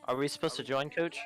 Are we supposed to join, Coach?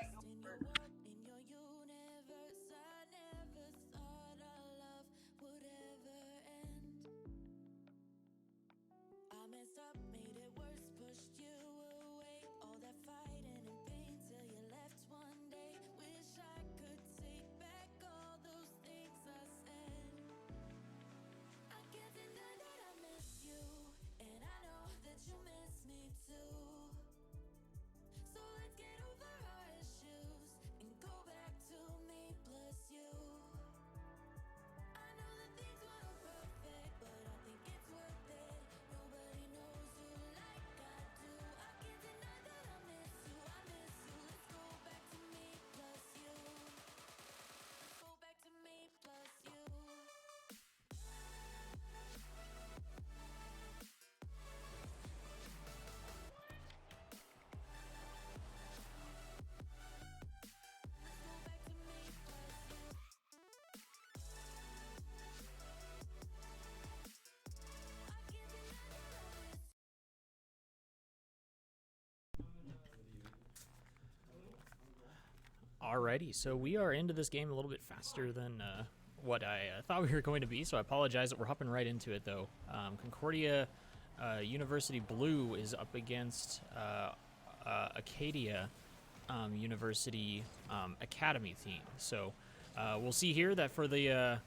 Alrighty, so we are into this game a little bit faster than what I thought we were going to be, so I apologize that we're hopping right into it, though. Concordia University Blue is up against Acadia University Academy team. So we'll see here that for the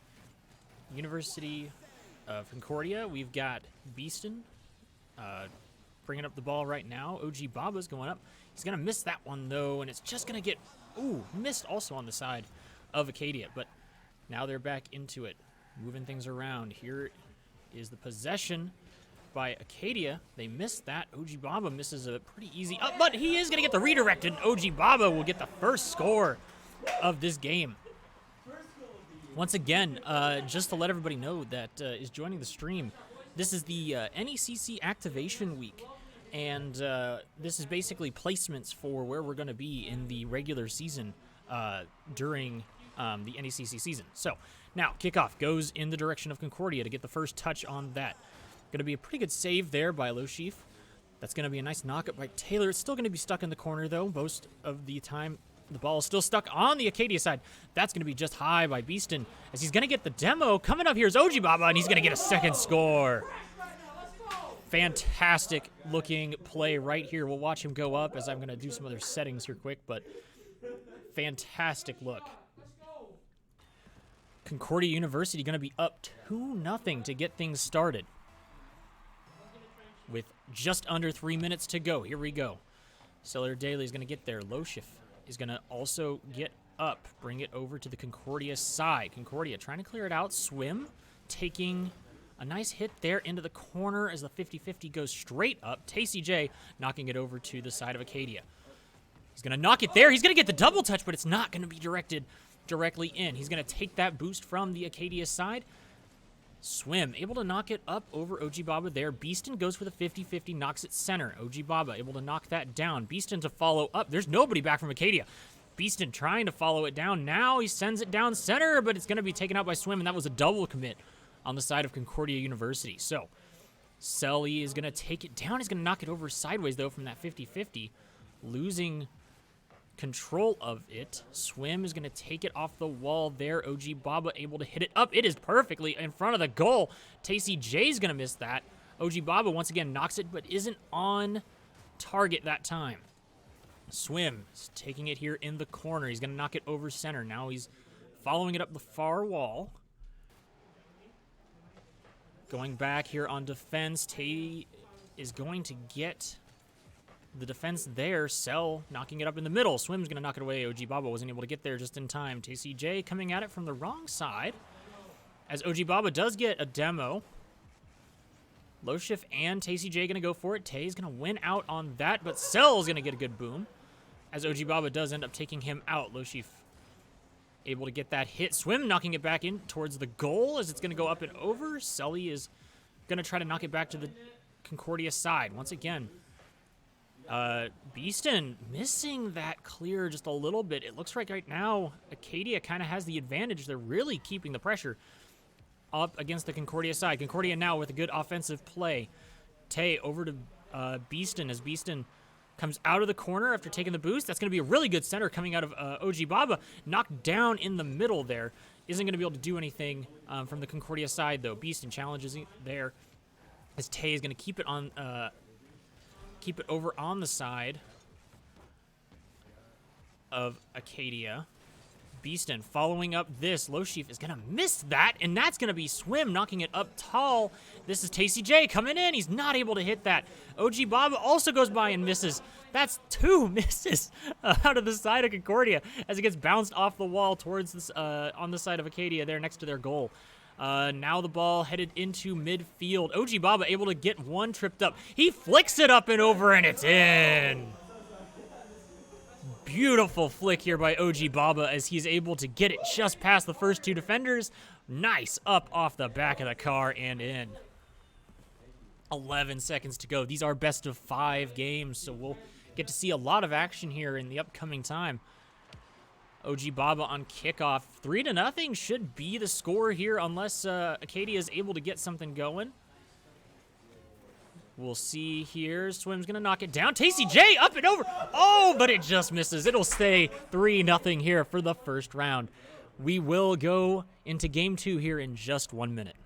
University of Concordia, we've got Beeston bringing up the ball right now. OG Baba's going up. He's going to miss that one, though, and it's just going to get... Ooh, missed also on the side of Acadia, but now they're back into it, moving things around. Here is the possession by Acadia. They missed that. OG Baba misses a pretty easy up, but he is going to get the redirect, and OG Baba will get the first score of this game. Once again, just to let everybody know that is joining the stream, this is the NECC Activation Week. And this is basically placements for where we're going to be in the regular season during the NECC season. So now Kickoff goes in the direction of Concordia to get the first touch on that. Going to be a pretty good save there by Loshif. That's going to be a nice knockup by Taylor. It's still going to be stuck in the corner, though. Most of the time, the ball is still stuck on the Acadia side. That's going to be just high by Beeston as he's going to get the demo. Coming up here is OG Baba, and he's going to get a second score. Fantastic looking play right here. We'll watch him go up as I'm going to do some other settings here quick, but fantastic look. Concordia University going to be up 2-0 to get things started with just under 3 minutes to go. Here we go. Cellular Daly is going to get there. Loshif is going to also get up, bring it over to the Concordia side. Concordia trying to clear it out. Swim taking a nice hit there into the corner as the 50-50 goes straight up. Tacey J knocking it over to the side of Acadia. He's going to knock it there. He's going to get the double touch, but it's not going to be directed directly in. He's going to take that boost from the Acadia side. Swim able to knock it up over OG Baba there. Beeston goes for the 50-50, knocks it center. OG Baba able to knock that down. Beeston to follow up. There's nobody back from Acadia. Beeston trying to follow it down. Now he sends it down center, but it's going to be taken out by Swim, and that was a double commit on the side of Concordia University. So, Selly is going to take it down. He's going to knock it over sideways, though, from that 50-50, losing control of it. Swim is going to take it off the wall there. OG Baba able to hit it up. It is perfectly in front of the goal. Tacey J is going to miss that. OG Baba once again knocks it, but isn't on target that time. Swim is taking it here in the corner. He's going to knock it over center. Now he's following it up the far wall. Going back here on defense, Tay is going to get the defense there. Cell knocking it up in the middle. Swim's going to knock it away. OG Baba wasn't able to get there just in time. TCJ coming at it from the wrong side as OG Baba does get a demo. Loshif and TCJ going to go for it. Tay's going to win out on that, but Cell's going to get a good boom as OG Baba does end up taking him out. Loshif able to get that hit. Swim knocking it back in towards the goal as it's going to go up and over. Sully is going to try to knock it back to the Concordia side. Once again, Beeston missing that clear just a little bit. It looks like right now Acadia kind of has the advantage. They're really keeping the pressure up against the Concordia side. Concordia now with a good offensive play. Tay over to Beaston as Beaston comes out of the corner after taking the boost. That's going to be a really good center coming out of OG Baba. Knocked down in the middle there. Isn't going to be able to do anything from the Concordia side, though. Beaston challenges there as Tay is going to keep it on, keep it over on the side of Acadia. Beaston following up this. Loshif is going to miss that, and that's going to be Swim knocking it up tall. This is Tasty J coming in. He's not able to hit that. OG Baba also goes by and misses. That's 2 misses out of the side of Concordia as it gets bounced off the wall towards this, on the side of Acadia there next to their goal. Now the ball headed into midfield. OG Baba able to get one tripped up. He flicks it up and over, and it's in. Beautiful flick here by OG Baba as he's able to get it just past the first 2 defenders. Nice up off the back of the car and in. 11 seconds to go. These are best of 5 games, so we'll get to see a lot of action here in the upcoming time. OG Baba on kickoff. 3-0 should be the score here unless Acadia is able to get something going. We'll see here. Swim's going to knock it down. Tasty J up and over. Oh, but it just misses. It'll stay 3-0 here for the first round. We will go into game 2 here in just 1 minute.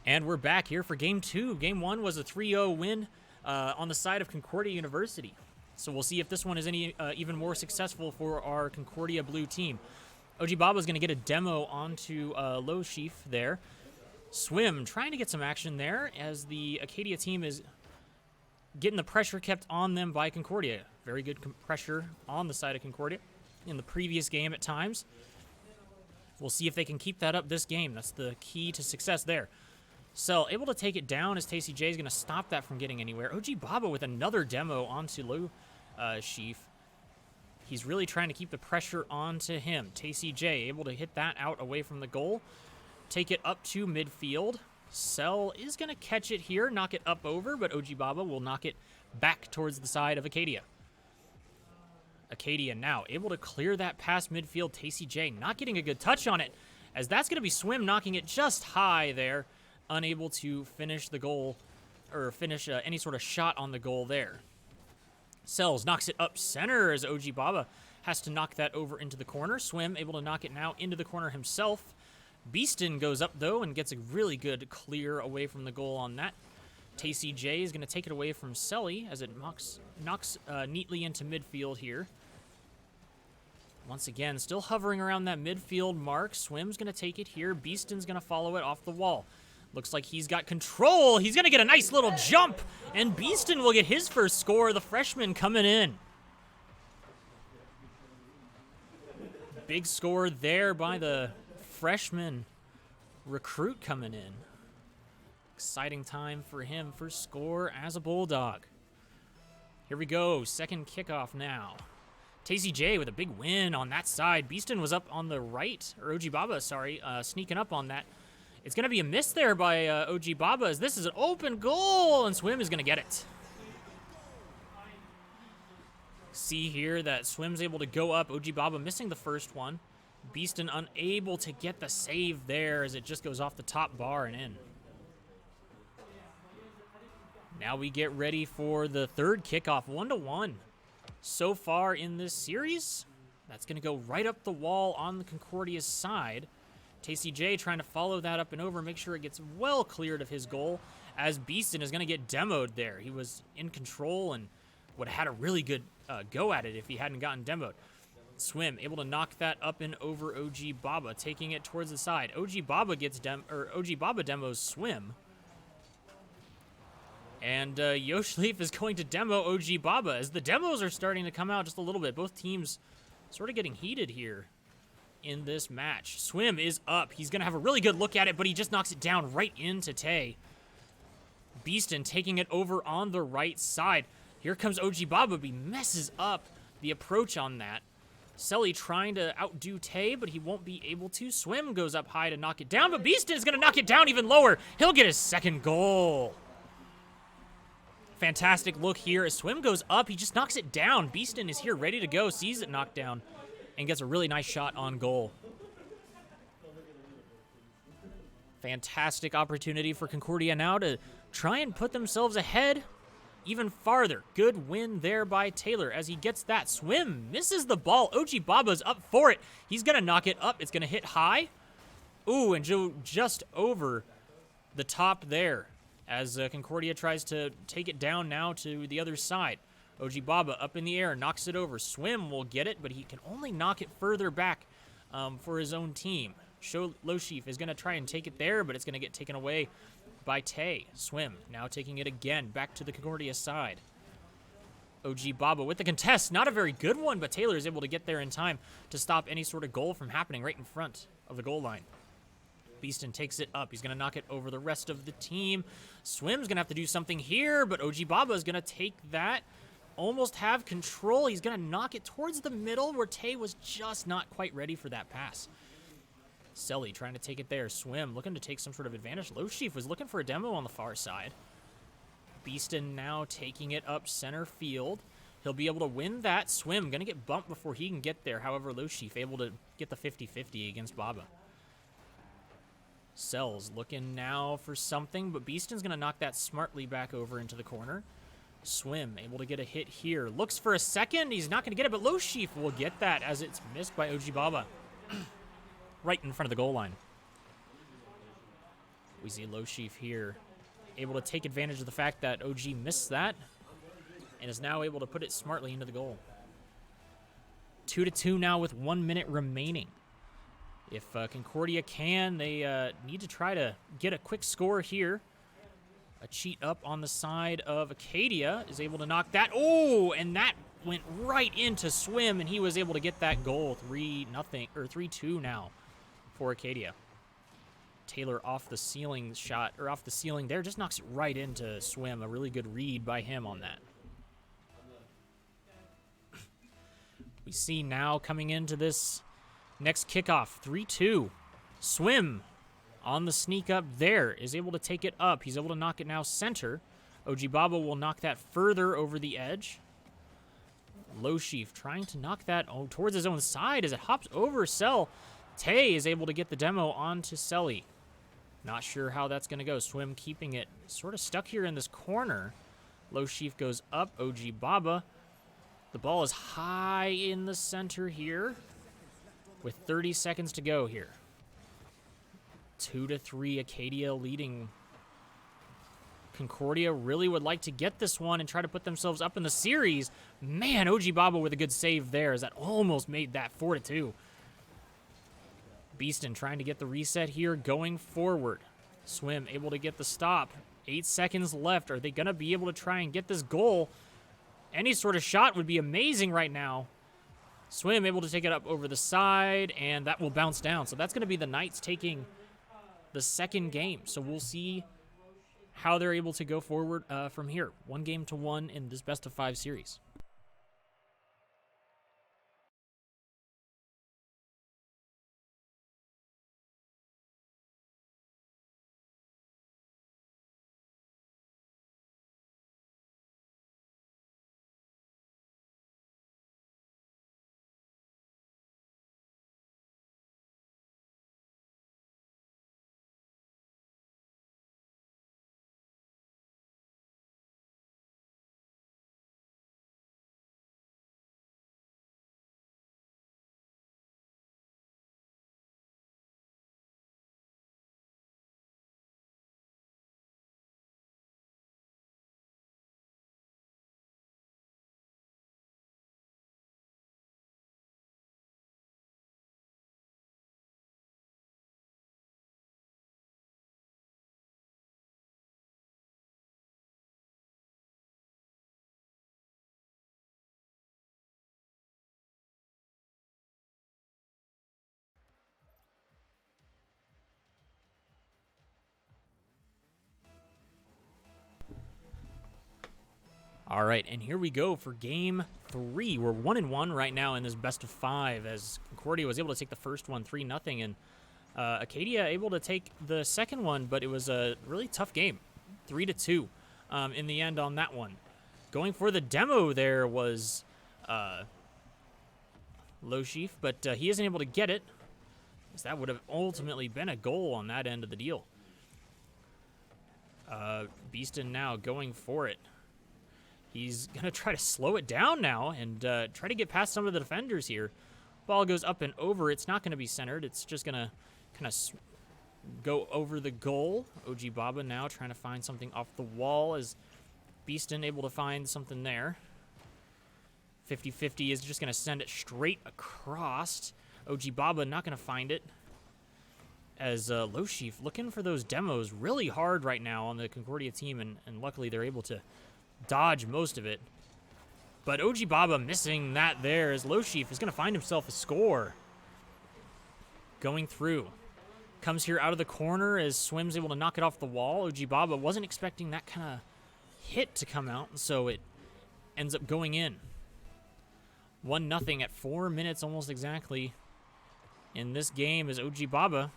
And we're back here for Game 2. Game 1 was a 3-0 win on the side of Concordia University. So we'll see if this one is any even more successful for our Concordia Blue team. OG Baba is going to get a demo onto Loshif there. Swim trying to get some action there as the Acadia team is getting the pressure kept on them by Concordia. Very good pressure on the side of Concordia in the previous game at times. We'll see if they can keep that up this game. That's the key to success there. Cell able to take it down as Tasty J is going to stop that from getting anywhere. OG Baba with another demo onto Loshif. He's really trying to keep the pressure onto him. Tasty J able to hit that out away from the goal. Take it up to midfield. Cell is going to catch it here, knock it up over, but OG Baba will knock it back towards the side of Acadia. Acadia now able to clear that past midfield. Tasty J not getting a good touch on it, as that's going to be Swim knocking it just high there. Unable to finish the goal, or finish any sort of shot on the goal there. Cells knocks it up center as OG Baba has to knock that over into the corner. Swim able to knock it now into the corner himself. Beaston goes up, though, and gets a really good clear away from the goal on that. Tasty J is going to take it away from Selly as it knocks neatly into midfield here. Once again, still hovering around that midfield mark. Swim's going to take it here. Beaston's going to follow it off the wall. Looks like he's got control. He's going to get a nice little jump, and Beaston will get his first score. The freshman coming in. Big score there by the freshman recruit coming in. Exciting time for him. First score as a Bulldog. Here we go. Second kickoff now. Tasty J with a big win on that side. Beaston was up on the right, or OG Baba, sorry, sneaking up on that. It's going to be a miss there by OG Baba, as this is an open goal, and Swim is going to get it. See here that Swim's able to go up. OG Baba missing the first one. Beaston unable to get the save there, as it just goes off the top bar and in. Now we get ready for the third kickoff, 1-1. So far in this series, that's going to go right up the wall on the Concordia's side. Tasty J trying to follow that up and over, make sure it gets well cleared of his goal, as Beaston is going to get demoed there. He was in control and would have had a really good go at it if he hadn't gotten demoed. Swim able to knock that up and over OG Baba, taking it towards the side. OG Baba demos Swim. And Yoshleaf is going to demo OG Baba, as the demos are starting to come out just a little bit. Both teams sort of getting heated here in this match. Swim is up. He's going to have a really good look at it, but he just knocks it down right into Tay. Beaston taking it over on the right side. Here comes OG Baba, but he messes up the approach on that. Selly trying to outdo Tay, but he won't be able to. Swim goes up high to knock it down, but Beaston is going to knock it down even lower. He'll get his second goal. Fantastic look here as Swim goes up. He just knocks it down. Beaston is here ready to go, sees it knocked down, and gets a really nice shot on goal. Fantastic opportunity for Concordia now to try and put themselves ahead even farther. Good win there by Taylor as he gets that. Swim misses the ball. OG Baba's up for it. He's going to knock it up. It's going to hit high. Ooh, and just over the top there, as Concordia tries to take it down now to the other side. OG Baba up in the air, knocks it over. Swim will get it, but he can only knock it further back for his own team. Loshif is going to try and take it there, but it's going to get taken away by Tay. Swim now taking it again back to the Concordia side. OG Baba with the contest. Not a very good one, but Taylor is able to get there in time to stop any sort of goal from happening right in front of the goal line. Beaston takes it up. He's going to knock it over the rest of the team. Swim's going to have to do something here, but OG Baba is going to take that. Almost have control. He's going to knock it towards the middle where Tay was just not quite ready for that pass. Selly trying to take it there. Swim looking to take some sort of advantage. Loshif was looking for a demo on the far side. Beaston now taking it up center field. He'll be able to win that. Swim going to get bumped before he can get there. However, Loshif able to get the 50-50 against Baba. Sells looking now for something, but Beaston's going to knock that smartly back over into the corner. Swim able to get a hit here. Looks for a second. He's not going to get it, but Loshif will get that as it's missed by OG Baba. Right in front of the goal line. We see Loshif here able to take advantage of the fact that OG missed that and is now able to put it smartly into the goal. 2-2 now with 1 minute remaining. If Concordia can, they need to try to get a quick score here. A cheat up on the side of Acadia is able to knock that. Oh, and that went right into Swim, and he was able to get that goal. 3-2 now for Acadia. Taylor off the ceiling shot, or off the ceiling there, just knocks it right into Swim. A really good read by him on that. We see now coming into this next kickoff, 3-2. Swim on the sneak up there is able to take it up. He's able to knock it now center. OG Baba will knock that further over the edge. Loshif trying to knock that towards his own side as it hops over Sell. Tay is able to get the demo onto Selly. Not sure how that's going to go. Swim keeping it sort of stuck here in this corner. Loshif goes up. OG Baba. The ball is high in the center here with 30 seconds to go here. 2-3, Acadia leading. Concordia really would like to get this one and try to put themselves up in the series. Man, OG Baba with a good save there as that almost made that 4-2. Beaston trying to get the reset here, going forward. Swim able to get the stop. 8 seconds left. Are they going to be able to try and get this goal? Any sort of shot would be amazing right now. Swim able to take it up over the side, and that will bounce down. So that's going to be the Knights taking the second game. So we'll see how they're able to go forward from here. 1-1 in this best-of-5 series. All right, and here we go for game 3. We're 1-1 right now in this best of 5 as Concordia was able to take the first one 3-0, and Acadia able to take the second one, but it was a really tough game, 3-2 in the end on that one. Going for the demo there was Loshif, but he isn't able to get it, as that would have ultimately been a goal on that end of the deal. Beeston now going for it. He's going to try to slow it down now and try to get past some of the defenders here. Ball goes up and over. It's not going to be centered. It's just going to kind of go over the goal. OG Baba now trying to find something off the wall as Beeston able to find something there. 50-50 is just going to send it straight across. OG Baba not going to find it. As Loshif looking for those demos really hard right now on the Concordia team, and luckily they're able to dodge most of it. But OG Baba missing that there as Loshif is going to find himself a score. Going through. Comes here out of the corner as Swim's able to knock it off the wall. OG Baba wasn't expecting that kind of hit to come out, so it ends up going in. 1-0 at 4 minutes almost exactly in this game as OG Baba.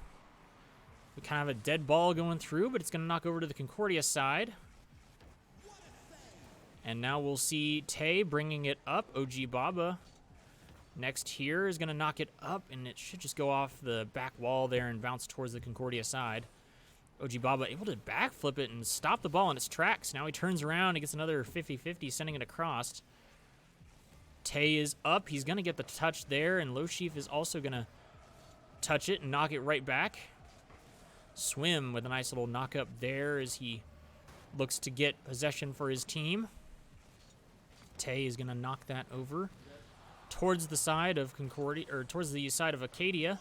We kind of have a dead ball going through, but it's going to knock over to the Concordia side. And now we'll see Tay bringing it up. OG Baba next here is going to knock it up, and it should just go off the back wall there and bounce towards the Concordia side. OG Baba able to backflip it and stop the ball in its tracks. Now he turns around and gets another 50-50, sending it across. Tay is up. He's going to get the touch there, and Loshif is also going to touch it and knock it right back. Swim with a nice little knock up there as he looks to get possession for his team. Tay is going to knock that over towards the side of Concordia, or towards the side of Acadia,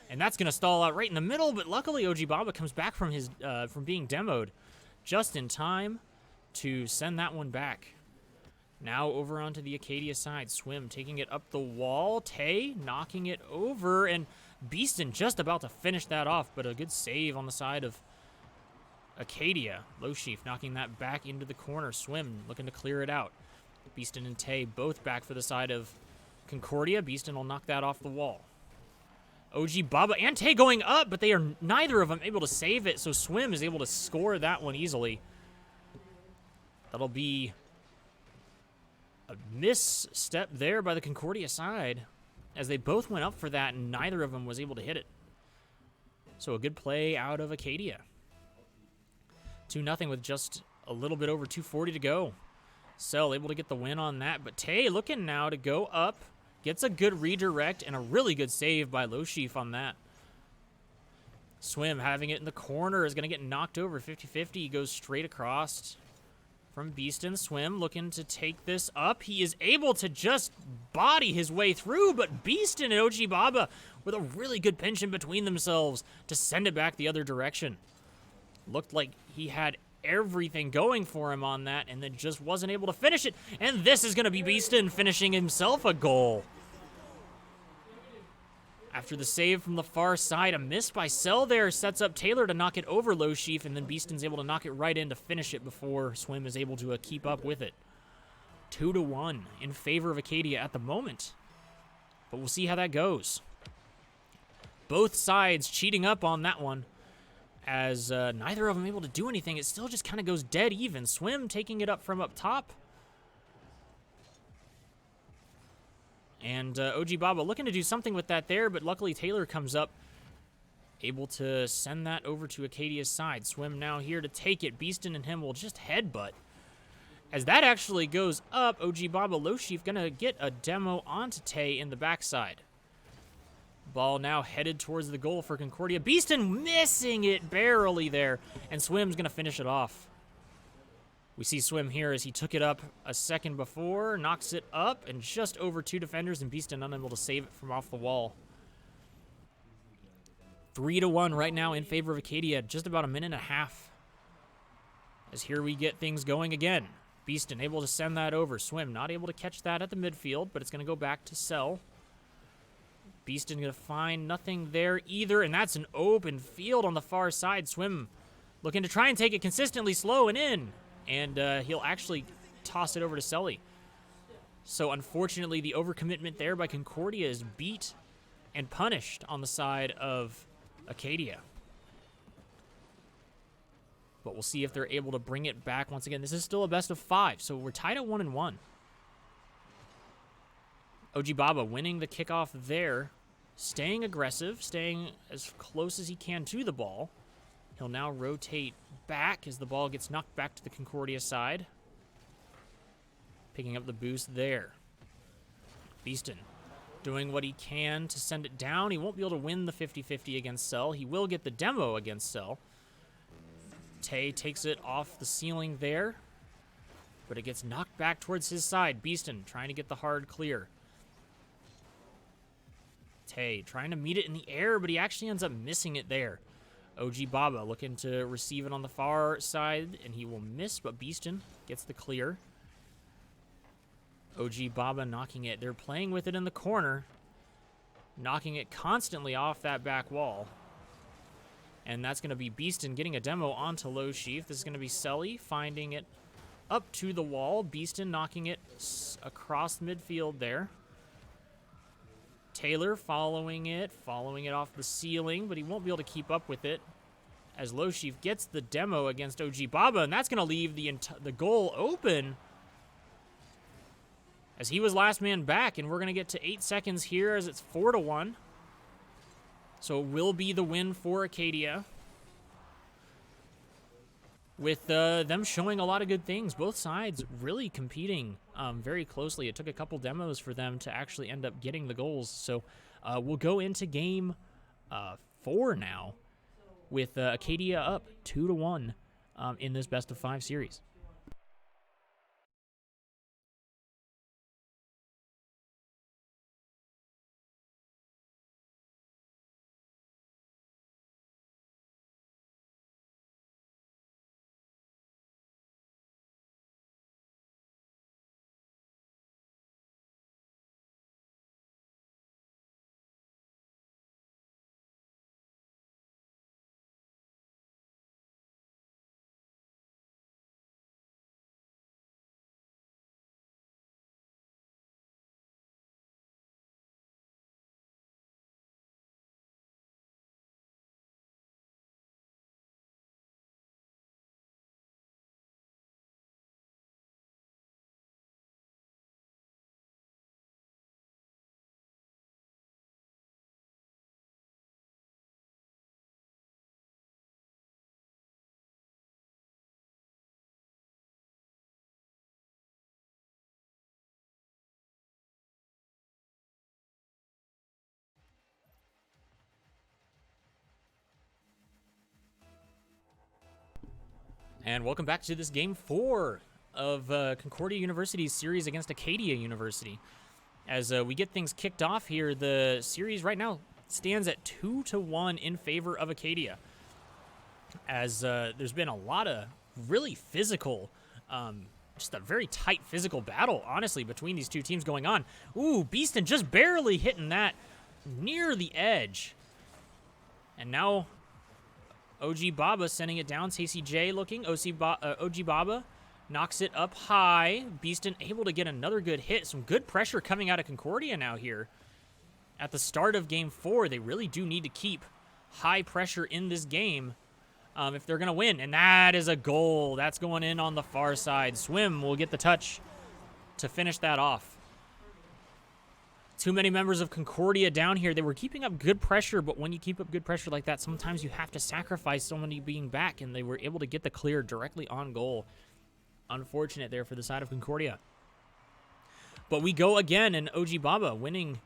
and that's going to stall out right in the middle. But luckily, OG Baba comes back from his from being demoed just in time to send that one back. Now over onto the Acadia side, Swim taking it up the wall. Tay knocking it over, and Beeston just about to finish that off, but a good save on the side of Acadia. Loshif knocking that back into the corner. Swim looking to clear it out. Beeston and Tay both back for the side of Concordia. Beeston will knock that off the wall. OG Baba and Tay going up, but they are neither of them able to save it, so Swim is able to score that one easily. That'll be a misstep there by the Concordia side, as they both went up for that, and neither of them was able to hit it. So a good play out of Acadia. 2-0 with just a little bit over 2:40 to go. Cell able to get the win on that, but Tay looking now to go up. Gets a good redirect and a really good save by Loshif on that. Swim having it in the corner is going to get knocked over. 50-50, he goes straight across from Beeston. Swim looking to take this up. He is able to just body his way through, but Beeston and OG Baba with a really good pinch in between themselves to send it back the other direction. Looked like he had everything going for him on that, and then just wasn't able to finish it. And this is going to be Beeston finishing himself a goal. After the save from the far side, a miss by Cell there sets up Taylor to knock it over Loshif, and then Beeston's able to knock it right in to finish it before Swim is able to keep up with it. 2-1 in favor of Acadia at the moment, but we'll see how that goes. Both sides cheating up on that one, as neither of them able to do anything. It still just kind of goes dead even. Swim taking it up from up top. And OG Baba looking to do something with that there, but luckily Taylor comes up, able to send that over to Acadia's side. Swim now here to take it. Beeston and him will just headbutt. As that actually goes up, OG Baba Loshif going to get a demo onto Tay in the backside. Ball now headed towards the goal for Concordia. Beeston missing it barely there, and Swim's going to finish it off. We see Swim here as he took it up a second before, knocks it up, and just over two defenders, and Beeston unable to save it from off the wall. 3-1 right now in favor of Acadia, just about a minute and a half. As here we get things going again. Beeston able to send that over. Swim not able to catch that at the midfield, but it's going to go back to Cell. Beeston going to find nothing there either, and that's an open field on the far side. Swim looking to try and take it consistently slow and in, and he'll actually toss it over to Sully. So unfortunately, the overcommitment there by Concordia is beat and punished on the side of Acadia. But we'll see if they're able to bring it back once again. This is still a best of 5, so we're tied at 1-1. OG Baba winning the kickoff there, staying aggressive, staying as close as he can to the ball. He'll now rotate back as the ball gets knocked back to the Concordia side. Picking up the boost there. Beeston doing what he can to send it down. He won't be able to win the 50-50 against Cell. He will get the demo against Cell. Tay takes it off the ceiling there, but it gets knocked back towards his side. Beeston trying to get the hard clear. Tay trying to meet it in the air, but he actually ends up missing it there. OG Baba looking to receive it on the far side, and he will miss, but Beeston gets the clear. OG Baba knocking it. They're playing with it in the corner, knocking it constantly off that back wall. And that's going to be Beeston getting a demo onto Low Sheaf. This is going to be Sully finding it up to the wall. Beeston knocking it across midfield there. Taylor following it off the ceiling, but he won't be able to keep up with it as Low Sheaf gets the demo against OG Baba, and that's going to leave the goal open as he was last man back, and we're going to get to 8 seconds here as it's 4-1. So it will be the win for Acadia, with them showing a lot of good things. Both sides really competing very closely. It took a couple demos for them to actually end up getting the goals. So we'll go into game 4 now with Acadia up 2-1 in this best of 5 series. And welcome back to this game 4 of Concordia University's series against Acadia University. As we get things kicked off here, the series right now stands at 2-1 in favor of Acadia. As there's been a lot of really physical, just a very tight physical battle, honestly, between these two teams going on. Ooh, Beeston just barely hitting that near the edge. And now OG Baba sending it down. TCJ looking. OG Baba knocks it up high. Beeston able to get another good hit. Some good pressure coming out of Concordia now here. At the start of game 4, they really do need to keep high pressure in this game if they're going to win. And that is a goal. That's going in on the far side. Swim will get the touch to finish that off. Too many members of Concordia down here. They were keeping up good pressure, but when you keep up good pressure like that, sometimes you have to sacrifice somebody being back, and they were able to get the clear directly on goal. Unfortunate there for the side of Concordia. But we go again, and OG Baba winning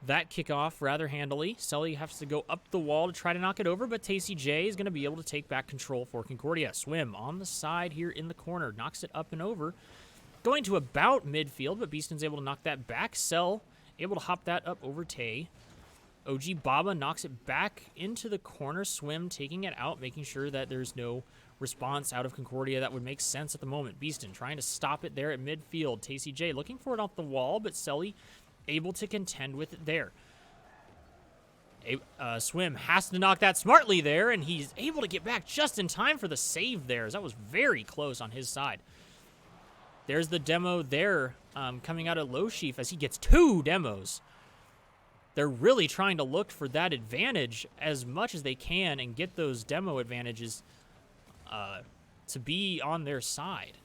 that kickoff rather handily. Sully has to go up the wall to try to knock it over, but Tacey J is going to be able to take back control for Concordia. Swim on the side here in the corner. Knocks it up and over. Going to about midfield, but Beeston's able to knock that back. Cell able to hop that up over Tay. OG Baba knocks it back into the corner. Swim taking it out, making sure that there's no response out of Concordia that would make sense at the moment. Beeston trying to stop it there at midfield. Tacey J looking for it off the wall, but Sully able to contend with it there. Swim has to knock that smartly there, and he's able to get back just in time for the save there, as that was very close on his side. There's the demo there coming out of Loshif as he gets 2 demos. They're really trying to look for that advantage as much as they can and get those demo advantages to be on their side.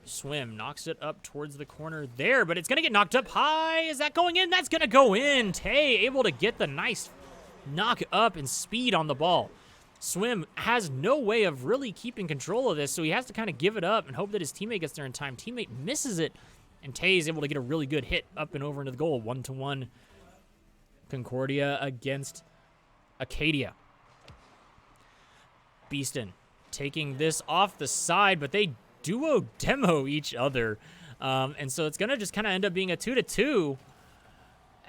Swim knocks it up towards the corner there, but it's going to get knocked up high. Is that going in? That's going to go in. Tay able to get the nice knock up and speed on the ball. Swim has no way of really keeping control of this, so he has to kind of give it up and hope that his teammate gets there in time. Teammate misses it, and Tay is able to get a really good hit up and over into the goal. 1-1 Concordia against Acadia. Beeston taking this off the side, but they duo demo each other. And so it's going to just kind of end up being a 2-2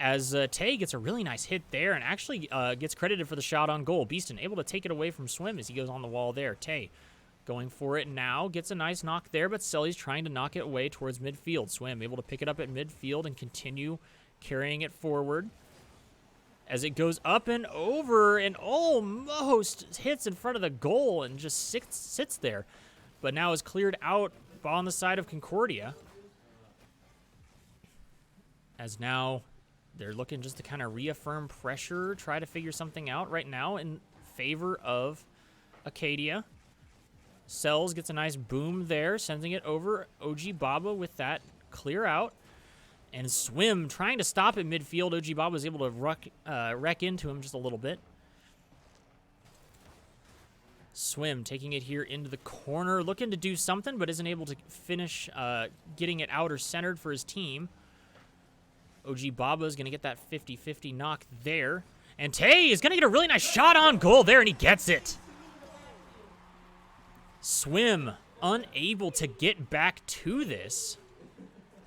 as Tay gets a really nice hit there and actually gets credited for the shot on goal. Beeston able to take it away from Swim as he goes on the wall there. Tay going for it now, gets a nice knock there, but Sully's trying to knock it away towards midfield. Swim able to pick it up at midfield and continue carrying it forward as it goes up and over and almost hits in front of the goal and just sits there. But now is cleared out on the side of Concordia. As now they're looking just to kind of reaffirm pressure, try to figure something out right now in favor of Acadia. Sells gets a nice boom there, sending it over. OG Baba with that clear out. And Swim trying to stop at midfield. OG Baba was able to wreck into him just a little bit. Swim taking it here into the corner, looking to do something, but isn't able to finish getting it out or centered for his team. OG Baba is going to get that 50-50 knock there. And Tay is going to get a really nice shot on goal there, and he gets it. Swim unable to get back to this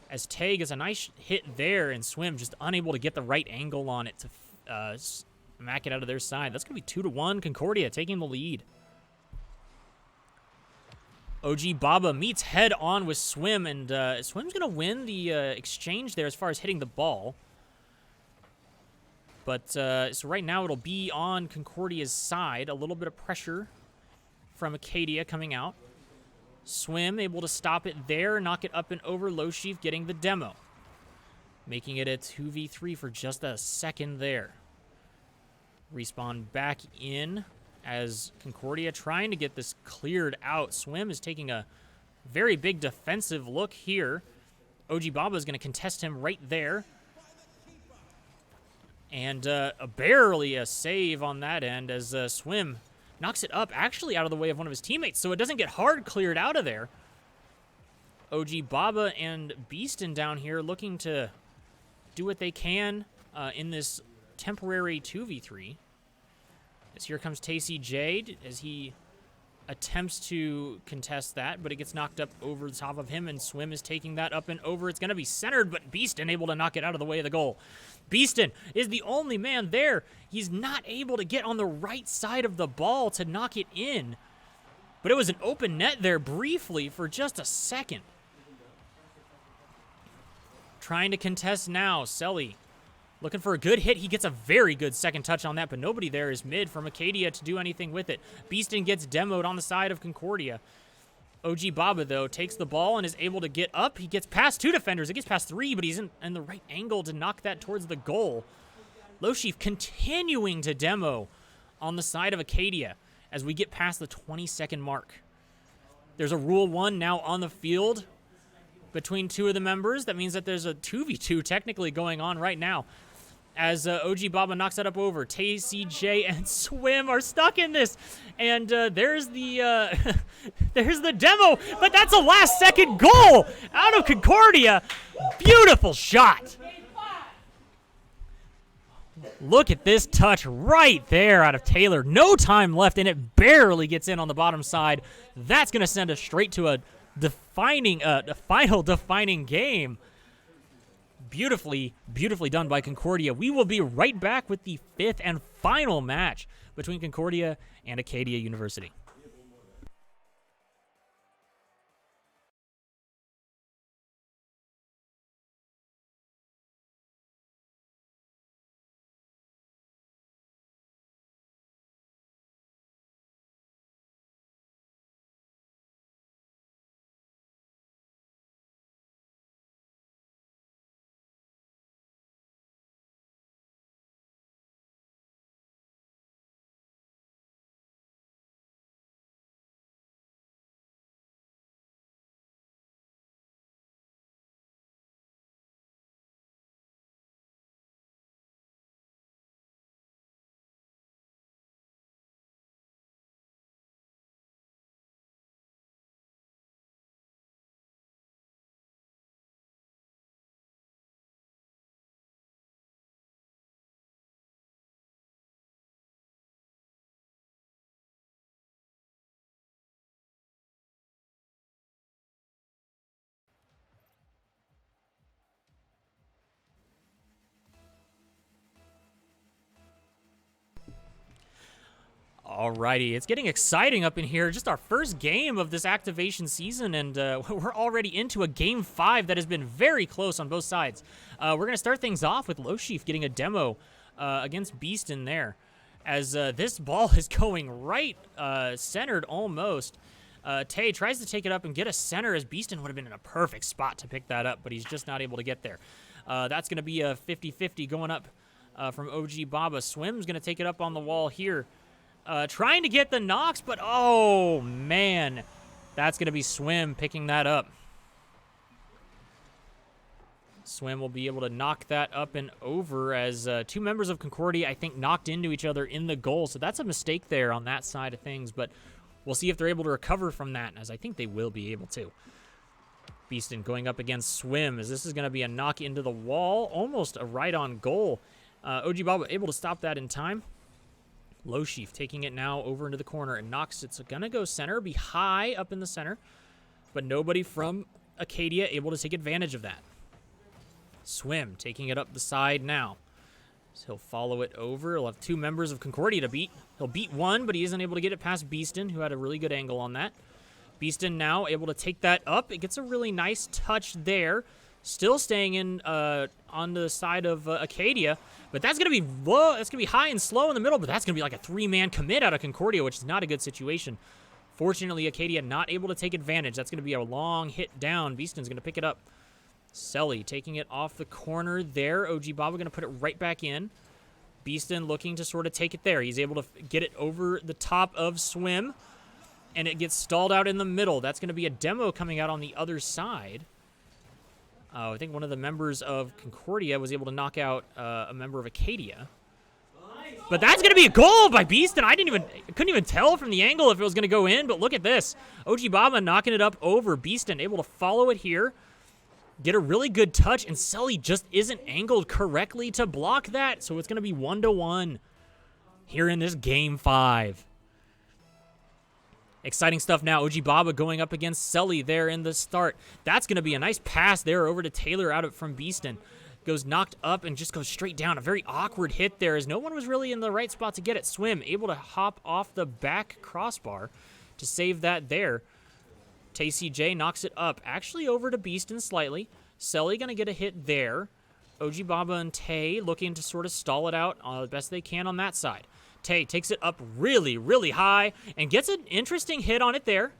as Tay gets a nice hit there, and Swim just unable to get the right angle on it to smack it out of their side. That's going to be 2-1, Concordia taking the lead. OG Baba meets head on with Swim, and Swim's going to win the exchange there as far as hitting the ball. But so right now it'll be on Concordia's side. A little bit of pressure from Acadia coming out. Swim able to stop it there, knock it up and over. Loshif getting the demo, making it a 2v3 for just a second there. Respawn back in as Concordia trying to get this cleared out. Swim is taking a very big defensive look here. OG Baba is going to contest him right there. And barely a save on that end as Swim knocks it up actually out of the way of one of his teammates, so it doesn't get hard cleared out of there. OG Baba and Beeston down here looking to do what they can in this temporary 2v3. As here comes Tacey Jade as he attempts to contest that, but it gets knocked up over the top of him, and Swim is taking that up and over. It's going to be centered, but Beeston able to knock it out of the way of the goal. Beeston is the only man there. He's not able to get on the right side of the ball to knock it in, but it was an open net there briefly for just a second. Trying to contest now, Selly. Looking for a good hit. He gets a very good second touch on that, but nobody there is mid from Acadia to do anything with it. Beeston gets demoed on the side of Concordia. OG Baba, though, takes the ball and is able to get up. He gets past 2 defenders. It gets past 3, but he's in the right angle to knock that towards the goal. Loshif continuing to demo on the side of Acadia as we get past the 20-second mark. There's a Rule 1 now on the field between 2 of the members. That means that there's a 2v2 technically going on right now. As OG Baba knocks that up over. Tacey J and Swim are stuck in this. And there's the there's the demo. But that's a last-second goal out of Concordia. Beautiful shot. Look at this touch right there out of Taylor. No time left, and it barely gets in on the bottom side. That's going to send us straight to a final defining game. Beautifully done by Concordia. We will be right back with the 5th and final match between Concordia and Acadia University. Alrighty, it's getting exciting up in here. Just our first game of this activation season, and we're already into a game 5 that has been very close on both sides. We're going to start things off with Loshif getting a demo against Beaston there. As this ball is going right centered almost. Tay tries to take it up and get a center, as Beaston would have been in a perfect spot to pick that up, but he's just not able to get there. That's going to be a 50-50 going up from OG Baba. Swim's going to take it up on the wall here. Trying to get the knocks, but oh, man. That's going to be Swim picking that up. Swim will be able to knock that up and over as two members of Concordia, I think, knocked into each other in the goal. So that's a mistake there on that side of things, but we'll see if they're able to recover from that, as I think they will be able to. Beaston going up against Swim, as this is going to be a knock into the wall, almost a right-on goal. OG Baba able to stop that in time. Loshif taking it now over into the corner and knocks. It's going to go center, be high up in the center, but nobody from Acadia able to take advantage of that. Swim taking it up the side now. So he'll follow it over. He'll have two members of Concordia to beat. He'll beat one, but he isn't able to get it past Beaston, who had a really good angle on that. Beaston now able to take that up. It gets a really nice touch there. Still staying in on the side of Acadia, but that's going to be low. That's going to be high and slow in the middle, but that's going to be like a three-man commit out of Concordia, which is not a good situation. Fortunately, Acadia not able to take advantage. That's going to be a long hit down. Beaston's going to pick it up. Selly taking it off the corner there. OG Baba going to put it right back in. Beaston looking to sort of take it there. He's able to get it over the top of Swim, and it gets stalled out in the middle. That's going to be a demo coming out on the other side. I think one of the members of Concordia was able to knock out a member of Acadia. But that's going to be a goal by Beaston. I couldn't even tell from the angle if it was going to go in, but look at this. OG Baba knocking it up over. Beaston able to follow it here. Get a really good touch, and Sully just isn't angled correctly to block that. So it's going to be 1-1 here in this game 5. Exciting stuff now. OG Baba going up against Sully there in the start. That's going to be a nice pass there over to Taylor out from Beaston. Goes knocked up and just goes straight down. A very awkward hit there, as no one was really in the right spot to get it. Swim able to hop off the back crossbar to save that there. TCJ knocks it up, actually over to Beaston slightly. Sully going to get a hit there. OG Baba and Tay looking to sort of stall it out the best they can on that side. Tay takes it up really, really high and gets an interesting hit on it there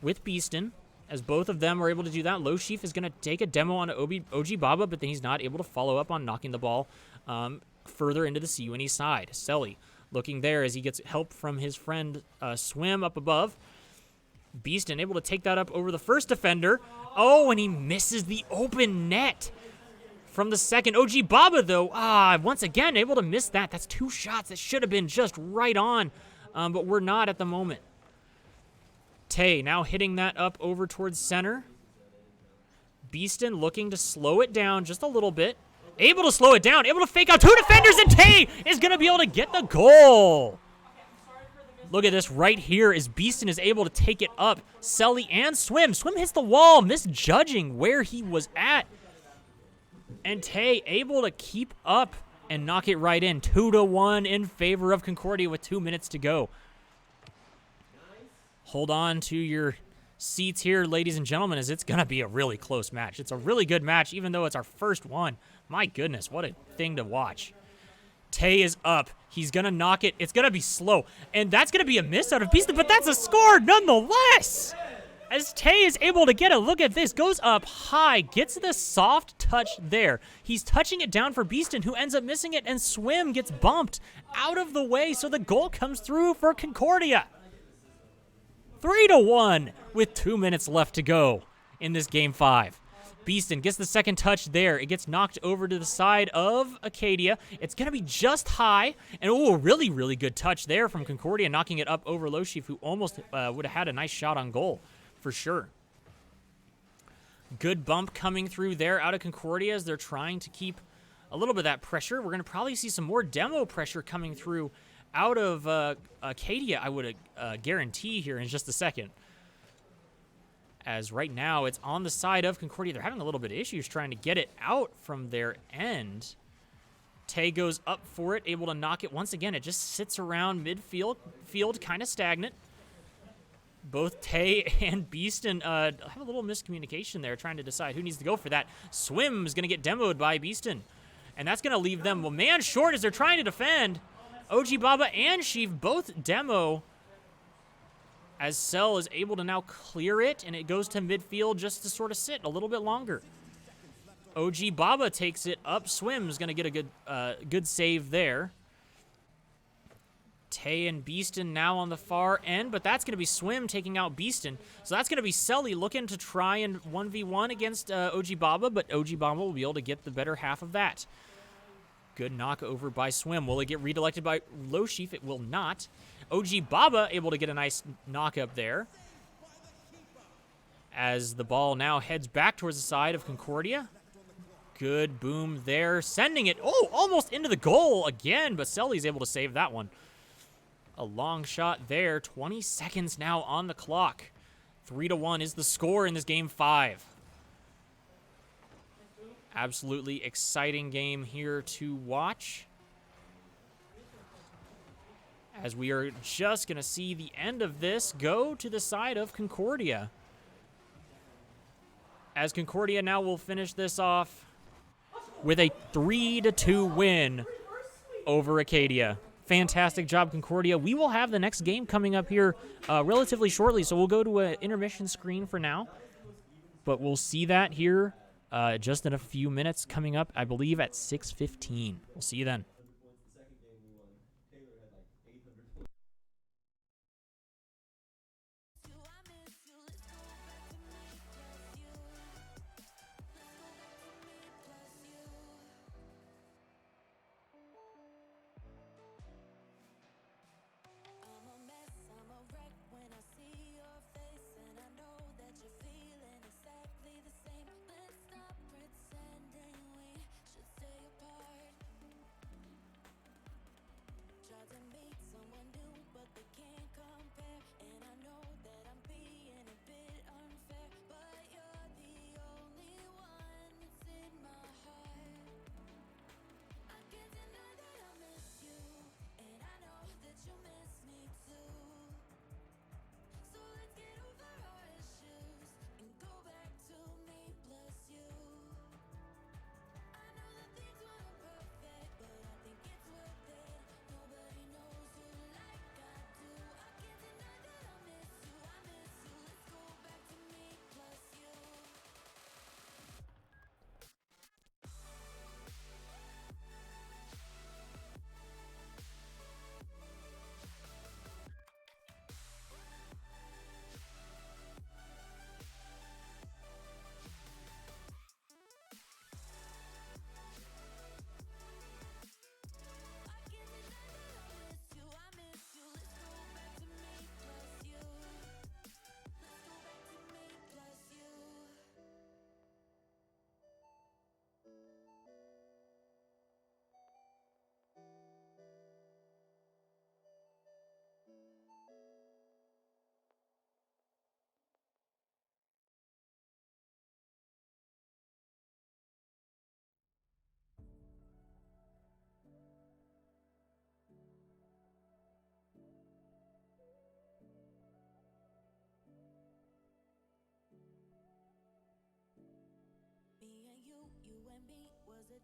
with Beaston, as both of them are able to do that. Loshif is going to take a demo on OG Baba, but then he's not able to follow up on knocking the ball further into the CUNE side. Selly looking there as he gets help from his friend Swim up above. Beaston able to take that up over the first defender. Oh, and he misses the open net from the second. OG Baba, though, once again, able to miss that. That's two shots that should have been just right on, but we're not at the moment. Tay now hitting that up over towards center. Beaston looking to slow it down just a little bit. Able to slow it down, able to fake out two defenders, and Tay is going to be able to get the goal. Look at this right here as Beaston is able to take it up. Selly and Swim. Swim hits the wall, misjudging where he was at. And Tay able to keep up and knock it right in. 2-1 in favor of Concordia with 2 minutes to go. Hold on to your seats here, ladies and gentlemen, as it's going to be a really close match. It's a really good match, even though it's our first one. My goodness, what a thing to watch. Tay is up. He's going to knock it. It's going to be slow. And that's going to be a miss out of Beaston, but that's a score nonetheless. As Tay is able to get a look at this, goes up high, gets the soft touch there. He's touching it down for Beaston, who ends up missing it, and Swim gets bumped out of the way, so the goal comes through for Concordia. 3-1 with 2 minutes left to go in this game 5. Beaston gets the second touch there. It gget knocked over to the side of Acadia. It's going to be just high. And, really, really good touch there from Concordia, knocking it up over Loshif, who almost would have had a nice shot on goal, for sure. Good bump coming through there out of Concordia as they're trying to keep a little bit of that pressure. We're going to probably see some more demo pressure coming through out of Acadia, I would guarantee here in just a second. As right now, it's on the side of Concordia. They're having a little bit of issues trying to get it out from their end. Tay goes up for it, able to knock it. Once again, it just sits around midfield, kind of stagnant. Both Tay and Beeston have a little miscommunication there, trying to decide who needs to go for that. Swim's going to get demoed by Beeston. And that's going to leave them a man short as they're trying to defend. OG Baba and Sheev both demo. As Cell is able to now clear it, and it goes to midfield just to sort of sit a little bit longer. OG Baba takes it up. Swim's going to get a good save there. Tay and Beeston now on the far end, but that's going to be Swim taking out Beeston. So that's going to be Selly looking to try and 1v1 against OG Baba, but OG Baba will be able to get the better half of that. Good knock over by Swim. Will it get redirected by Loshif? It will not. OG Baba able to get a nice knock up there. As the ball now heads back towards the side of Concordia. Good boom there, sending it, almost into the goal again, but Selly's able to save that one. A long shot there, 20 seconds now on the clock. 3-1 is the score in this game 5. Absolutely exciting game here to watch. As we are just going to see the end of this go to the side of Concordia. As Concordia now will finish this off with a 3-2 win over Acadia. Fantastic job, Concordia. We will have the next game coming up here relatively shortly, so we'll go to an intermission screen for now. But we'll see that here just in a few minutes coming up, I believe, at 6:15. We'll see you then.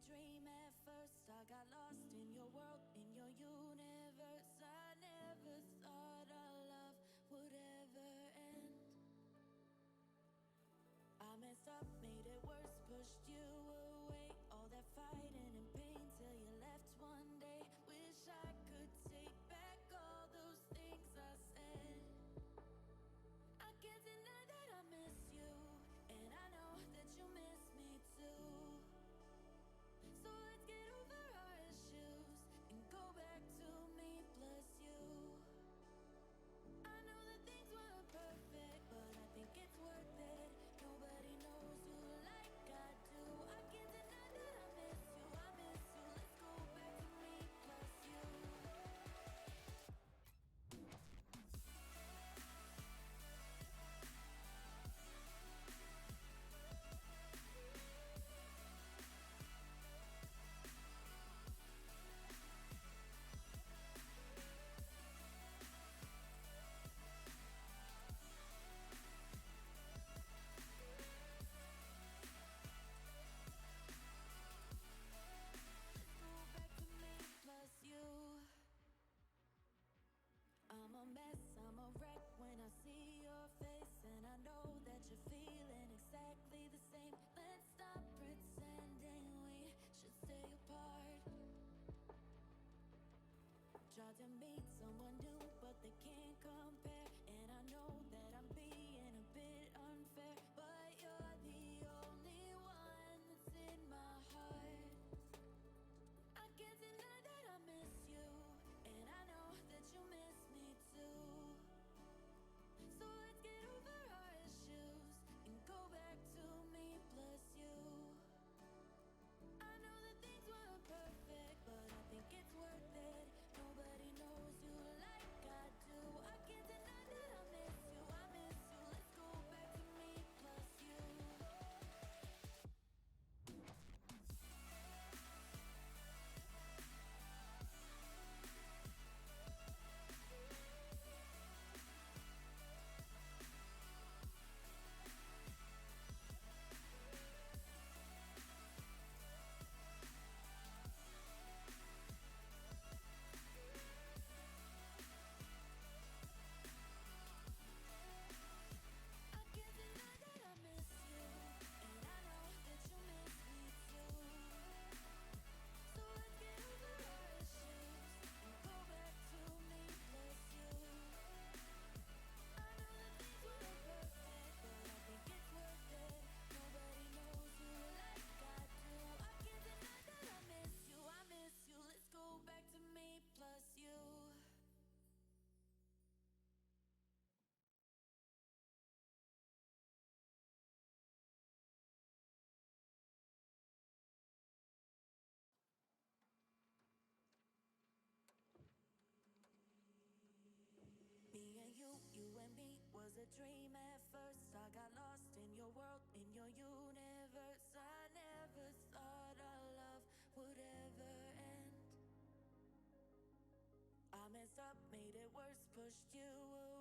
Dream at first, I got lost in your world, in your universe. I never thought our love would ever end. I messed up, made it worse, pushed you away. All that fighting and pain till you left one day. Wish I could take back all those things I said. I can't deny that I miss you, and I know that you miss me too. So let's get over our issues and go back to me plus you. I know that things weren't perfect, but I think it's worth it. Nobody knows you like I do. I can't deny that I miss you, I miss you. Let's go back to me plus you. Tried to meet someone new, but they can't compare. And I know that I'm being a bit unfair, but you're the only one that's in my heart. I can't deny that I miss you, and I know that you miss me too. So let's get over our issues and go back to me plus you. I know that things weren't perfect, but I think it's worth it. Nobody knows you like I do. I can't deny that I miss you, I miss you. Let's go back to me plus you. I can't deny that I miss you, and I know that you miss me too. So let's get over our issues and go back to me plus you. I know that things weren't perfect, but I think it's worth it. Nobody knows you like I do. I can't deny that I miss you, I miss you. Let's go back to me plus you. Me and you and me was a dream at first. I got lost in your world, in your universe. I never thought our love would ever end. I messed up, made it worse, pushed you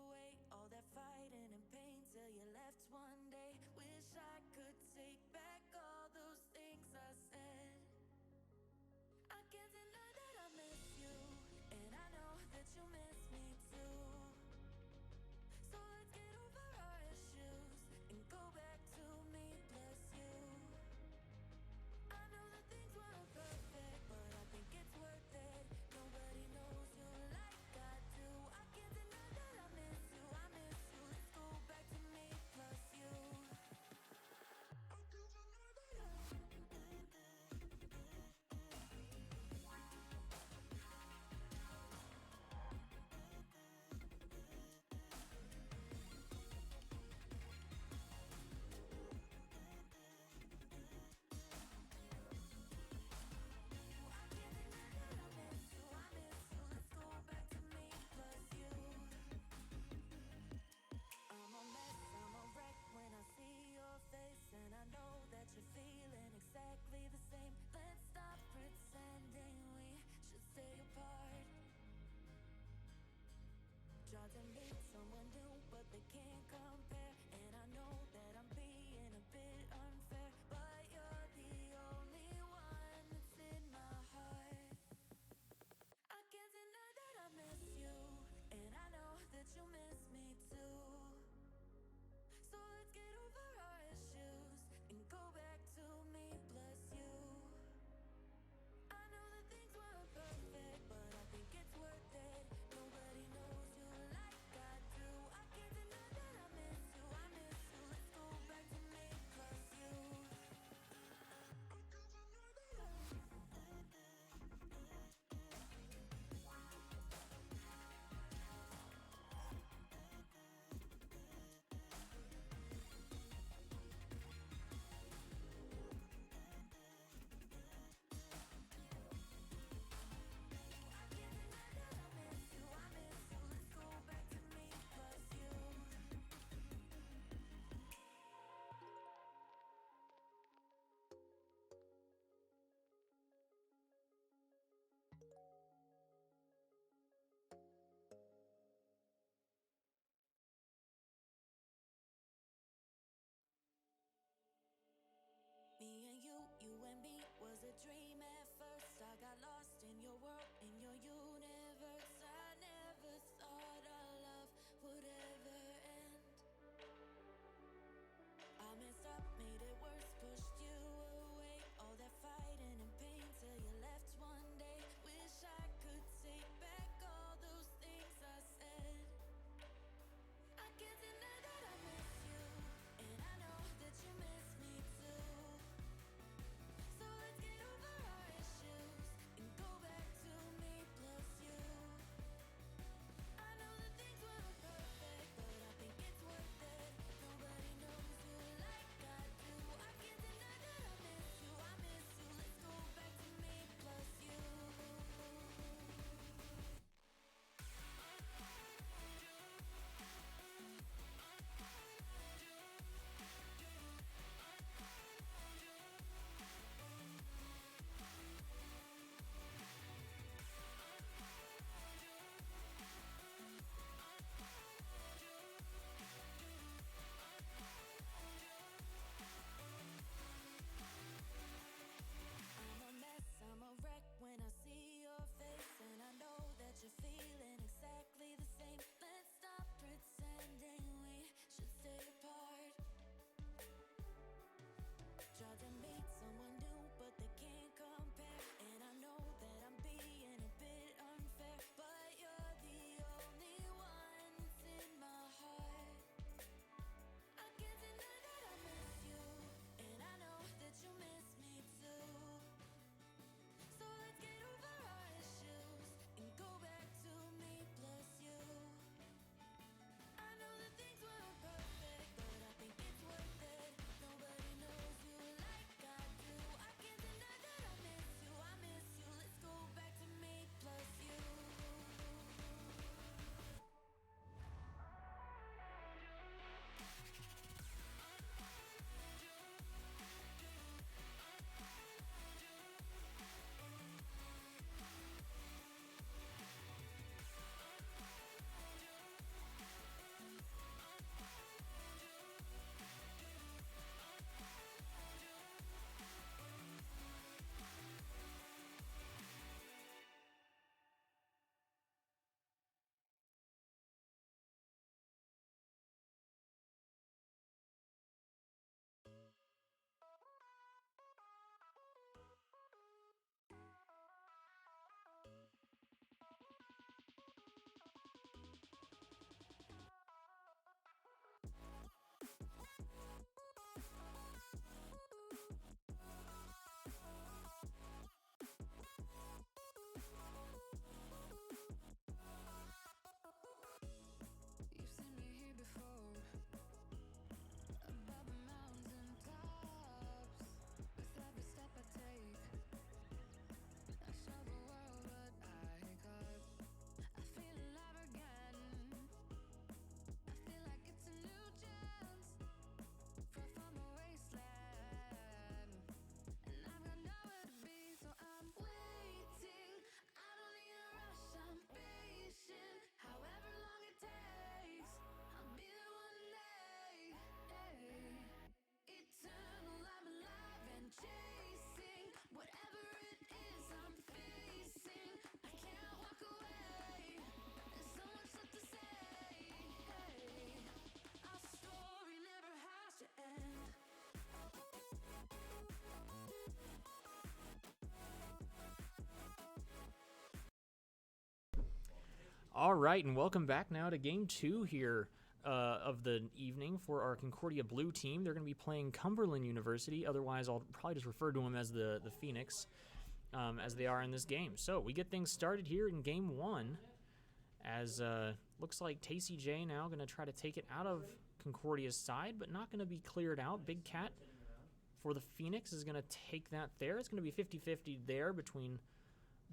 away. All that fighting and pain till you left one day. Wish I could take back all those things I said. I can't deny that I miss you, and I know that you miss me too. So let's get over our issues and go back to me plus you. I know that things weren't perfect, but I think it's worth it. Nobody knows you like I do. I can't deny that I miss you, I miss you. Let's go back to me plus you. I can't deny that I I'm a mess, I'm a wreck when I see your face, and I know that you're feeling exactly the same. Let's stop pretending we should stay apart. Try to meet someone new, but they can't compare. And I know that I'm being a bit unfair, but you're the only one that's in my heart. I can't deny that I miss you, and I know that you miss me too. So let's get over our issues and go back to me plus you. I know that things weren't perfect, but I think it's worth it. Nobody knows you like I do. I can't deny that I miss you, I miss you. Let's go back to me plus you. I can't deny that I Me and you and me was a dream at first. I got lost in your world, in your universe. I never thought our love would ever end. I messed up, made it worse, pushed you away. All that fighting and pain till you left one day. Wish I could take back all All right, and welcome back now to Game 2 here of the evening for our Concordia Blue team. They're going to be playing Cumberland University. Otherwise, I'll probably just refer to them as the Phoenix, as they are in this game. So we get things started here in Game 1, as looks like Tacy J now going to try to take it out of Concordia's side, but not going to be cleared out. Big Cat for the Phoenix is going to take that there. It's going to be 50-50 there between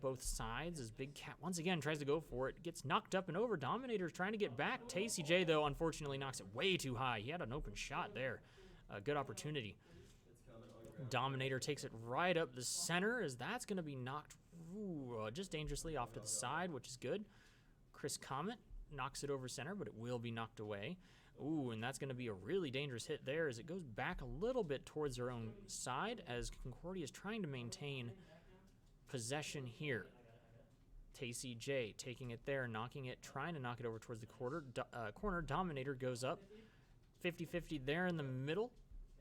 both sides as Big Cat once again tries to go for it. Gets knocked up and over. Dominator's trying to get back. Tacy J, though, unfortunately knocks it way too high. He had an open shot there. A good opportunity. Dominator takes it right up the center as that's going to be knocked just dangerously off to the side, which is good. Chris Comet knocks it over center, but it will be knocked away. Ooh, and that's going to be a really dangerous hit there as it goes back a little bit towards their own side as Concordia is trying to maintain possession here. Tacy J taking it there, knocking it, trying to knock it over towards the corner. Dominator goes up. 50-50 there in the middle.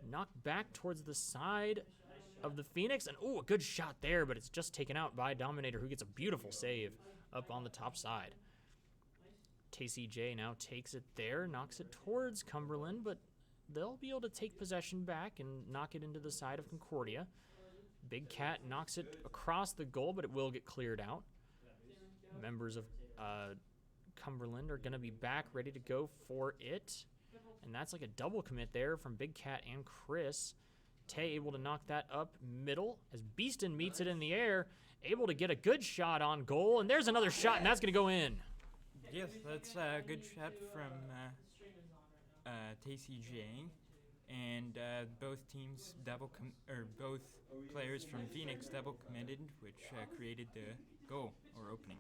Knocked back towards the side of the Phoenix. And, ooh, a good shot there, but it's just taken out by Dominator, who gets a beautiful save up on the top side. Tacy J now takes it there, knocks it towards Cumberland, but they'll be able to take possession back and knock it into the side of Concordia. Big Cat knocks it across the goal, but it will get cleared out. Members of Cumberland are going to be back ready to go for it. And that's like a double commit there from Big Cat and Chris. Tay able to knock that up middle as Beeston meets it in the air, able to get a good shot on goal. And there's another shot, and that's going to go in. Yes, that's a good shot from Tacy J. And both teams both players from Phoenix double committed, which created the goal or opening.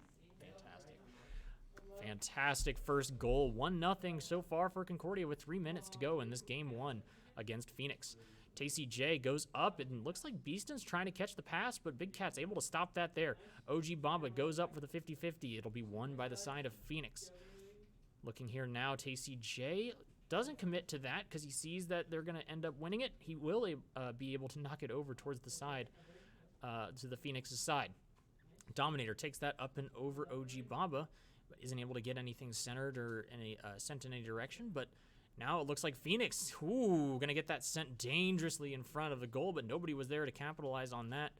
Fantastic first goal. 1-0 so far for Concordia with 3 minutes to go in this game 1 against Phoenix. Tacy J goes up and looks like Beeston's trying to catch the pass, but Big Cat's able to stop that there. OG Bamba goes up for the 50-50. It'll be won by the side of Phoenix. Looking here now, Tacy J doesn't commit to that because he sees that they're going to end up winning it. He will be able to knock it over towards the side, to the Phoenix's side. Dominator takes that up and over OG Bamba, but isn't able to get anything centered or sent in any direction. But now it looks like Phoenix, going to get that sent dangerously in front of the goal, but nobody was there to capitalize on that.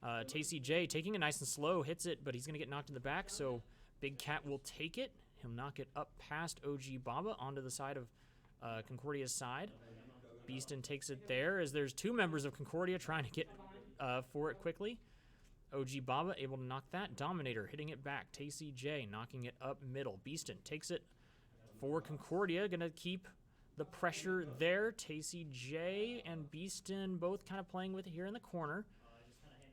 Tacy J taking it nice and slow, hits it, but he's going to get knocked in the back, so Big Cat will take it. He'll knock it up past OG Bamba onto the side of Concordia's side. Beeston takes it there as there's two members of Concordia trying to get for it quickly. OG Baba able to knock that. Dominator hitting it back. Tacy J knocking it up middle. Beeston takes it for Concordia. Going to keep the pressure there. Tacy J and Beeston both kind of playing with it here in the corner.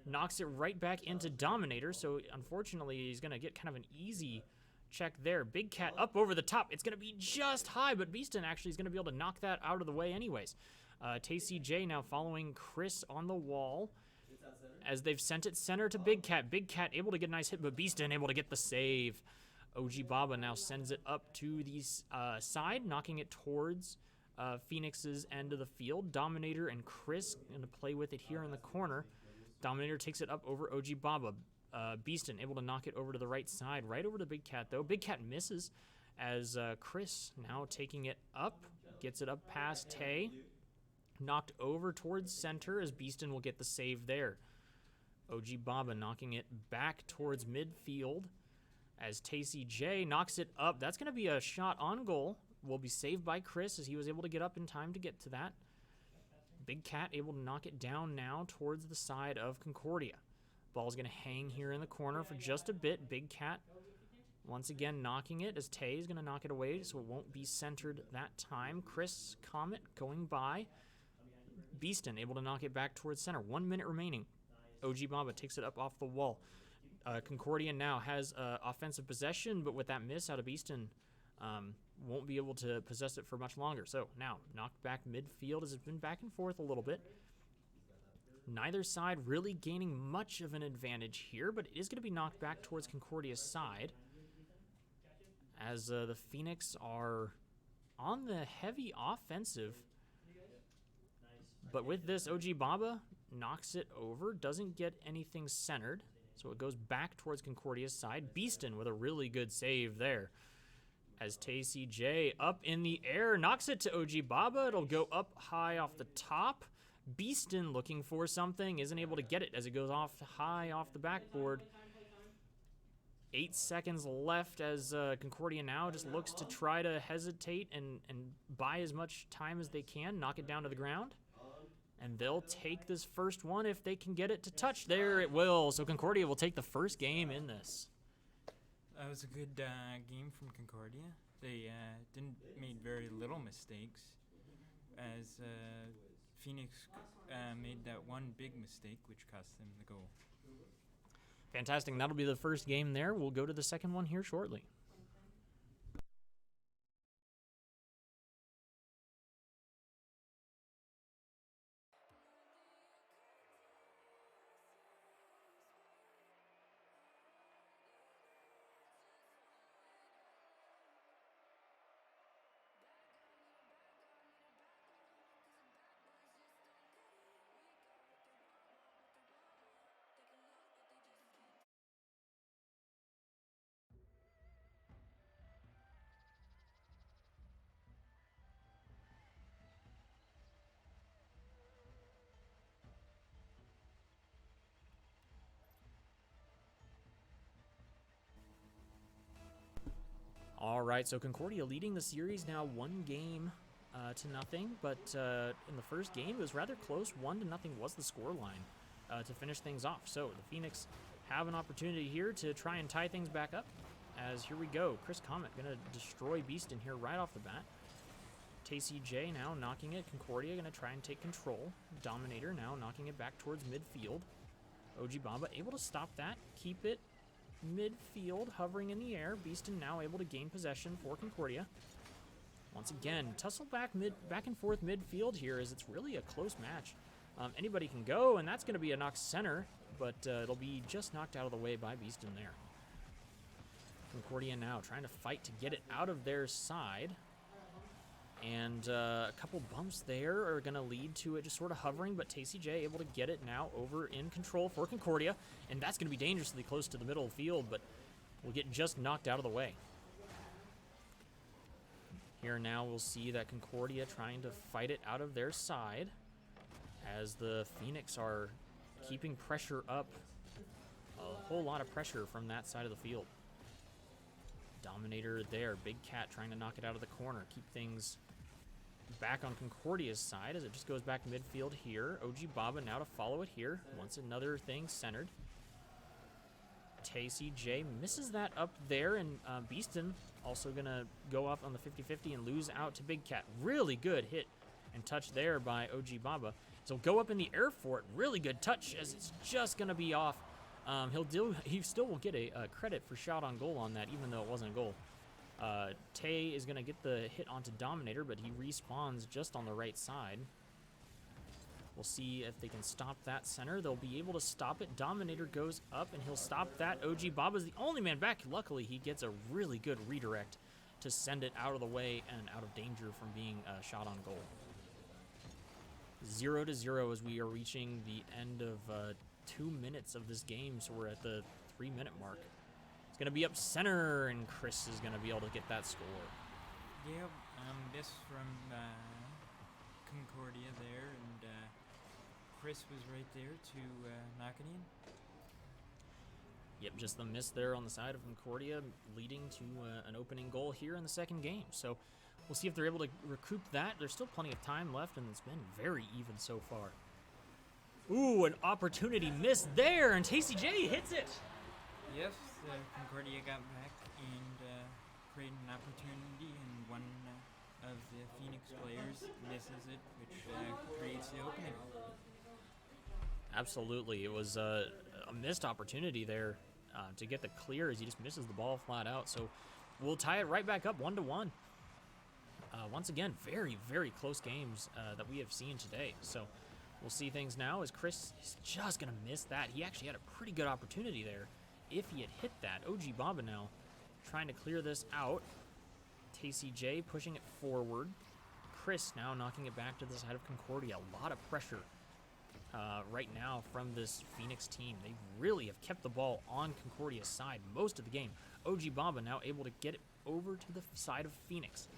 Knocks it right back into Dominator. So unfortunately, he's going to get kind of an easy check there. Big Cat up over the top. It's going to be just high, but Beeston actually is going to be able to knock that out of the way anyways. Tacy J now following Chris on the wall as they've sent it center to Big Cat. Big Cat able to get a nice hit, but Beeston able to get the save. OG Baba now sends it up to the side, knocking it towards Phoenix's end of the field. Dominator and Chris going to play with it here in the corner. Dominator takes it up over OG Baba. Beeston able to knock it over to the right side, right over to Big Cat, though. Big Cat misses as Chris now taking it up, gets it up past Tay. Knocked over towards center as Beeston will get the save there. OG Baba knocking it back towards midfield as Tacy J knocks it up. That's going to be a shot on goal. Will be saved by Chris as he was able to get up in time to get to that. Big Cat able to knock it down now towards the side of Concordia. Ball's going to hang here in the corner for just a bit. Big Cat once again knocking it as Tay is going to knock it away so it won't be centered that time. Chris Comet going by. Beeston able to knock it back towards center. 1 minute remaining. OG Baba takes it up off the wall. Concordia now has offensive possession, but with that miss out of Beeston, won't be able to possess it for much longer. So now knocked back midfield as it's been back and forth a little bit. Neither side really gaining much of an advantage here, but it is going to be knocked back towards Concordia's side as the Phoenix are on the heavy offensive. But with this, OG Baba knocks it over, doesn't get anything centered. So it goes back towards Concordia's side. Beeston with a really good save there. As TCJ up in the air, knocks it to OG Baba. It'll go up high off the top. Beeston looking for something, isn't able to get it as it goes off high off the backboard. 8 seconds left as Concordia now just looks to try to hesitate and buy as much time as they can, knock it down to the ground. And they'll take this first one if they can get it to touch. There it will. So Concordia will take the first game in this. That was a good game from Concordia. They didn't made very little mistakes, as Phoenix made that one big mistake, which cost them the goal. Fantastic. And that'll be the first game there. We'll go to the second one here shortly. All right, so Concordia leading the series now 1 game to nothing, but in the first game it was rather close. 1-0 was the scoreline to finish things off. So the Phoenix have an opportunity here to try and tie things back up. As here we go, Chris Comet gonna destroy Beeston here right off the bat. TCJ now knocking it. Concordia gonna try and take control. Dominator now knocking it back towards midfield. OG Bamba able to stop that, keep it midfield, hovering in the air. Beeston now able to gain possession for Concordia. Once again, tussle back and forth midfield here, as it's really a close match. Anybody can go, and that's going to be a knock center, but it'll be just knocked out of the way by Beeston there. Concordia now trying to fight to get it out of their side. And a couple bumps there are going to lead to it just sort of hovering, but TCJ able to get it now over in control for Concordia. And that's going to be dangerously close to the middle of the field, but will get just knocked out of the way. Here now we'll see that Concordia trying to fight it out of their side as the Phoenix are keeping pressure up. A whole lot of pressure from that side of the field. Dominator there, Big Cat trying to knock it out of the corner, keep things back on Concordia's side as it just goes back midfield here. OG Baba now to follow it here. Once another thing centered. TCJ misses that up there, and Beeston also going to go up on the 50-50 and lose out to Big Cat. Really good hit and touch there by OG Baba. So go up in the air for it. Really good touch as it's just going to be off. He still will get a credit for shot on goal on that, even though it wasn't a goal. Tay is going to get the hit onto Dominator, but he respawns just on the right side. We'll see if they can stop that center. They'll be able to stop it. Dominator goes up, and he'll stop that. OG Baba's the only man back. Luckily, he gets a really good redirect to send it out of the way and out of danger from being shot on goal. 0-0 as we are reaching the end of 2 minutes of this game, so we're at the 3-minute mark. It's going to be up center, and Chris is going to be able to get that score. Yep, this from Concordia there, and Chris was right there to knock it in. Yep, just the miss there on the side of Concordia, leading to an opening goal here in the second game. So we'll see if they're able to recoup that. There's still plenty of time left, and it's been very even so far. Ooh, an opportunity missed there, and TCJ hits it. Yes, Concordia got back and created an opportunity, and one of the Phoenix players misses it, which creates the opening. Absolutely. It was a missed opportunity there to get the clear as he just misses the ball flat out. So we'll tie it right back up 1-1. Once again, very, very close games that we have seen today. So we'll see things now as Chris is just going to miss that. He actually had a pretty good opportunity there if he had hit that. OG Baba now trying to clear this out. TCJ pushing it forward. Chris now knocking it back to the side of Concordia. A lot of pressure right now from this Phoenix team. They really have kept the ball on Concordia's side most of the game. OG Baba now able to get it over to the side of Phoenix.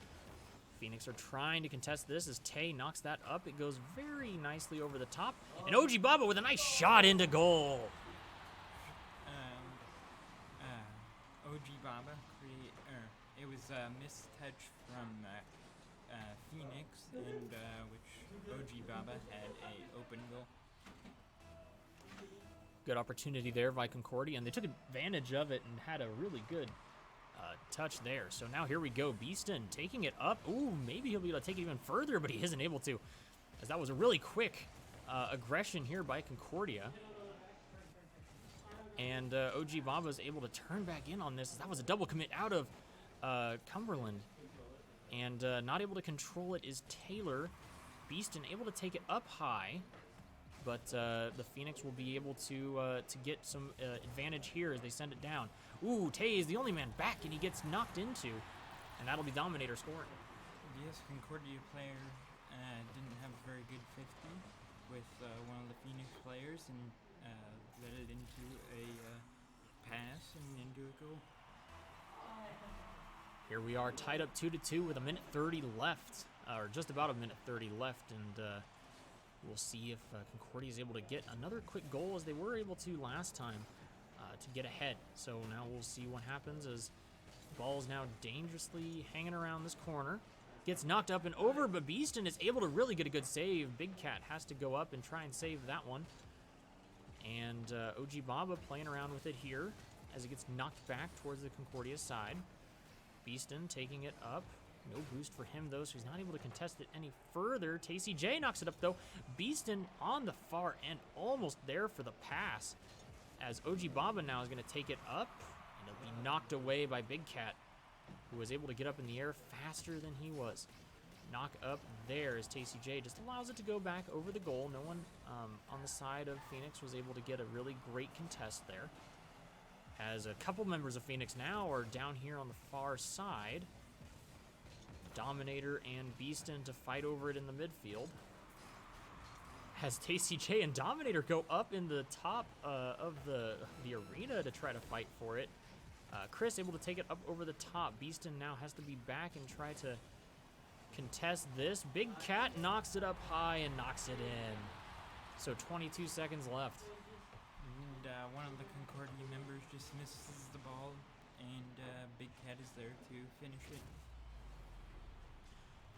Phoenix are trying to contest this as Tay knocks that up. It goes very nicely over the top. And OG Baba with a nice shot into goal. OG Baba it was a missed touch from Phoenix, and which OG Baba had a open goal. Good opportunity there by Concordia, and they took advantage of it and had a really good touch there. So now here we go. Beeston taking it up. Ooh, maybe he'll be able to take it even further, but he isn't able to, as that was a really quick aggression here by Concordia. And OG Baba is able to turn back in on this. That was a double commit out of Cumberland. And not able to control it is Taylor. Beeston able to take it up high. But the Phoenix will be able to get some advantage here as they send it down. Ooh, Tay is the only man back, and he gets knocked into. And that'll be Dominator scoring. Yes, Concordia player didn't have a very good 50 with one of the Phoenix players, and led it into a pass and into a goal. Here we are tied up 2-2 with 1:30 left, or just about 1:30 left, and we'll see if Concordia is able to get another quick goal as they were able to last time to get ahead. So now we'll see what happens as the ball is now dangerously hanging around this corner. Gets knocked up and over, but Beeston is able to really get a good save. Big Cat has to go up and try and save that one. And OG Baba playing around with it here as it gets knocked back towards the Concordia side. Beeston taking it up. No boost for him, though, so he's not able to contest it any further. Tacey J knocks it up, though. Beeston on the far end, almost there for the pass. As OG Baba now is going to take it up, and it'll be knocked away by Big Cat, who was able to get up in the air faster than he was. Knock up there as Tacey J just allows it to go back over the goal. No one on the side of Phoenix was able to get a really great contest there. As a couple members of Phoenix now are down here on the far side. Dominator and Beeston to fight over it in the midfield. As Tacey J and Dominator go up in the top of the arena to try to fight for it. Chris able to take it up over the top. Beeston now has to be back and try to contest this. Big Cat knocks it up high and knocks it in. So 22 seconds left. And one of the Concordia members just misses the ball, and Big Cat is there to finish it.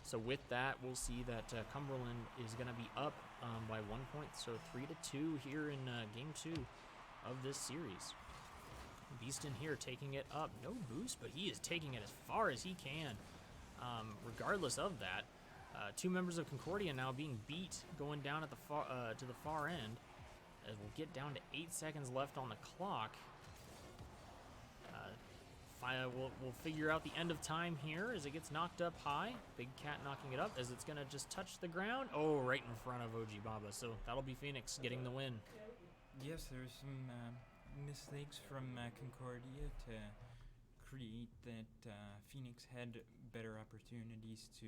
So with that, we'll see that Cumberland is going to be up by 1 point. So 3-2 here in game 2 of this series. Beeston here taking it up. No boost, but he is taking it as far as he can. Regardless of that, two members of Concordia now being beat, going down at the to the far end. As we'll get down to 8 seconds left on the clock. We'll figure out the end of time here as it gets knocked up high. Big Cat knocking it up as it's going to just touch the ground. Oh, right in front of OG Baba. So that'll be Phoenix getting the win. Yes, there's some mistakes from Concordia to create that Phoenix had better opportunities to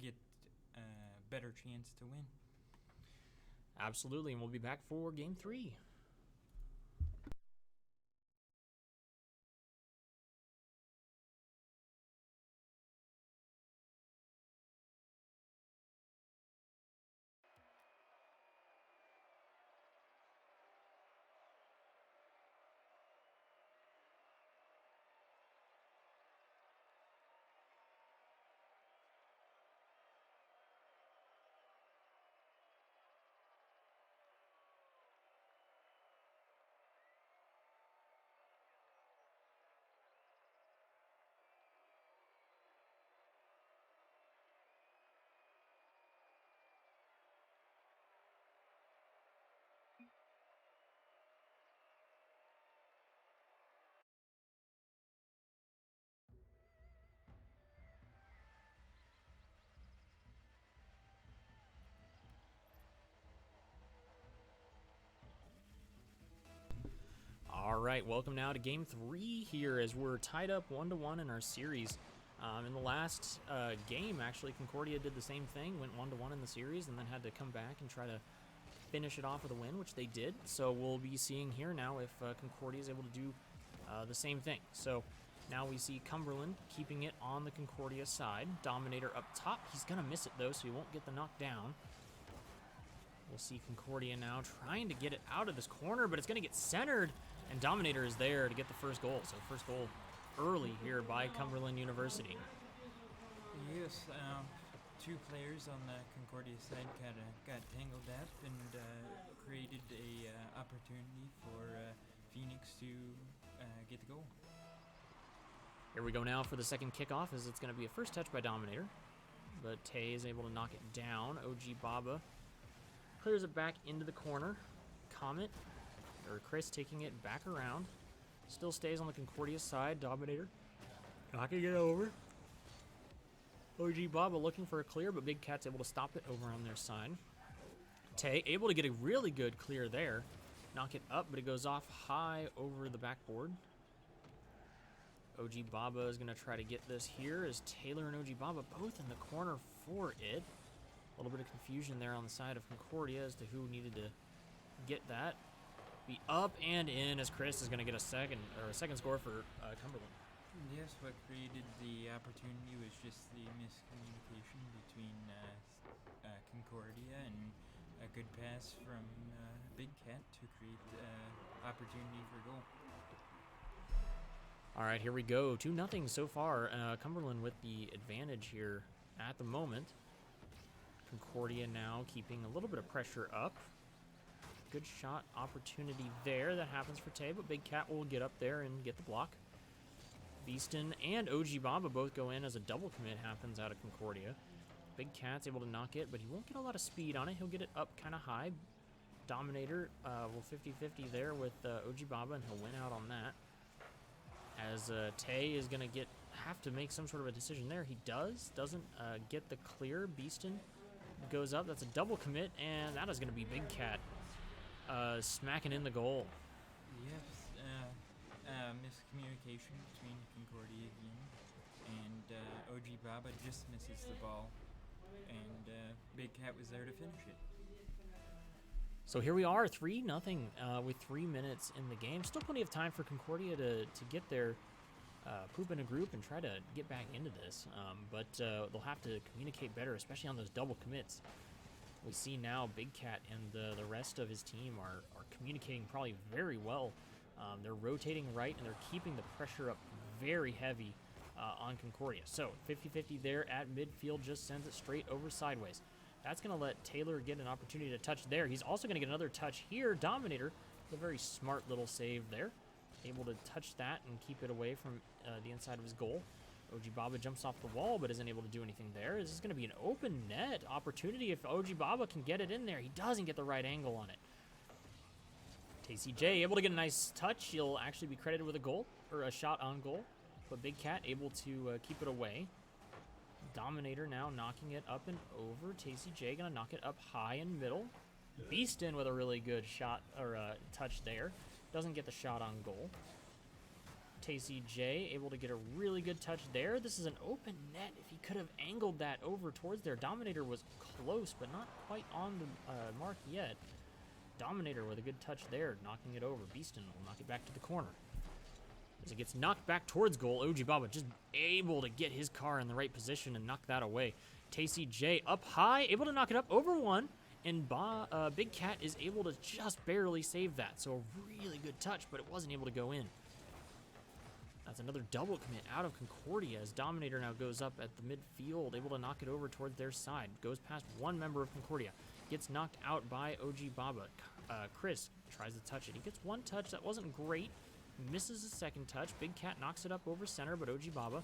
get a better chance to win. Absolutely, and we'll be back for game 3. All right, welcome now to game 3 here as we're tied up 1-1 in our series. In the last game, actually, Concordia did the same thing, went 1-1 in the series, and then had to come back and try to finish it off with a win, which they did. So we'll be seeing here now if Concordia is able to do the same thing. So now we see Cumberland keeping it on the Concordia side. Dominator up top. He's going to miss it, though, so he won't get the knockdown. We'll see Concordia now trying to get it out of this corner, but it's going to get centered, and Dominator is there to get the first goal. So first goal early here by Cumberland University. Yes, two players on the Concordia side got tangled up and created a opportunity for Phoenix to get the goal. Here we go now for the second kickoff, as it's going to be a first touch by Dominator, but Tay is able to knock it down. OG Baba clears it back into the corner. Chris taking it back around. Still stays on the Concordia side. Dominator knocking it over. OG Baba looking for a clear, but Big Cat's able to stop it over on their side. Tay able to get a really good clear there. Knock it up, but it goes off high over the backboard. OG Baba is going to try to get this here as Taylor and OG Baba both in the corner for it. A little bit of confusion there on the side of Concordia as to who needed to get that. Be up and in as Chris is going to get a second score for Cumberland. Yes, what created the opportunity was just the miscommunication between Concordia and a good pass from Big Cat to create opportunity for goal. All right, here we go. 2-0 so far. Cumberland with the advantage here at the moment. Concordia now keeping a little bit of pressure up. Good shot opportunity there. That happens for Tay, but Big Cat will get up there and get the block. Beeston and OG Baba both go in as a double commit happens out of Concordia. Big Cat's able to knock it, but he won't get a lot of speed on it. He'll get it up kind of high. Dominator will 50-50 there with OG Baba, and he'll win out on that. As Tay is going to have to make some sort of a decision there. He doesn't get the clear. Beeston goes up. That's a double commit, and that is going to be Big Cat smacking in the goal. Yes, miscommunication between Concordia again, and OG Baba just misses the ball, and Big Cat was there to finish it. So here we are, 3-0 with 3 minutes in the game. Still plenty of time for Concordia to get their poop in a group and try to get back into this. But they'll have to communicate better, especially on those double commits. We see now Big Cat and the rest of his team are communicating probably very well. They're rotating right, and they're keeping the pressure up very heavy on Concordia. So 50-50 there at midfield, just sends it straight over sideways. That's going to let Taylor get an opportunity to touch there. He's also going to get another touch here. Dominator, a very smart little save there. Able to touch that and keep it away from the inside of his goal. OG Baba jumps off the wall but isn't able to do anything there. This is going to be an open net opportunity if OG Baba can get it in there. He doesn't get the right angle on it. TCJ able to get a nice touch. He'll actually be credited with a goal, or a shot on goal. But Big Cat able to keep it away. Dominator now knocking it up and over. TCJ gonna knock it up high and middle. Beeston with a really good shot, or touch there. Doesn't get the shot on goal. TCJ able to get a really good touch there. This is an open net. If he could have angled that over towards there. Dominator was close, but not quite on the mark yet. Dominator with a good touch there, knocking it over. Beeston will knock it back to the corner. As it gets knocked back towards goal, OG Baba just able to get his car in the right position and knock that away. TCJ up high, able to knock it up over one, and Big Cat is able to just barely save that. So a really good touch, but it wasn't able to go in. That's another double commit out of Concordia as Dominator now goes up at the midfield, able to knock it over towards their side. Goes past one member of Concordia. Gets knocked out by OG Baba. Chris tries to touch it. He gets one touch. That wasn't great. Misses a second touch. Big Cat knocks it up over center, but OG Baba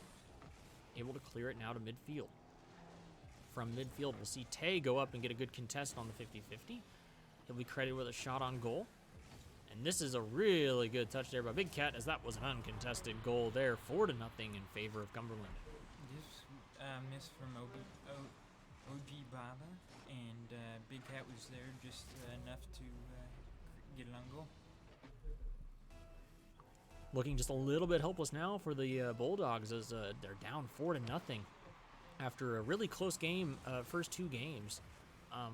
able to clear it now to midfield. From midfield, we'll see Tay go up and get a good contest on the 50-50. He'll be credited with a shot on goal. And this is a really good touch there by Big Cat, as that was an uncontested goal there, 4-0 in favor of Cumberland. This miss from OG Baba, and Big Cat was there just enough to get an on goal. Looking just a little bit helpless now for the Bulldogs as they're down 4-0 after a really close game, first two games.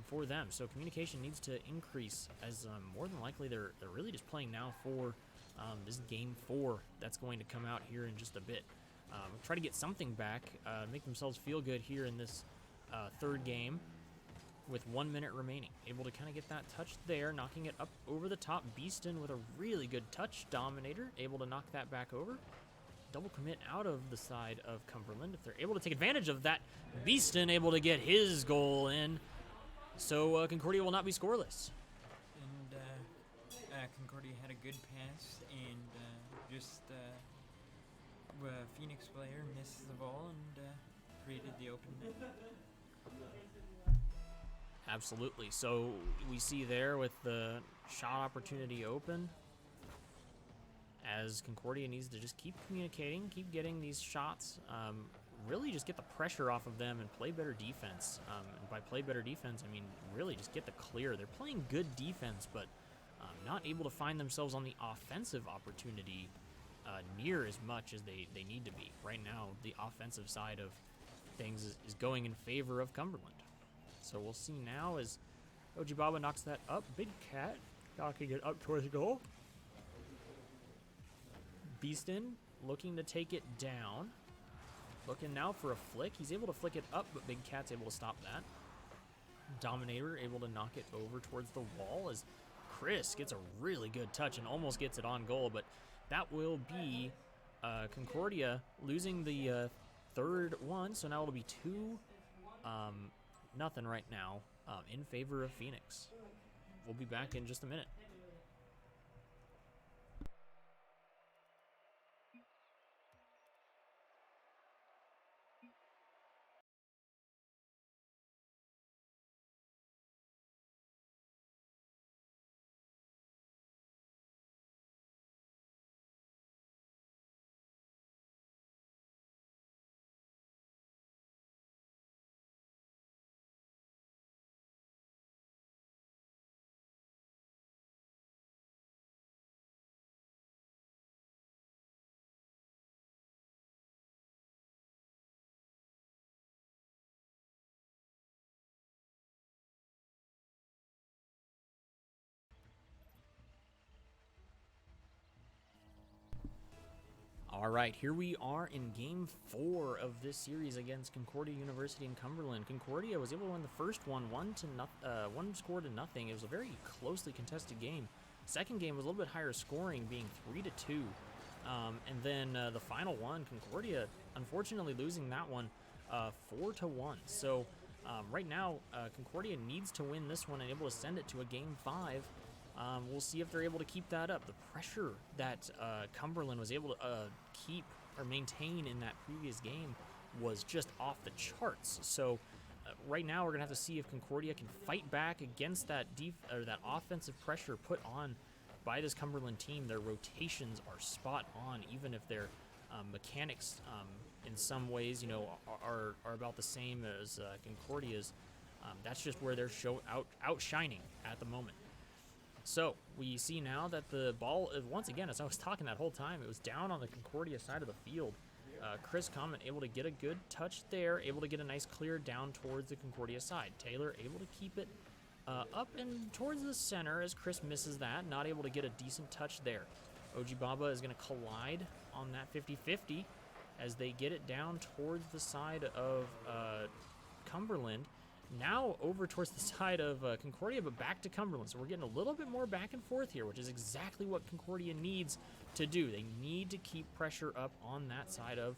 for them. So communication needs to increase, as more than likely they're really just playing now for this game 4 that's going to come out here in just a bit. Try to get something back, make themselves feel good here in this third game with 1 minute remaining. Able to kind of get that touch there, knocking it up over the top. Beaston with a really good touch. Dominator able to knock that back over. Double commit out of the side of Cumberland. If they're able to take advantage of that, Beaston able to get his goal in. So Concordia will not be scoreless. And Concordia had a good pass, and Phoenix player missed the ball and created the open net. Absolutely. So we see there with the shot opportunity open, as Concordia needs to just keep communicating, keep getting these shots, really just get the pressure off of them and play better defense. And by play better defense, I mean really just get the clear. They're playing good defense, but not able to find themselves on the offensive opportunity near as much as they need to be. Right now, the offensive side of things is going in favor of Cumberland. So we'll see now as Ojibaba knocks that up. Big Cat knocking it up towards the goal. Beaston looking to take it down. Looking now for a flick. He's able to flick it up, but Big Cat's able to stop that. Dominator able to knock it over towards the wall as Chris gets a really good touch and almost gets it on goal, but that will be Concordia losing the third one. So now it'll be 2-0 right now in favor of Phoenix. We'll be back in just a minute. All right, here we are in Game 4 of this series against Concordia University in Cumberland. Concordia was able to win the first one, one score to nothing. It was a very closely contested game. Second game was a little bit higher scoring, being 3-2. And then the final one, Concordia unfortunately losing that one 4-1. So right now, Concordia needs to win this one and able to send it to a Game 5. We'll see if they're able to keep that up. The pressure that Cumberland was able to keep or maintain in that previous game was just off the charts. So right now we're gonna have to see if Concordia can fight back against that that offensive pressure put on by this Cumberland team. Their rotations are spot on, even if their mechanics in some ways, you know, are about the same as Concordia's. That's just where they're outshining at the moment. So we see now that the ball, once again, as I was talking that whole time, it was down on the Concordia side of the field. Chris Common able to get a good touch there, able to get a nice clear down towards the Concordia side. Taylor able to keep it up and towards the center as Chris misses that, not able to get a decent touch there. Ojibaba is going to collide on that 50-50 as they get it down towards the side of Cumberland. Now over towards the side of Concordia, but back to Cumberland. So we're getting a little bit more back and forth here, which is exactly what Concordia needs to do. They need to keep pressure up on that side of,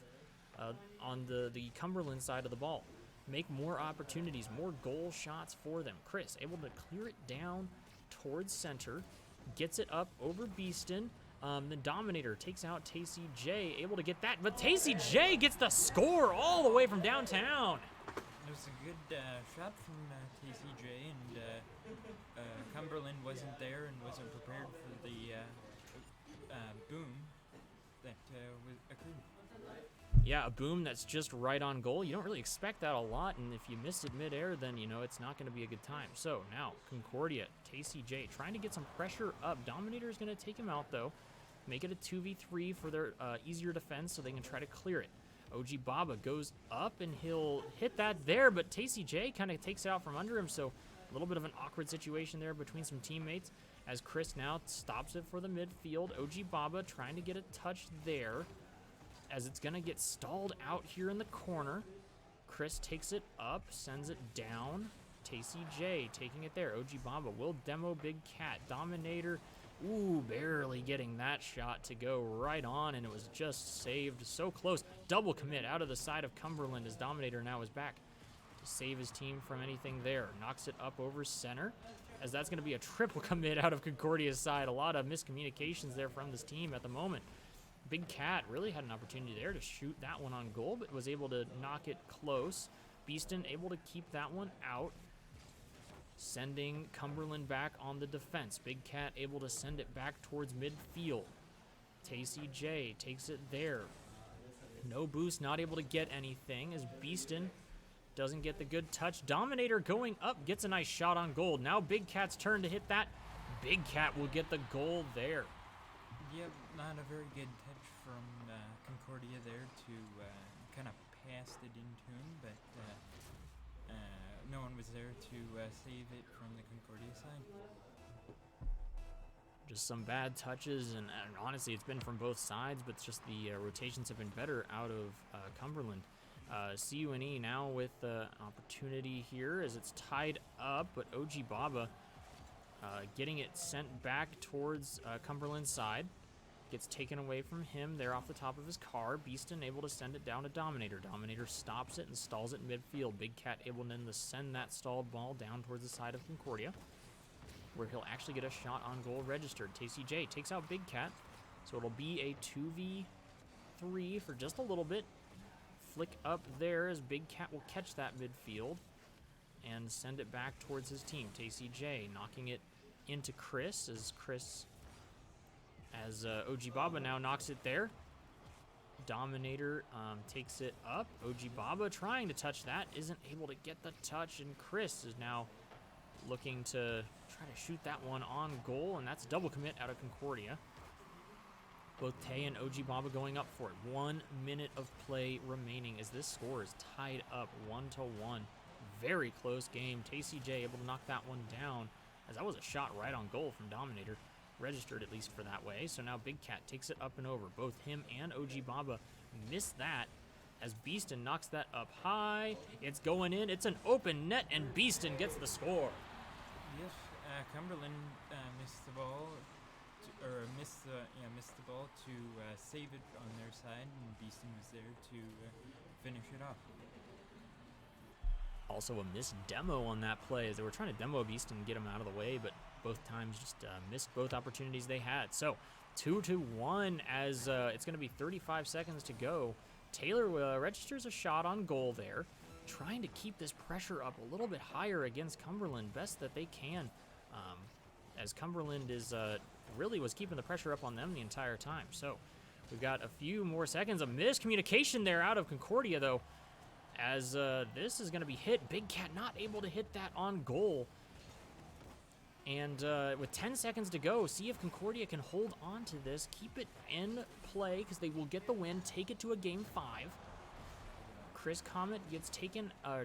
on the Cumberland side of the ball. Make more opportunities, more goal shots for them. Chris able to clear it down towards center, gets it up over Beaston. The Dominator takes out Tacey J, able to get that, but Tacey J gets the score all the way from downtown. It was a good shot from TCJ, and Cumberland wasn't there and wasn't prepared for the boom that occurred. Yeah, a boom that's just right on goal. You don't really expect that a lot, and if you miss it midair, then, you know, it's not going to be a good time. So now, Concordia, Tacey J trying to get some pressure up. Dominator is going to take him out, though. Make it a 2v3 for their easier defense so they can try to clear it. OG Baba goes up, and he'll hit that there, but Tacey J kind of takes it out from under him, so a little bit of an awkward situation there between some teammates as Chris now stops it for the midfield. OG Baba trying to get a touch there as it's going to get stalled out here in the corner. Chris takes it up, sends it down. Tacey J taking it there. OG Baba will demo Big Cat. Dominator, ooh, barely getting that shot to go right on, and it was just saved. So close. Double commit out of the side of Cumberland as Dominator now is back to save his team from anything there. Knocks it up over center as that's going to be a triple commit out of Concordia's side. A lot of miscommunications there from this team at the moment. Big Cat really had an opportunity there to shoot that one on goal, but was able to knock it close. Beeston able to keep that one out, sending Cumberland back on the defense. Big Cat able to send it back towards midfield. Tacey J takes it there. No boost, not able to get anything as Beeston doesn't get the good touch. Dominator going up, gets a nice shot on goal. Now Big Cat's turn to hit that. Big Cat will get the goal there. Yep, not a very good touch from Concordia there to kind of passed it into him, but no one was there to save it from the Concordia side. Just some bad touches, and honestly, it's been from both sides, but it's just the rotations have been better out of Cumberland. CUNE now with an opportunity here as it's tied up, but OG Baba getting it sent back towards Cumberland's side. Gets taken away from him there off the top of his car. Beeston able to send it down to Dominator. Dominator stops it and stalls it in midfield. Big Cat able then to send that stalled ball down towards the side of Concordia, where he'll actually get a shot on goal registered. Tacey J takes out Big Cat, so it'll be a 2v3 for just a little bit. Flick up there as Big Cat will catch that midfield and send it back towards his team. Tacey J knocking it into Chris as OG Baba now knocks it there. Dominator takes it up. OG Baba trying to touch that, isn't able to get the touch, and Chris is now looking to try to shoot that one on goal, and that's a double commit out of Concordia. Both Tay and OG Baba going up for it. 1 minute of play remaining as this score is tied up 1-1. Very close game. Tacey J able to knock that one down as that was a shot right on goal from Dominator. Registered at least for that way. So now Big Cat takes it up and over. Both him and OG Baba miss that as Beeston knocks that up high. It's going in. It's an open net, and Beeston gets the score. Yes, Cumberland missed the ball, missed the ball to save it on their side, and Beeston was there to finish it off. Also a missed demo on that play as they were trying to demo Beeston and get him out of the way, but both times just missed both opportunities they had. So 2-1 as it's going to be 35 seconds to go. Taylor registers a shot on goal there, trying to keep this pressure up a little bit higher against Cumberland, best that they can, as Cumberland is really was keeping the pressure up on them the entire time. So we've got a few more seconds of miscommunication there out of Concordia, though, as this is going to be hit. Big Cat not able to hit that on goal. And with 10 seconds to go, see if Concordia can hold on to this, keep it in play, because they will get the win, take it to a game 5. Chris Comet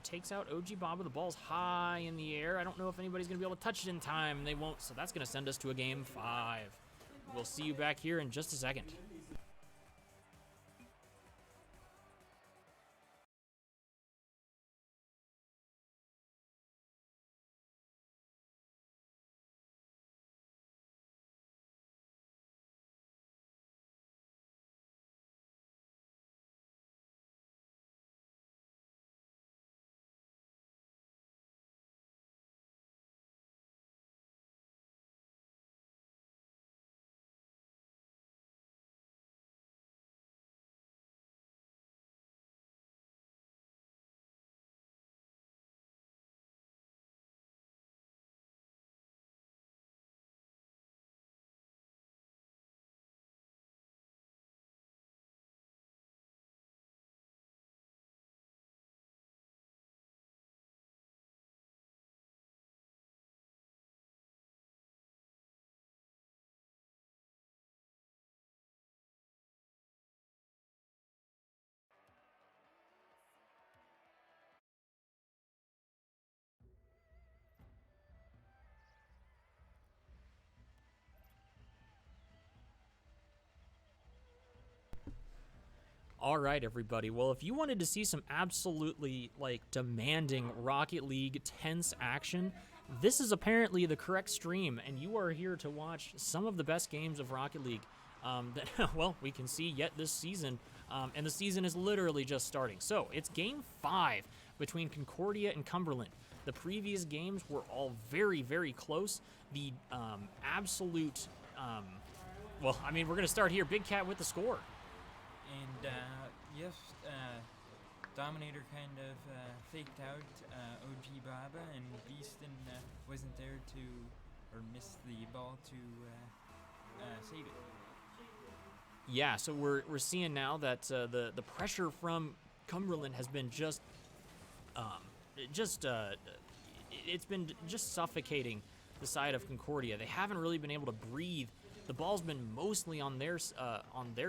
takes out OG Baba. The ball's high in the air. I don't know if anybody's going to be able to touch it in time, and they won't, so that's going to send us to a game 5. We'll see you back here in just a second. All right, everybody. Well, if you wanted to see some absolutely demanding Rocket League tense action, this is apparently the correct stream, and you are here to watch some of the best games of Rocket League that, well, we can see yet this season, and the season is literally just starting. So it's Game 5 between Concordia and Cumberland. The previous games were all very, very close. The absolute, well, I mean, we're going to start here. Big Cat with the score. And yes, Dominator kind of faked out OG Baba, and Beaston wasn't there or missed the ball to save it. Yeah, so we're seeing now that the pressure from Cumberland has been it's been just suffocating the side of Concordia. They haven't really been able to breathe. The ball's been mostly on their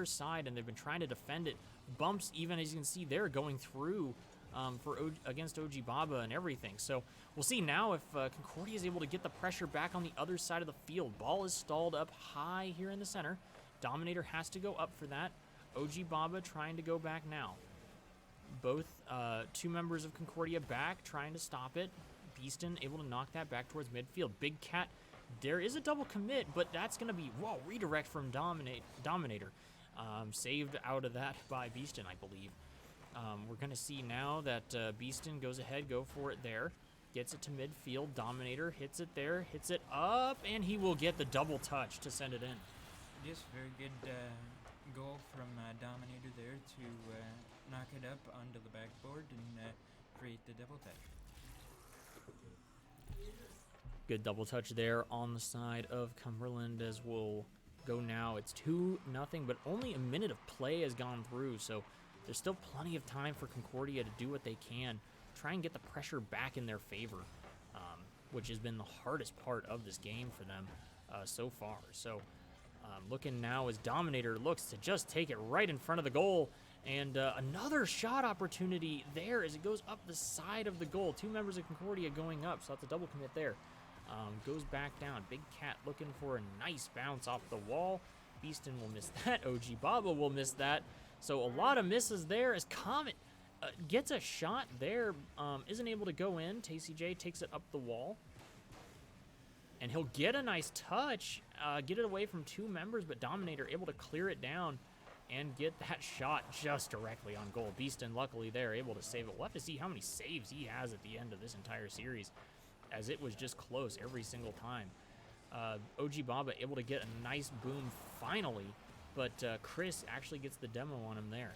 side, and they've been trying to defend it. Bumps, even as you can see there, going through against OG Baba and everything. So we'll see now if Concordia is able to get the pressure back on the other side of the field. Ball is stalled up high here in the center. Dominator has to go up for that. OG Baba trying to go back now. Both two members of Concordia back, trying to stop it. Beaston able to knock that back towards midfield. Big Cat, there is a double commit, but that's going to be, whoa, redirect from Dominator. Saved out of that by Beaston, I believe. We're going to see now that Beaston goes ahead, go for it there. Gets it to midfield. Dominator hits it there, hits it up, and he will get the double touch to send it in. Yes, very good goal from Dominator there to knock it up onto the backboard and create the double touch. Good double touch there on the side of Cumberland as we'll go now. It's 2-0, but only a minute of play has gone through, so there's still plenty of time for Concordia to do what they can, try and get the pressure back in their favor, which has been the hardest part of this game for them so far. So looking now as Dominator looks to just take it right in front of the goal, and another shot opportunity there as it goes up the side of the goal. Two members of Concordia going up, so that's a double commit there. Goes back down. Big Cat looking for a nice bounce off the wall. Beaston will miss that. OG Baba will miss that. So a lot of misses there as Comet gets a shot there. Isn't able to go in. TCJ takes it up the wall. And he'll get a nice touch. Get it away from two members, but Dominator able to clear it down and get that shot just directly on goal. Beaston, luckily there, able to save it. We'll have to see how many saves he has at the end of this entire series, as it was just close every single time. OG Baba able to get a nice boom finally, but Chris actually gets the demo on him there.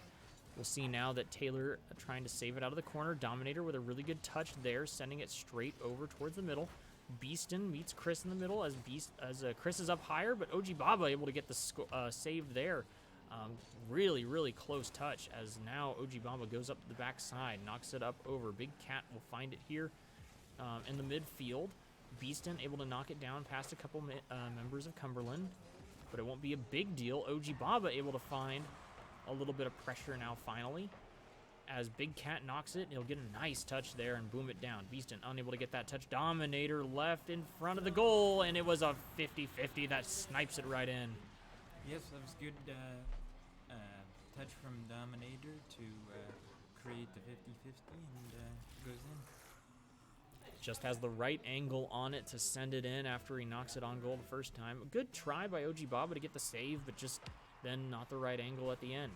We'll see now that Taylor trying to save it out of the corner. Dominator with a really good touch there, sending it straight over towards the middle. Beaston meets Chris in the middle as Chris is up higher, but OG Baba able to get the save there. Really, really close touch as now OG Baba goes up to the backside, knocks it up over. Big Cat will find it here in the midfield. Beaston able to knock it down past a couple members of Cumberland, but it won't be a big deal. OG Baba able to find a little bit of pressure now finally as Big Cat knocks it. He'll get a nice touch there and boom it down. Beaston unable to get that touch. Dominator left in front of the goal, and it was a 50-50 that snipes it right in. Yes, that was good touch from Dominator to create the 50-50 and goes in. Just has the right angle on it to send it in after he knocks it on goal the first time. A good try by OG Baba to get the save, but just then not the right angle at the end.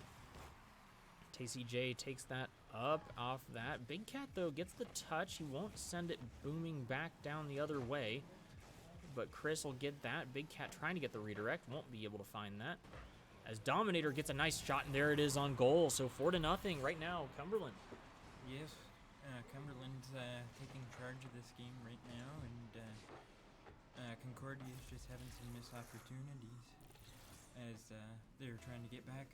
TCJ takes that up off that. Big Cat, though, gets the touch. He won't send it booming back down the other way, but Chris will get that. Big Cat trying to get the redirect. Won't be able to find that. As Dominator gets a nice shot, and there it is on goal. So 4-0 right now, Cumberland. Yes, Cumberland's taking charge of this game right now, and Concordia's just having some missed opportunities as they're trying to get back.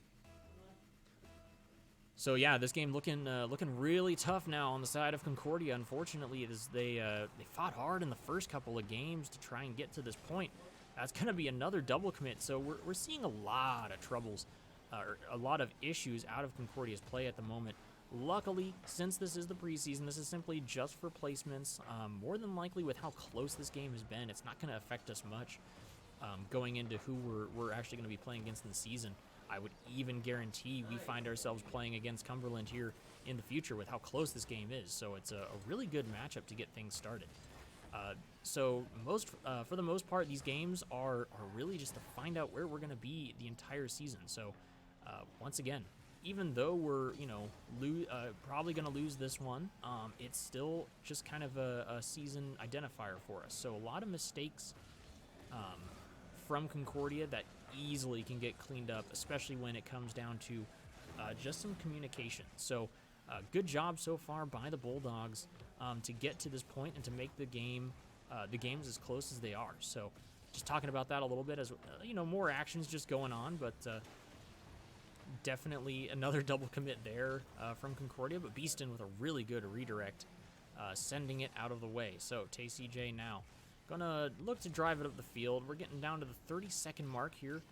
So yeah, this game looking really tough now on the side of Concordia. Unfortunately, they fought hard in the first couple of games to try and get to this point. That's going to be another double commit. So we're seeing a lot of troubles, or a lot of issues out of Concordia's play at the moment. Luckily, since this is the preseason, this is simply just for placements. More than likely, with how close this game has been, it's not going to affect us much going into who we're actually going to be playing against in the season. I would even guarantee we find ourselves playing against Cumberland here in the future with how close this game is. So it's a really good matchup to get things started. So for the most part, these games are really just to find out where we're going to be the entire season. So once again, even though we're probably going to lose this one, it's still just kind of a season identifier for us. So a lot of mistakes from Concordia that easily can get cleaned up, especially when it comes down to just some communication. So good job so far by the Bulldogs to get to this point and to make the games as close as they are. So just talking about that a little bit as more actions just going on, but definitely another double commit there from Concordia, but Beeston with a really good redirect, sending it out of the way. So TCJ now gonna look to drive it up the field. We're getting down to the 30-second mark here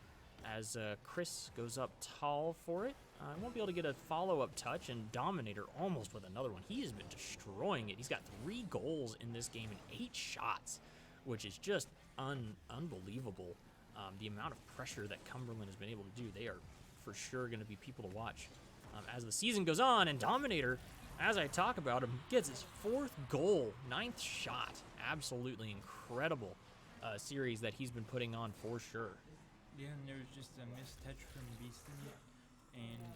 as Chris goes up tall for it. Won't be able to get a follow-up touch, and Dominator almost with another one. He has been destroying it. He's got 3 goals in this game and 8 shots, which is just unbelievable. The amount of pressure that Cumberland has been able to do, they are for sure going to be people to watch as the season goes on. And Dominator, as I talk about him, gets his 4th goal, 9th shot. Absolutely incredible series that he's been putting on for sure. Yeah, and there was just a missed touch from Beeston, and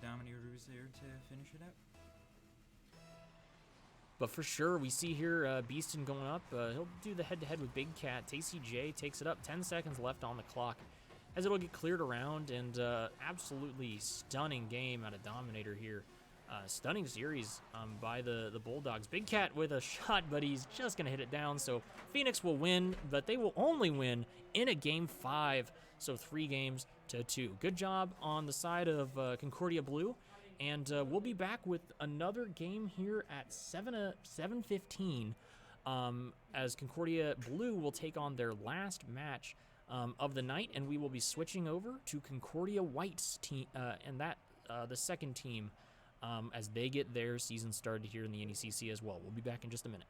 Dominator was there to finish it up. But for sure, we see here Beeston going up. He'll do the head-to-head with Big Cat. TCJ takes it up. 10 seconds left on the clock as it'll get cleared around, and absolutely stunning game out of Dominator here. Stunning series by the Bulldogs. Big Cat with a shot, but he's just going to hit it down. So Phoenix will win, but they will only win in a Game 5. So 3-2. Good job on the side of Concordia Blue. And we'll be back with another game here at 7:15 as Concordia Blue will take on their last match of the night. And we will be switching over to Concordia White's team and the second team as they get their season started here in the NECC as well. We'll be back in just a minute.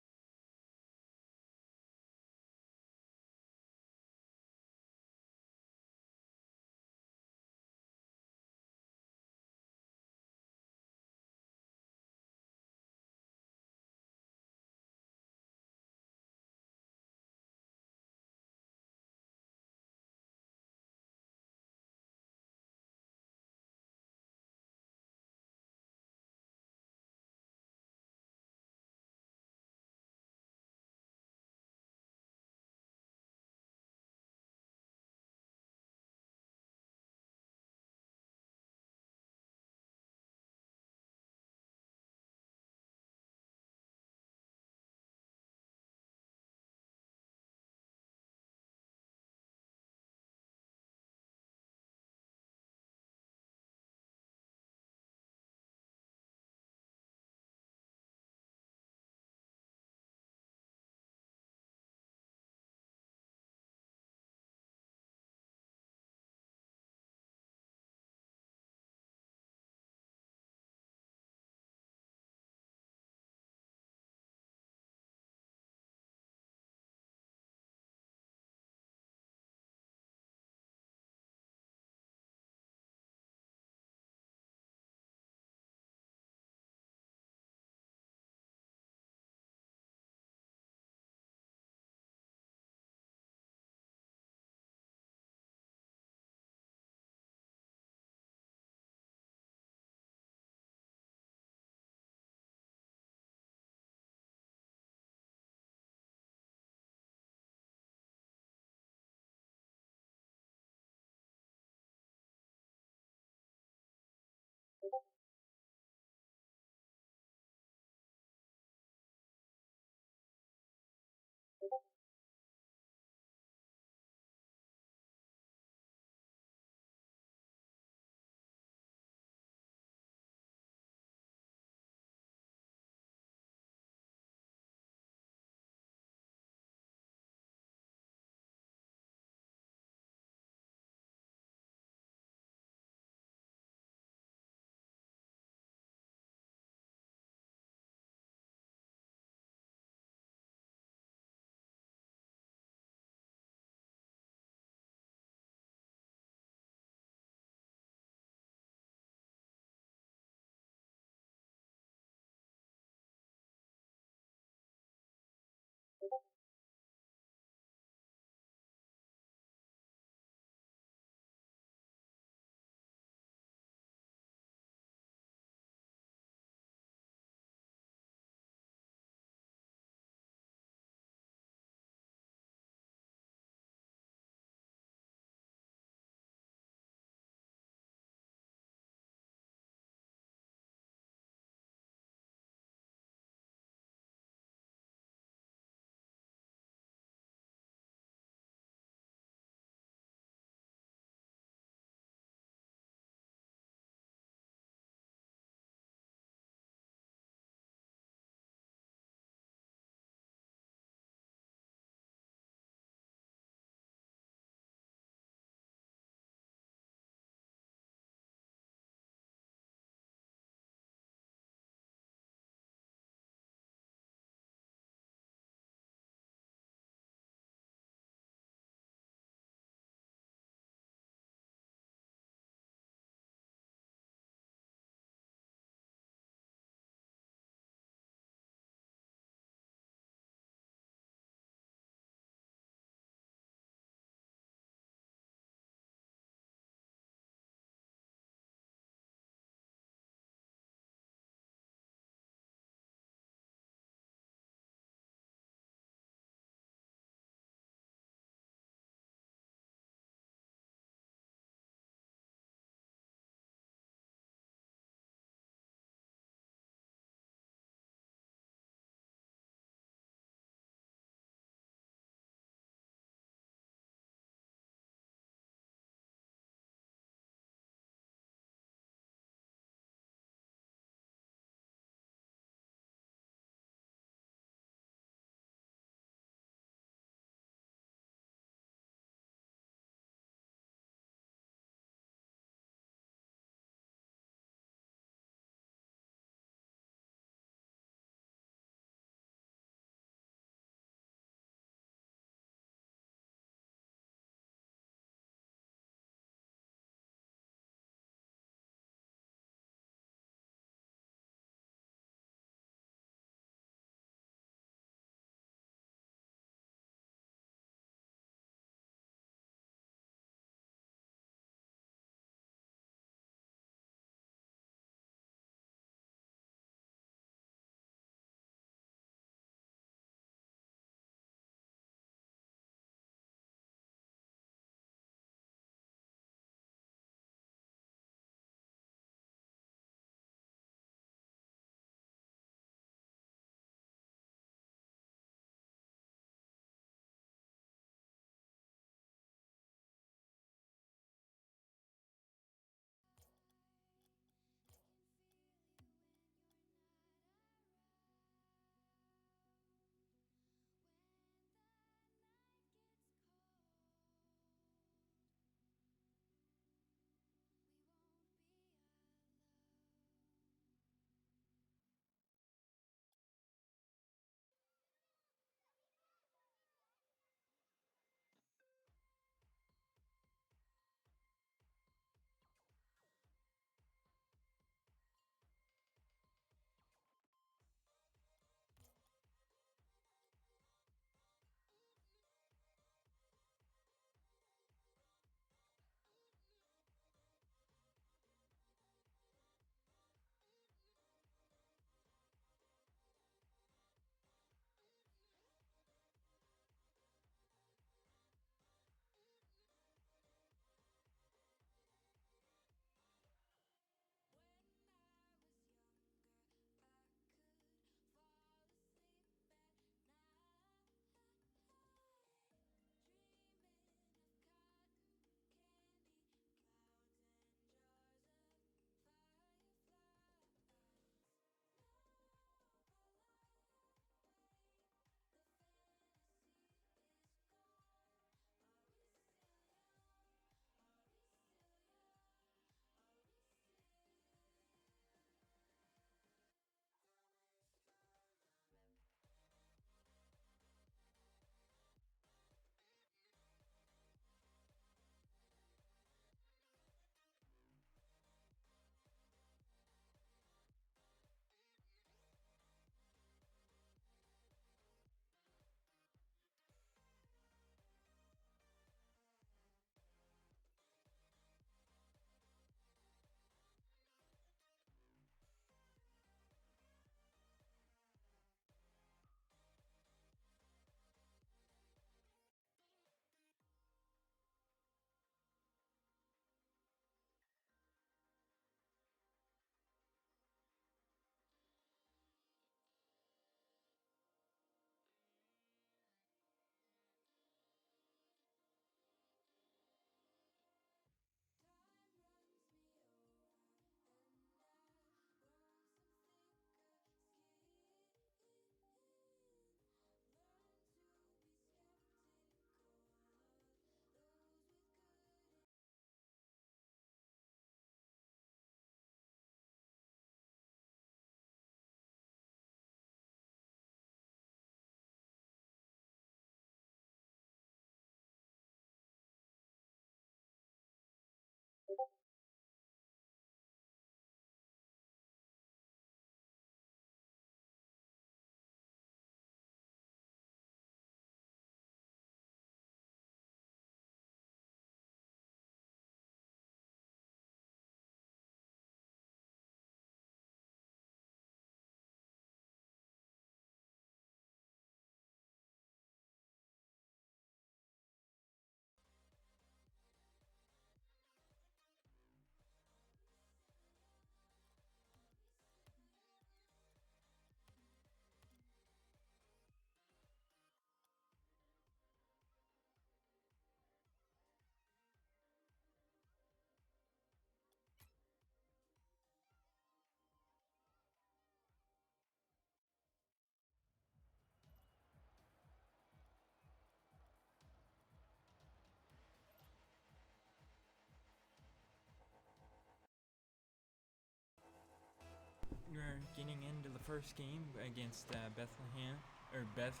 coming into the first game against Bethlehem, or Beth,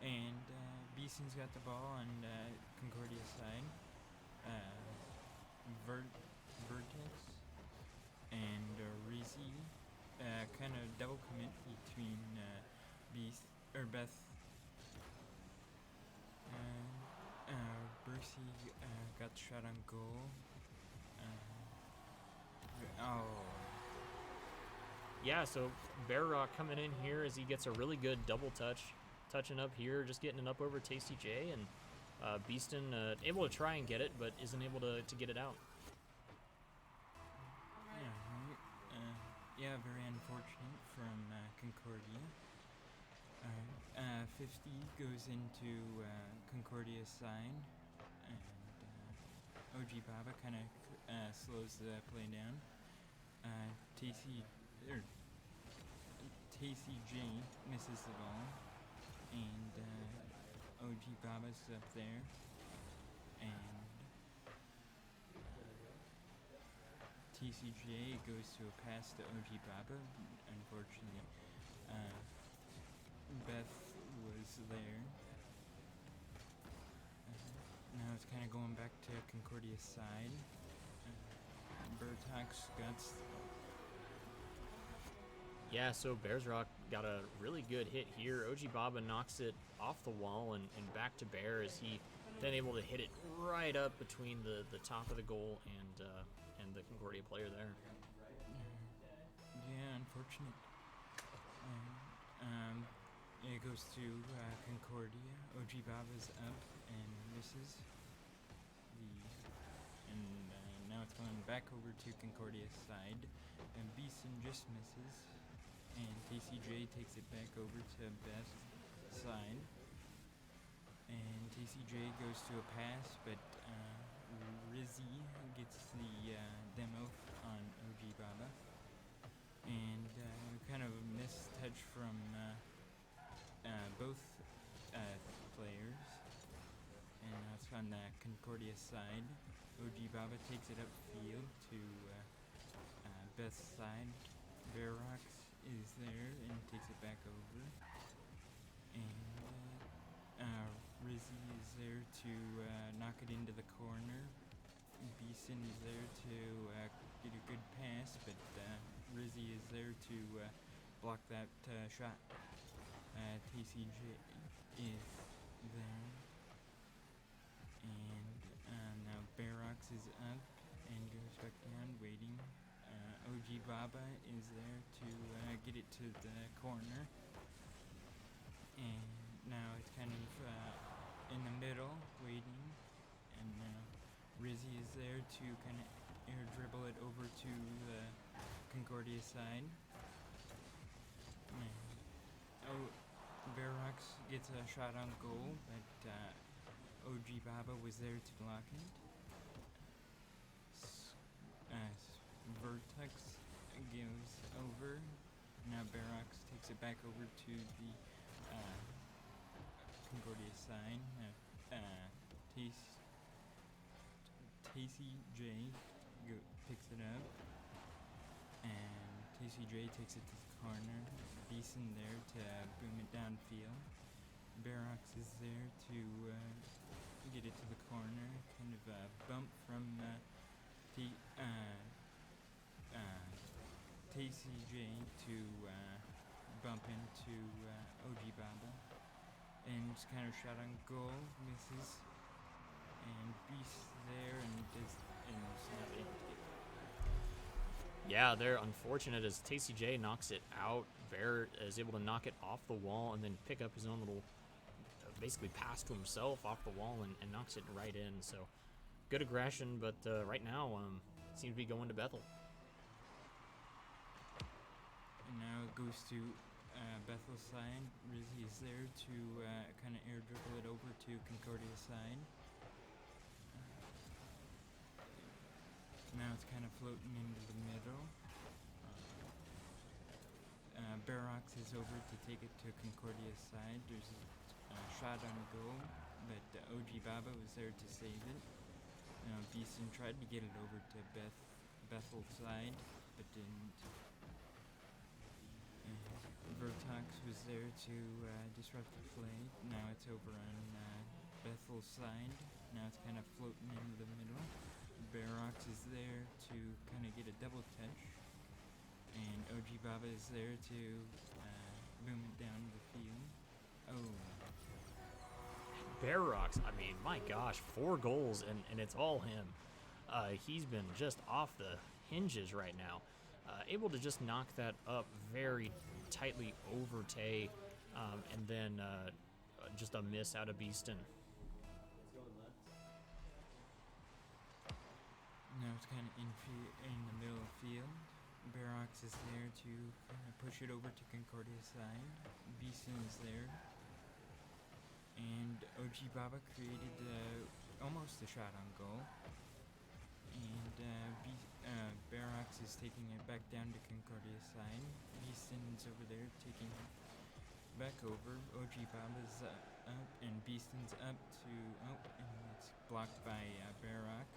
and Beeson's got the ball on Concordia's side. Vertex and Rizzi kind of double commit between Beth and Bercy got the shot on goal. Yeah, so Bear Rock coming in here as he gets a really good double touching up here, just getting it up over Tasty J, and Beeston able to try and get it, but isn't able to get it out. Yeah, very unfortunate from Concordia. 50 goes into Concordia's side, and OG Baba kind of slows the play down. Tasty J misses the ball, and OG Baba's up there, and TCJ goes to a pass to OG Baba. Unfortunately, Beth was there. Now it's kind of going back to Concordia's side. Bertox guts. Yeah, so Bears Rock got a really good hit here. OG Baba knocks it off the wall and back to Bear as he then able to hit it right up between the top of the goal and the Concordia player there. Yeah, unfortunate. It goes to Concordia. OG Baba's up and misses. Now it's going back over to Concordia's side, and Beeson just misses, and TCJ takes it back over to Beth's side, and TCJ goes to a pass, but Rizzi gets the demo on OG Baba, and kind of a missed touch from both players, and now it's on the Concordia side. OG Baba takes it upfield to Beth's side. Verox is there and takes it back over. And Rizzi is there to knock it into the corner. Beeson is there to get a good pass, but Rizzi is there to block that shot. TCJ is there. And now Barox is up and goes back down, waiting. OG Baba is there to get it to the corner. And now it's kind of in the middle, waiting. And now Rizzi is there to kind of air dribble it over to the Concordia side. And Barox gets a shot on goal, but OG Baba was there to block it. Vertex gives over. Now Barox takes it back over to the Concordia side. TCJ picks it up, and TCJ takes it to the corner. Beeson there to boom it downfield. Barox is there to get it to the corner. Kind of a bump from TCJ to bump into OG Baba. And just kind of shot on goal, misses. And Beast there and it's not able to get it. Yeah, they're unfortunate as TCJ knocks it out. Bear is able to knock it off the wall and then pick up his own little basically pass to himself off the wall and knocks it right in. So good aggression, but right now seems to be going to Bethel. And now it goes to Bethel's side. Rizzi is there to kind of air dribble it over to Concordia's side. Now it's kind of floating into the middle. Barox is over to take it to Concordia's side. There's a shot on goal, but OG Baba was there to save it. Beeson tried to get it over to Bethel's side, but didn't. Vertox was there to disrupt the play. Now it's over on Bethel's side. Now it's kind of floating into the middle. Barox is there to kind of get a double touch. And OG Baba is there to boom it down the field. Oh. Barox, I mean, my gosh, 4 goals, and it's all him. He's been just off the hinges right now. Able to just knock that up very tightly over Tay, and then just a miss out of Beeston. Now it's kind of in the middle of the field. Barox is there to kind of push it over to Concordia's side. Beeson is there. And OG Baba created almost a shot on goal. And Barox is taking it back down to Concordia's side. Beeston's over there taking it back over. OG Baba's up, and Beeston's up to... Oh, and it's blocked by Barox.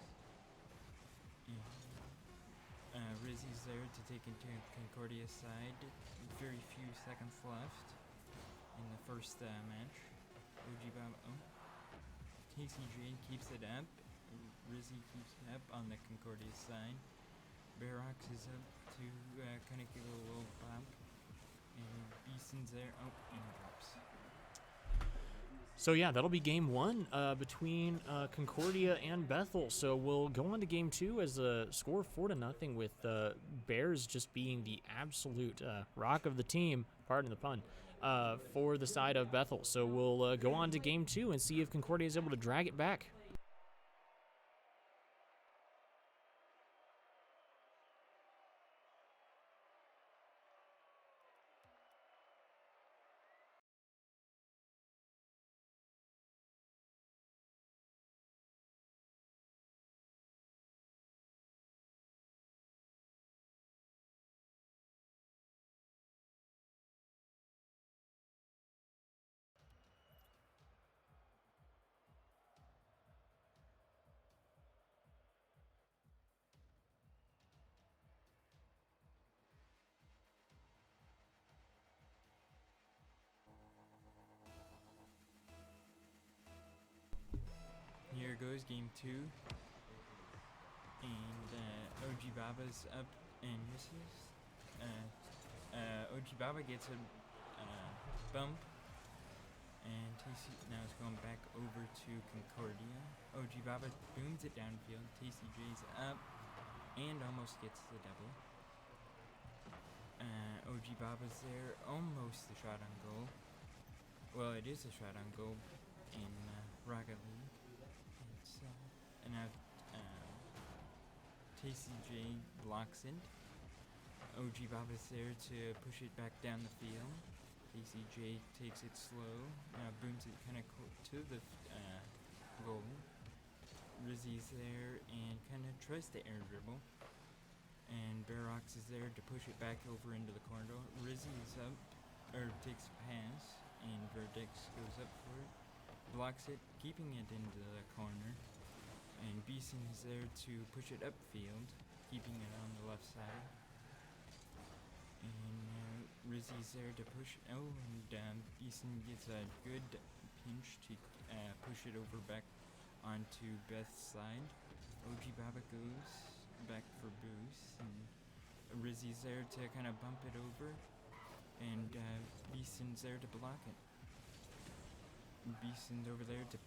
Rizzy's there to take into Concordia's side. Very few seconds left in the first match. OG Baba, TCJ keeps it up. Rizzy keeps it up on the Concordia side. Barox is up to kind of give it a little bump. And Beeson's there. Oh, and it drops. So yeah, that'll be game 1 between Concordia and Bethel. So we'll go on to game 2 as a score 4-0 with Bears just being the absolute rock of the team, pardon the pun, for the side of Bethel. So we'll go on to game 2 and see if Concordia is able to drag it back. Here goes game 2. And OG Baba's up and misses. OG Baba gets a bump. And TC now is going back over to Concordia. OG Baba booms it downfield. TCJ's up and almost gets the double. OG Baba's there, almost a shot on goal. Well, it is a shot on goal in Rocket League. It's and now TCJ blocks it. OG Baba's there to push it back down the field. TCJ takes it slow, booms it kind of to the goal. Rizzy's there and kind of tries to air dribble. And Barox is there to push it back over into the corner. Rizzy is up, or takes a pass, and Vertex goes up for it. Blocks it, keeping it into the corner. And Beeson is there to push it upfield, keeping it on the left side. And Rizzy's there to push. Oh, and Beeson gets a good pinch to push it over back onto Beth's side. OG Baba goes back for boost, and Rizzy's there to kind of bump it over, and Beeson's there to block it. Beeson's over there to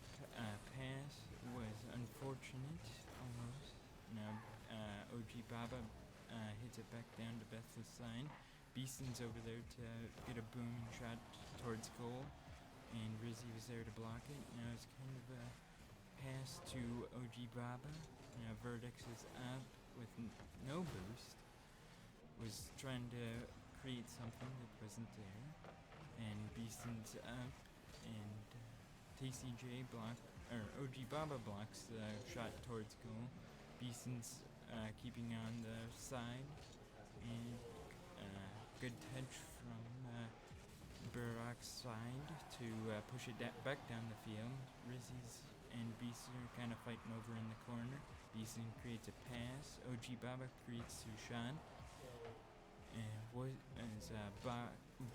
pass. Was unfortunate, almost. Now OG Baba hits it back down to Bethel's side. Beeson's over there to get a booming shot towards goal, and Rizzy was there to block it. Now it's kind of a pass to OG Baba. Now Vertex is up with no boost. Was trying to create something that wasn't there. And Beeston's up, and TCJ OG Baba blocks the shot towards goal. Beeston's keeping on the side, and good touch from Barox's side to push it back down the field. Rizzy's and Beeson are kind of fighting over in the corner. Beeson creates a pass. OG Baba creates a shot. And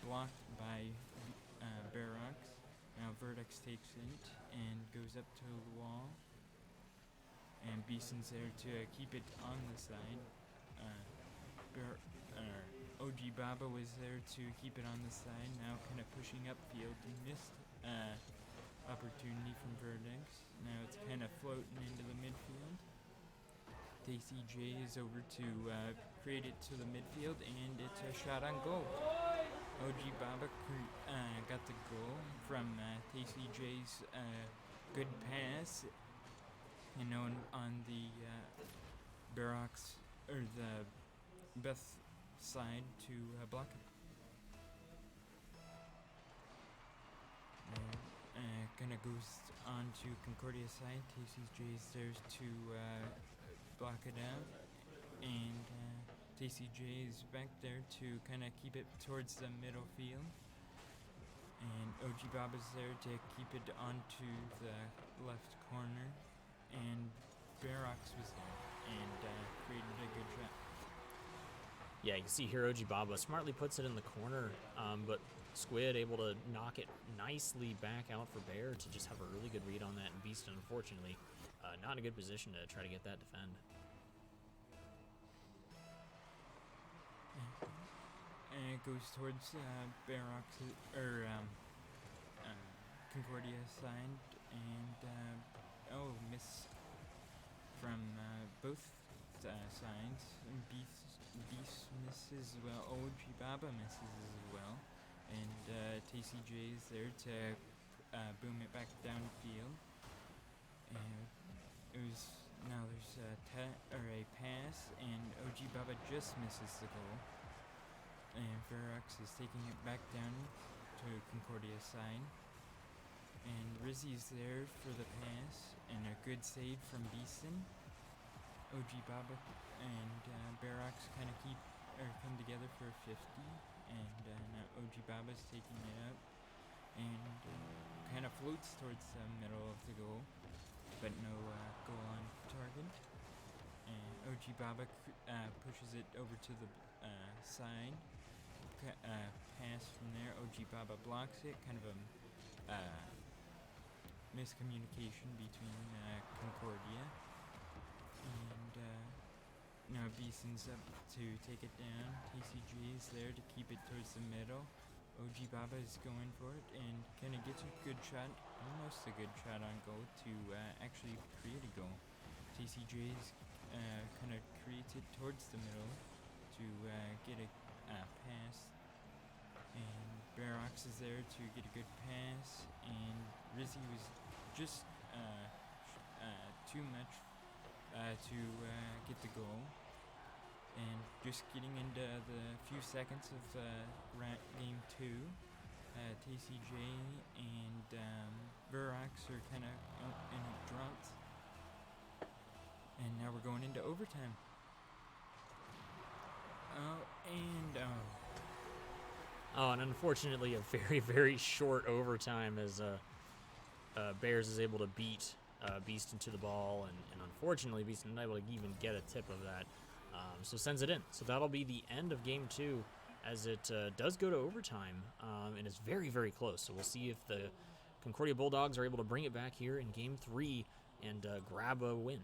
blocked by Barox. Now Vertex takes it and goes up to the wall. And Beeson's there to keep it on the side. OG Baba was there to keep it on the side. Now kind of pushing upfield. Missed opportunity from Vertex. Now it's kind of floating into the midfield. TCJ is over to create it to the midfield, and it's a shot on goal. OG Baba got the goal from TCJ's good pass, and on the Barox or the Beth side to block it. Kind of goes on to Concordia side. TCJ's there to block it out, and TCJ is back there to kind of keep it towards the middle field, and OG Baba's there to keep it onto the left corner, and Barox was there and created a good shot. Yeah, you can see here OG Baba smartly puts it in the corner, but Squid able to knock it nicely back out for Bear to just have a really good read on that, and Beast, unfortunately, not in a good position to try to get that defend. And it goes towards Barox or Concordia side, and miss from both sides. And Beast misses as well. OG Baba misses as well, and TCJ is there to boom it back downfield. And there's a pass, and OG Baba just misses the goal. And Ferox is taking it back down to Concordia's side. And Rizzy's there for the pass, and a good save from Beeson. OG Baba and Barox kind of come together for a 50, and now OG Baba's taking it up, and kind of floats towards the middle of the goal, but no goal on target. And OG Baba pushes it over to the side. Pass from there. OG Baba blocks it. Kind of a miscommunication between Concordia. And now Beeson's up to take it down. TCG is there to keep it towards the middle. OG Baba is going for it and kind of gets a good shot, almost a good shot on goal to actually create a goal. TCJ's kind of creates it towards the middle to get a pass, and Barox is there to get a good pass, and Rizzy was just too much to get the goal, and just getting into the few seconds of game 2, TCJ and Barox are kind of in a drought, and now we're going into overtime. And unfortunately, a very, very short overtime as Bears is able to beat Beast into the ball, and unfortunately, Beast is not able to even get a tip of that, so sends it in. So that'll be the end of Game 2, as it does go to overtime, and it's very, very close. So we'll see if the Concordia Bulldogs are able to bring it back here in Game 3 and grab a win.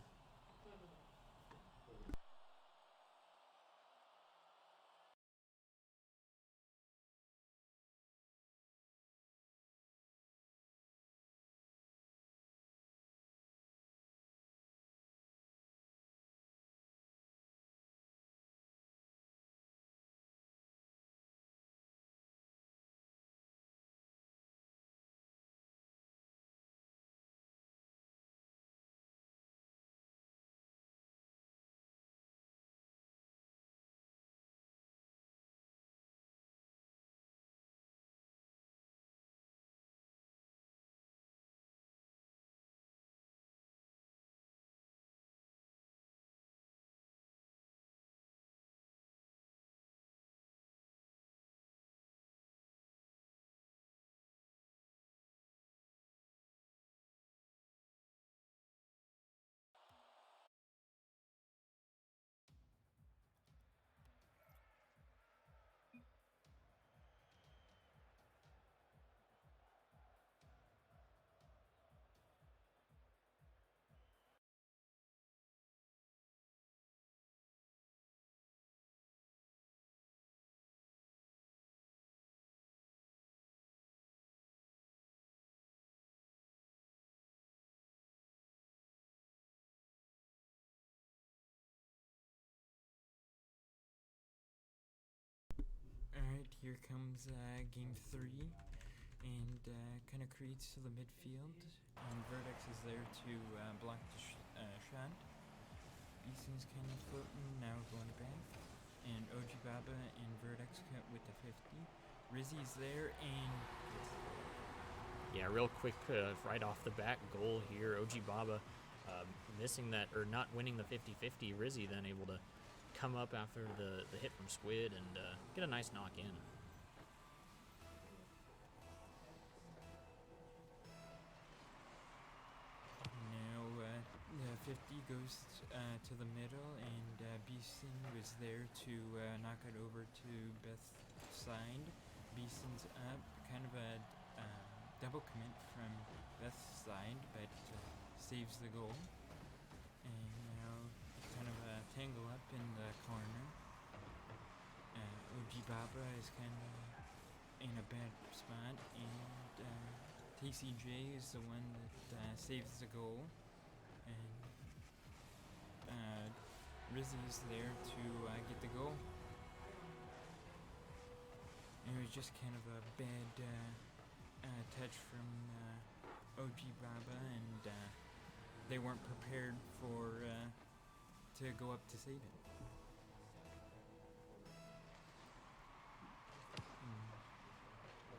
here comes game 3, and kind of creates to the midfield, and Vertex is there to block the shot. Beeson's kind of floating, now going back, and OG Baba and Vertex cut with the 50. Rizzy's there, and Yeah, real quick, right off the bat goal here. OG Baba missing that, or not winning the 50-50. Rizzy then able to come up after the hit from Squid and get a nice knock in. now the 50 goes to the middle, and Beeson was there to knock it over to Beth's side. Beeson's up, kind of a double commit from Beth's side, but saves the goal. And now kind of a tangle up in the corner. OG Baba is kind of in a bad spot, and TCJ is the one that saves the goal. And Rizzy's there to get the goal. It was just kind of a bad touch from OG Baba, and they weren't prepared for to go up to save it.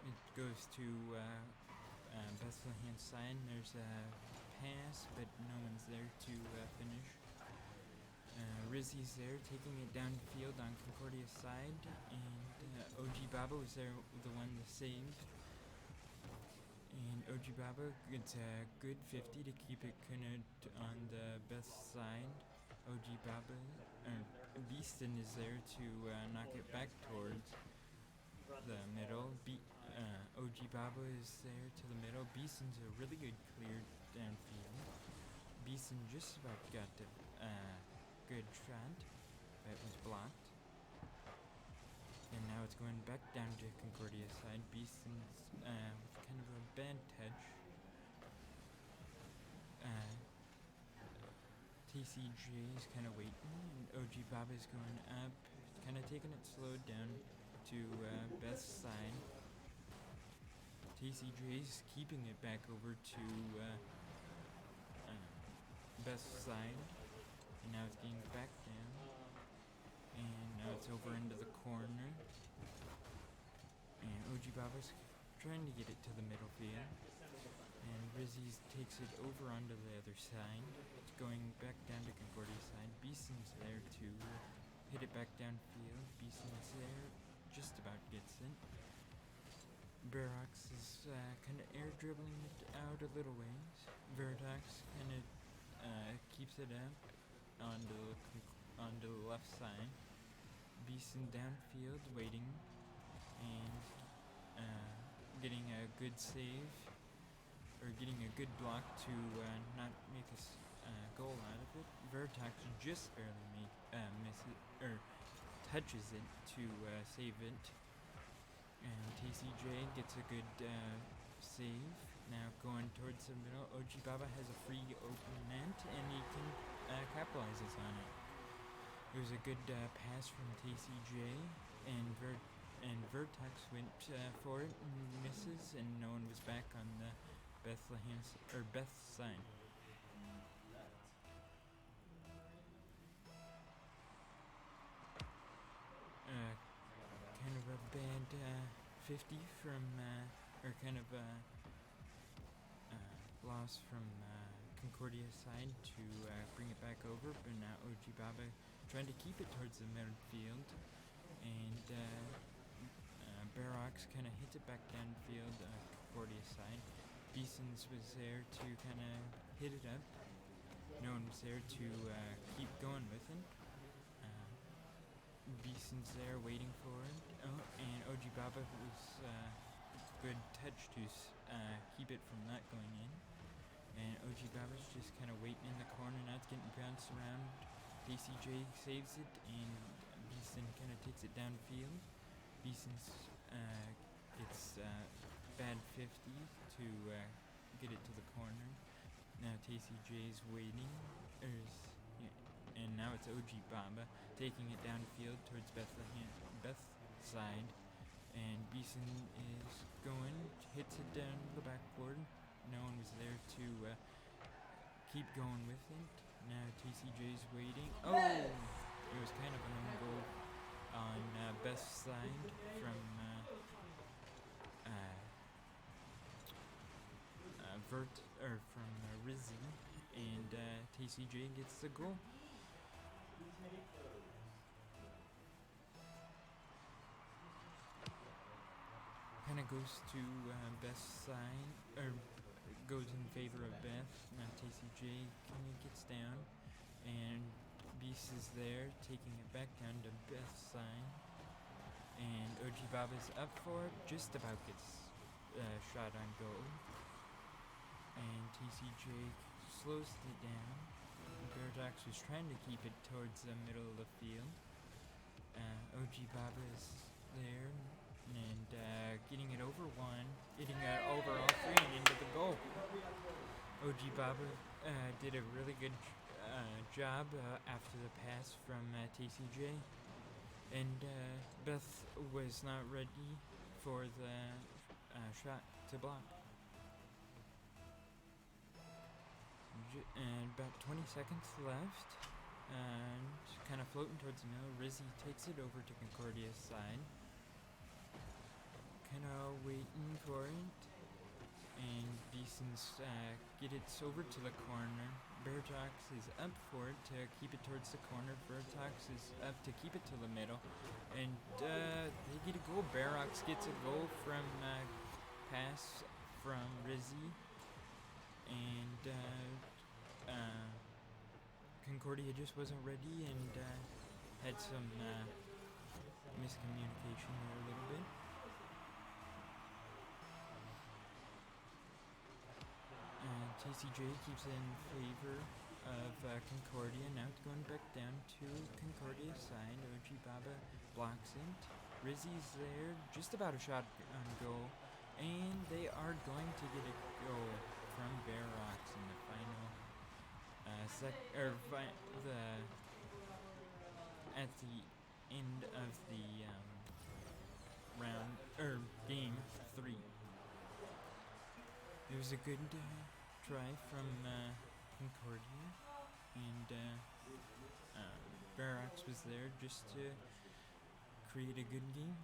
It goes to Bethlehem's side. There's a pass, but no one's there to finish. Rizzy's there, taking it downfield on Concordia's side, and OG Baba was there, the one to save. And OG Baba gets a good 50 to keep it kind of on the best side. OG Baba, Beeston is there to knock it back towards the middle. OG Baba is there to the middle. Beeston's a really good clear downfield. Beeston just about got a good shot, but it was blocked. And now it's going back down to Concordia's side. Beeston's with kind of a bad touch. TCJ is kind of waiting, and OG Baba is going up, kind of taking it slow down to Beth's side. TCJ is keeping it back over to Beth's side, and now it's getting back down, and now it's over into the corner, and OG Baba's trying to get it to the middle field, and Rizzy takes it over onto the other side. It's going back down to Concordia's side. Beeson's there to hit it back downfield. Beeson's there, just about gets it. Barox is kind of air dribbling it out a little ways. Vertex kind of keeps it up onto the left side. Beeson downfield waiting, and getting a good save, or getting a good block to not make a goal out of it. Vertex just barely misses, or touches it to save it. And TCJ gets a good save. Now going towards the middle, OG Baba has a free open net, and he can capitalizes on it. It was a good pass from TCJ, and Vertex went for it and misses, and no one was back on the Beth's side. Kind of a bad 50 from, or kind of a loss from Concordia's side to bring it back over, but now OG Baba trying to keep it towards the midfield, and Barox kind of hits it back downfield, Concordia's side. Beeson's was there to kind of hit it up. No one was there to keep going with it. Beeson's there waiting for it. Oh, and OG Baba was good touch to keep it from not going in. And OG Baba's just kind of waiting in the corner. Now it's getting bounced around. TCJ saves it, and Beeson kind of takes it downfield. Beeson's gets bad 50 to get it to the corner. Now TCJ's waiting, and now it's OG Baba taking it downfield towards Beth's side, And Beeson is going, hits it down the backboard. No one was there to keep going with it. Now TCJ's waiting. Oh! It was kind of an own goal on Beth's side from Rizzy, and TCJ gets the goal. Kind of goes to Beth's side, or goes in favor of Beth. Now TCJ kind of gets down, and Beast is there, taking it back down to Beth's side. And OG Baba's up for it, just about gets shot on goal. And TCJ slows it down. Beardox was trying to keep it towards the middle of the field. OG Baba is there and getting it over one, getting it over all three and into the goal. OG Baba did a really good job after the pass from TCJ. And Beth was not ready for the shot to block. And about 20 seconds left, and kind of floating towards the middle. Rizzy takes it over to Concordia's side, kind of waiting for it, and Beeson's get it over to the corner. Beartox is up for it to keep it towards the corner. Beartox is up to keep it to the middle, and they get a goal. Beartox gets a goal from pass from Rizzy, and Concordia just wasn't ready and had some miscommunication there a little bit. And TCJ keeps it in favor of Concordia. Now it's going back down to Concordia's side. OG Baba blocks it. Rizzy's there, just about a shot on goal. And they are going to get a goal from Bear Rocks in the final at the end of the round game 3. It was a good try from Concordia, and Barracks was there just to create a good game.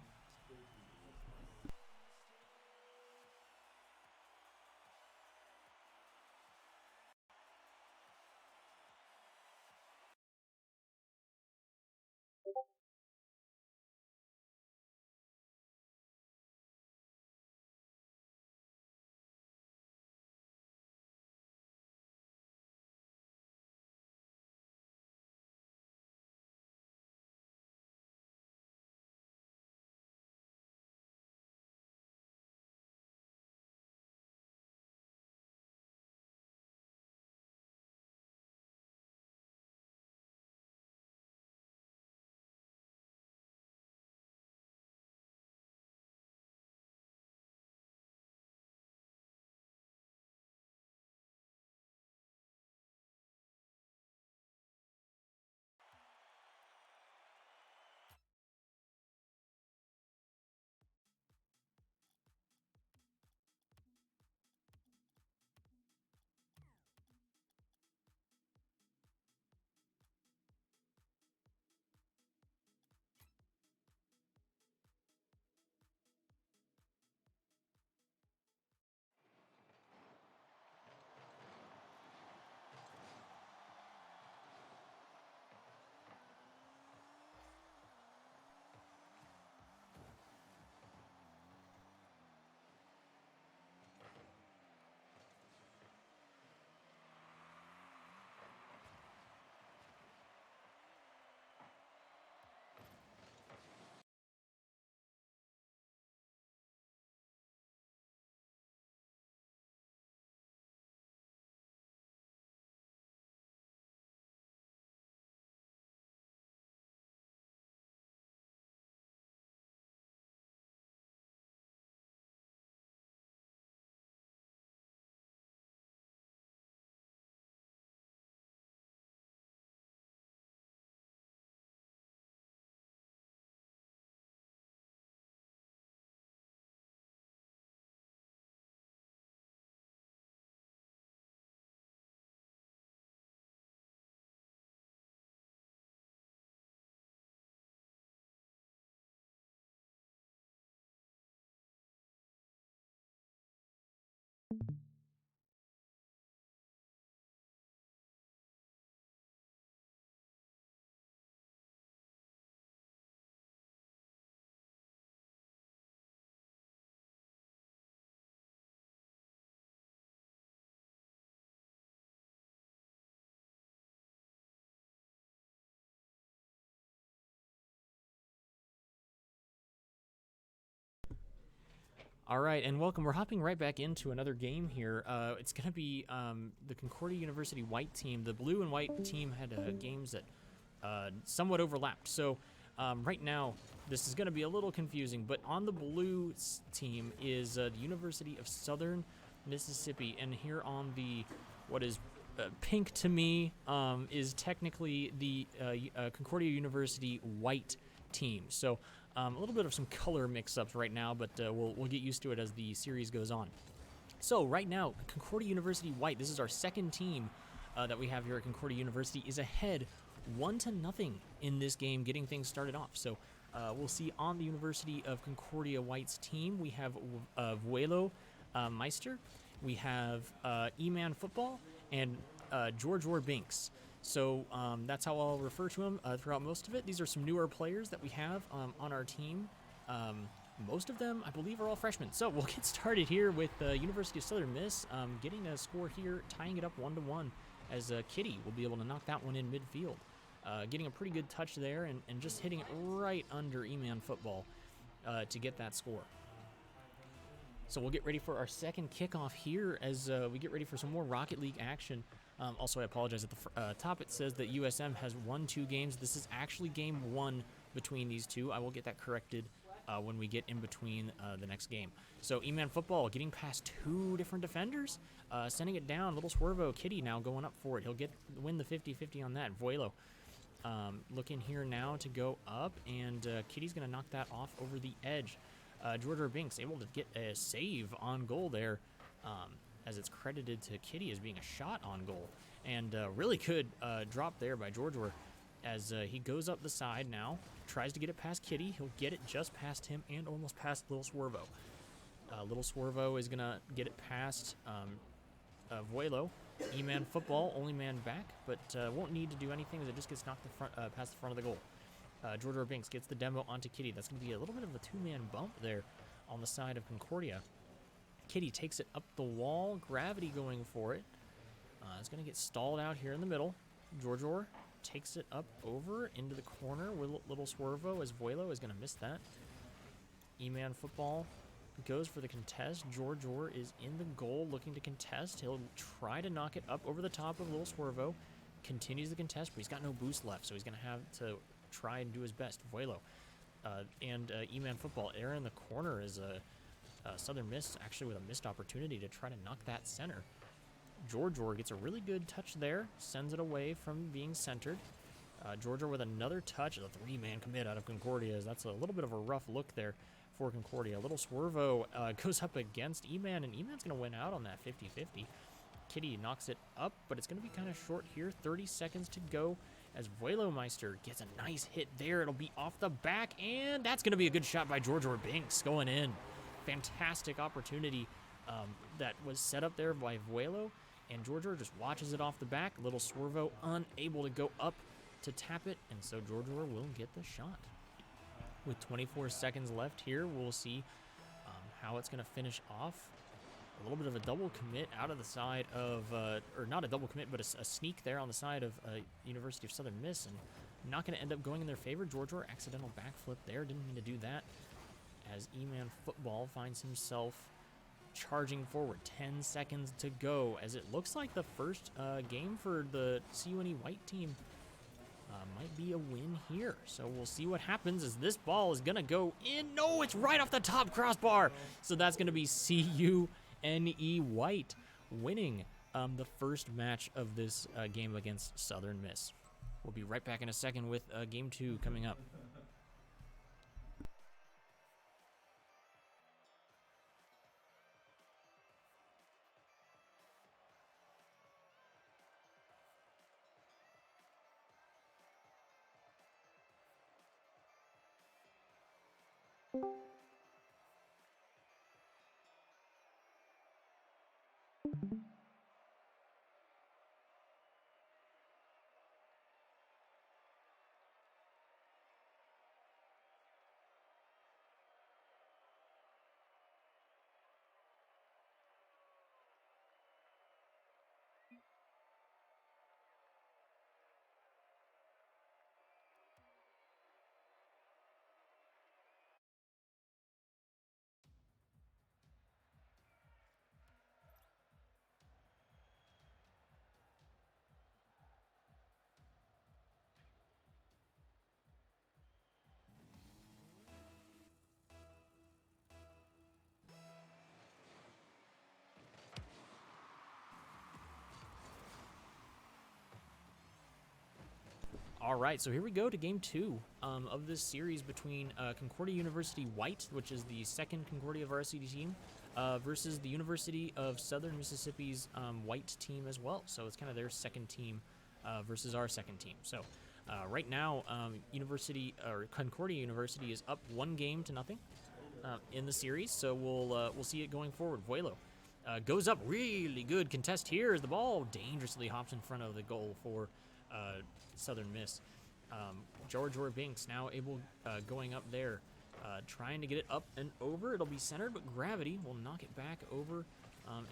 All right, and welcome. We're hopping right back into another game here. It's going to be the Concordia University white team. The blue and white team had games that somewhat overlapped. So right now, this is going to be a little confusing. But on the blue team is the University of Southern Mississippi. And here on the, what is pink to me, is technically the Concordia University white team. So a little bit of some color mix-ups right now, but we'll get used to it as the series goes on. So right now, Concordia University White, this is our second team that we have here at Concordia University, is ahead 1-0 in this game, getting things started off. So we'll see on the University of Concordia White's team, we have Vuelo Meister, we have E-Man Football, and George Binks. So that's how I'll refer to him throughout most of it. These are some newer players that we have on our team. Most of them, I believe, are all freshmen. So we'll get started here with University of Southern Miss getting a score here, tying it up 1-1, as Kitty will be able to knock that one in midfield. Getting a pretty good touch there and just hitting it right under E-Man Football to get that score. So we'll get ready for our second kickoff here as we get ready for some more Rocket League action. Also, I apologize. At the top, it says that USM has won 2 games. This is actually game 1 between these two. I will get that corrected when we get in between the next game. So, E-Man Football getting past 2 different defenders, sending it down. Little Swervo, Kitty now going up for it. He'll win the 50-50 on that. Vuelo looking here now to go up, and Kitty's going to knock that off over the edge. George Binks able to get a save on goal there. As it's credited to Kitty as being a shot on goal. And really good drop there by George as he goes up the side now, tries to get it past Kitty. He'll get it just past him and almost past Little Swervo. Little Swervo is going to get it past Vuelo. E-Man Football, only man back, but won't need to do anything as it just gets knocked past the front of the goal. George Binks gets the demo onto Kitty. That's going to be a little bit of a 2-man bump there on the side of Concordia. Kitty takes it up the wall, gravity going for it. It's going to get stalled out here in the middle. George takes it up over into the corner with Little Swervo as Vuelo is going to miss that. E-Man Football goes for the contest. George is in the goal looking to contest. He'll try to knock it up over the top of Little Swervo. Continues the contest, but he's got no boost left, so he's going to have to try and do his best. Vuelo and E-Man Football. There in the corner is a Southern Miss actually with a missed opportunity to try to knock that center. George gets a really good touch there, sends it away from being centered. George with another touch, a 3-man commit out of Concordia. That's a little bit of a rough look there for Concordia. Little Swervo goes up against E-Man, and E-Man's going to win out on that 50-50. Kitty knocks it up, but it's going to be kind of short here. 30 seconds to go as Vuelo Meister gets a nice hit there. It'll be off the back, and that's going to be a good shot by George Binks going in. Fantastic opportunity that was set up there by Vuelo, and George just watches it off the back. Little Swervo unable to go up to tap it, and so George will get the shot. With 24 seconds left here, we'll see how it's going to finish off. A little bit of a double commit out of the side of, or not a double commit, but a sneak there on the side of University of Southern Miss, and not going to end up going in their favor. George accidental backflip there, didn't mean to do that. As E-Man Football finds himself charging forward. 10 seconds to go as it looks like the first game for the CUNE white team might be a win here. So we'll see what happens as this ball is going to go in. No, it's right off the top crossbar. So that's going to be CUNE white winning the first match of this game against Southern Miss. We'll be right back in a second with game 2 coming up. All right, so here we go to game 2 of this series between Concordia University White, which is the second Concordia varsity team, versus the University of Southern Mississippi's White team as well. So it's kind of their second team versus our second team. So right now, Concordia University is up 1-0 in the series. So we'll see it going forward. Vuelo goes up, really good contest here as the ball dangerously hops in front of the goal for Southern Miss. George Binks now able going up there, trying to get it up and over. It'll be centered, but Gravity will knock it back over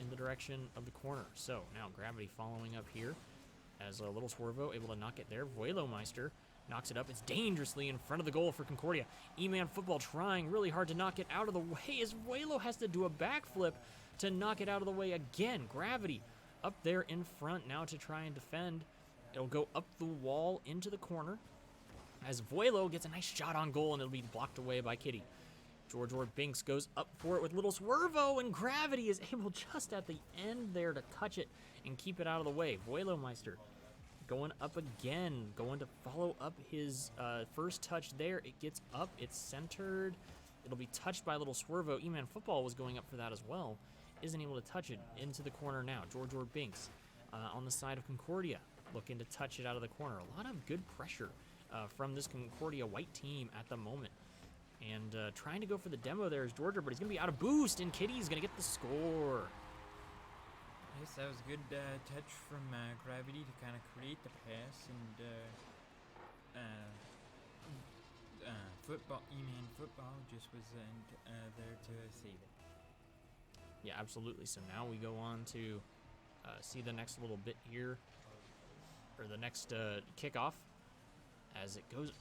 in the direction of the corner. So now Gravity following up here as a little Swervo able to knock it there. Vuelomeister knocks it up. It's dangerously in front of the goal for Concordia. E-Man Football trying really hard to knock it out of the way as Vuelo has to do a backflip to knock it out of the way again. Gravity up there in front now to try and defend. It'll go up the wall into the corner as Vuelo gets a nice shot on goal, and it'll be blocked away by Kitty. George Binks goes up for it with little Swervo, and Gravity is able just at the end there to touch it and keep it out of the way. Vuelomeister going up again, going to follow up his first touch there. It gets up, it's centered. It'll be touched by little Swervo. E-Man Football was going up for that as well. Isn't able to touch it into the corner now. George Binks on the side of Concordia, looking to touch it out of the corner. A lot of good pressure from this Concordia White team at the moment. And trying to go for the demo there is Georgia, but he's going to be out of boost, and Kitty's going to get the score. Yes, that was a good touch from Gravity to kind of create the pass, and E-Man Football just wasn't there to save it. Yeah, absolutely. So now we go on to see the next little bit here, or the next kickoff, as it goes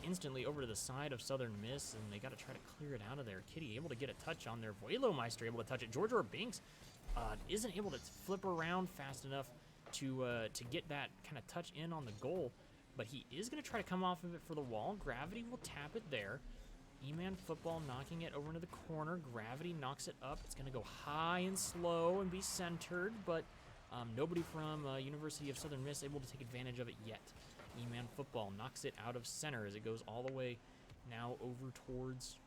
instantly over to the side of Southern Miss, and they got to try to clear it out of there. Kitty able to get a touch on there. Vuelomeister able to touch it. George Binks isn't able to flip around fast enough to get that kind of touch in on the goal, but he is going to try to come off of it for the wall. Gravity will tap it there. E-Man Football knocking it over into the corner. Gravity knocks it up. It's going to go high and slow and be centered, but nobody from University of Southern Miss able to take advantage of it yet. E-Man Football knocks it out of center as it goes all the way now over towards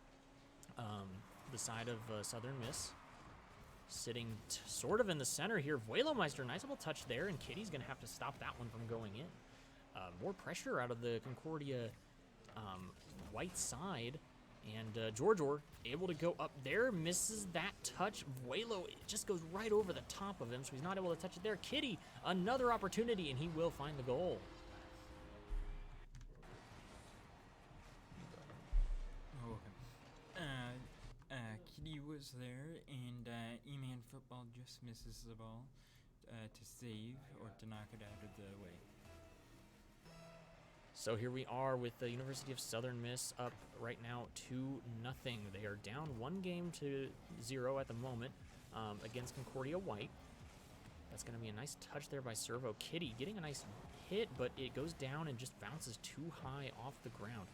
the side of Southern Miss. Sitting sort of in the center here. Vuelomeister, nice little touch there, and Kitty's going to have to stop that one from going in. More pressure out of the Concordia White side. And George able to go up there, misses that touch. Vuelo, it just goes right over the top of him, so he's not able to touch it there. Kitty, another opportunity, and he will find the goal. Oh, okay. Kitty was there, and E-Man Football just misses the ball to save or to knock it out of the way. So here we are with the University of Southern Miss up right now 2-0. They are down 1-0 at the moment against Concordia White. That's going to be a nice touch there by Servo. Kitty getting a nice hit, but it goes down and just bounces too high off the ground.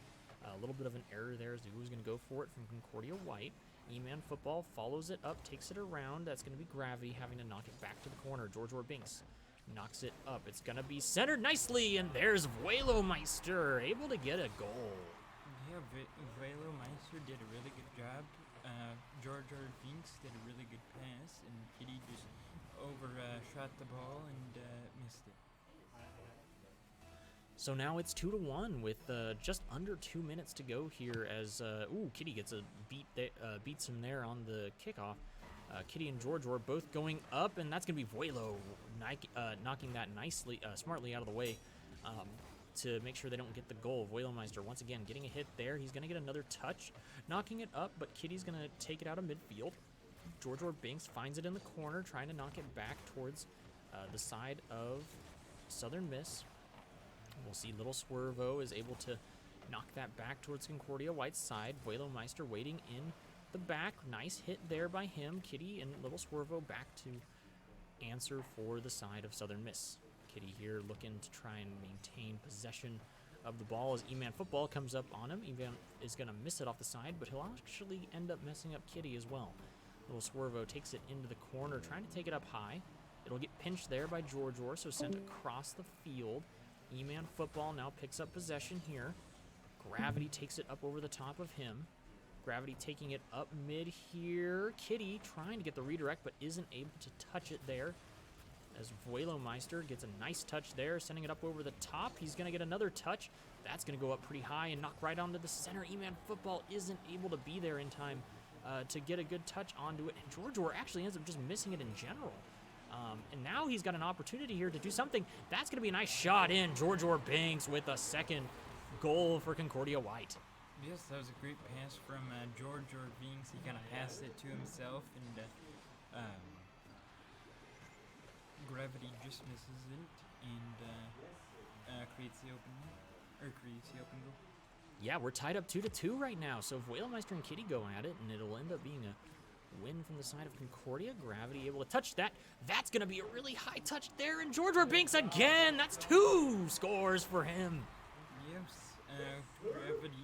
A little bit of an error there as the who's going to go for it from Concordia White. E-Man Football follows it up, takes it around. That's going to be Gravity having to knock it back to the corner. George Binks knocks it up. It's going to be centered nicely, and there's Vuelomeister able to get a goal. Yeah, Vuelomeister did a really good job. George Binks did a really good pass, and Kitty just overshot the ball and missed it. So now it's 2-1 with just under 2 minutes to go here as Kitty gets a beats him there on the kickoff. Kitty and George were both going up, and that's going to be Vuelo knocking that smartly out of the way to make sure they don't get the goal. Vuelomeister once again getting a hit there. He's going to get another touch, knocking it up, but Kitty's going to take it out of midfield. George Binks finds it in the corner, trying to knock it back towards the side of Southern Miss. We'll see little Swervo is able to knock that back towards Concordia White's side. Vuelomeister waiting in the back. Nice hit there by him. Kitty and little Swervo back to answer for the side of Southern Miss. Kitty here looking to try and maintain possession of the ball as E-Man Football comes up on him. E-Man is going to miss it off the side, but he'll actually end up messing up Kitty as well. Little Swervo takes it into the corner, trying to take it up high. It'll get pinched there by George, so sent across the field. E-Man Football now picks up possession here. Gravity takes it up over the top of him. Gravity taking it up mid here. Kitty trying to get the redirect, but isn't able to touch it there. As Vuelomeister gets a nice touch there, sending it up over the top. He's going to get another touch. That's going to go up pretty high and knock right onto the center. E-Man Football isn't able to be there in time to get a good touch onto it. And George actually ends up just missing it in general. And now he's got an opportunity here to do something. That's going to be a nice shot in. George Banks with a second goal for Concordia White. Yes, that was a great pass from George Binks. He kind of passed it to himself, and Gravity just misses it and creates the open goal. Yeah, we're tied up 2-2 right now. So Vuelomeister and Kitty go at it, and it'll end up being a win from the side of Concordia. Gravity able to touch that. That's going to be a really high touch there, and George Binks again. That's 2 scores for him. Yes, Gravity,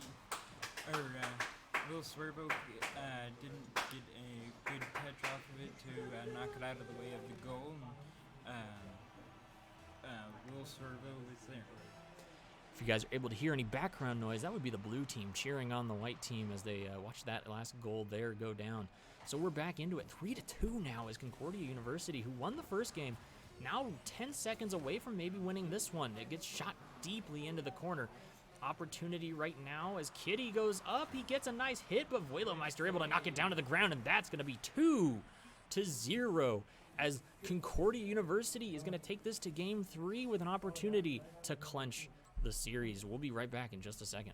Will Swervo didn't get a good touch off of it to knock it out of the way of the goal. Will Swervo was there. If you guys are able to hear any background noise, that would be the blue team cheering on the white team as they watch that last goal there go down. So we're back into it. 3-2 now as Concordia University, who won the first game, now 10 seconds away from maybe winning this one. It gets shot deeply into the corner. Opportunity right now as Kitty goes up. He gets a nice hit, but Vuelomeister able to knock it down to the ground, and that's going to be 2-0 as Concordia University is going to take this to Game 3 with an opportunity to clinch the series. We'll be right back in just a second.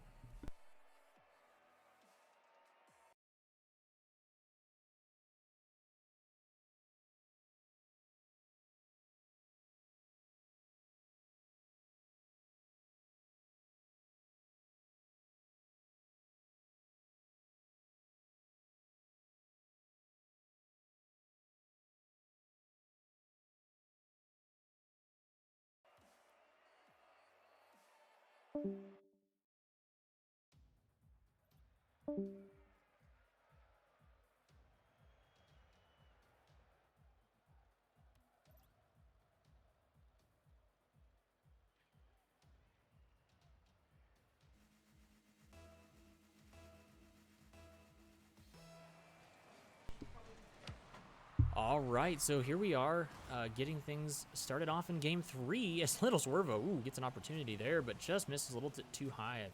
All right, so here we are getting things started off in Game 3 as Little Swervo gets an opportunity there, but just misses a little bit too high. I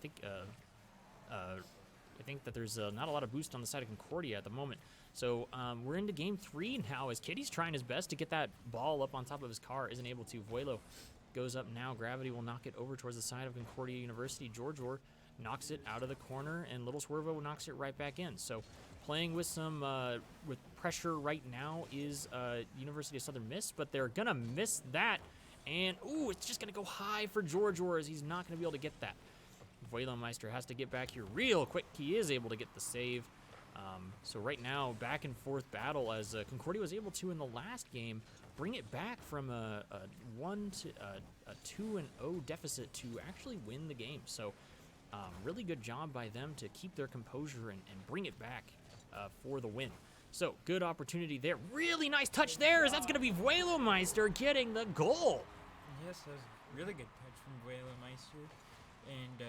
think that there's not a lot of boost on the side of Concordia at the moment. So we're into Game 3 now as Kitty's trying his best to get that ball up on top of his car, isn't able to. Vuelo goes up now. Gravity will knock it over towards the side of Concordia University. George knocks it out of the corner, and Little Swervo knocks it right back in. So playing with some with pressure right now is University of Southern Miss, but they're gonna miss that, and it's just gonna go high for George as he's not gonna be able to get that. Vuelomeister has to get back here real quick. He is able to get the save. So right now, back and forth battle as Concordia was able to in the last game bring it back from a 2-0 deficit to actually win the game. So really good job by them to keep their composure and bring it back for the win. So good opportunity there. Really nice touch there as that's going to be Vuelomeister getting the goal. Yes, that was a really good touch from Vuelomeister. And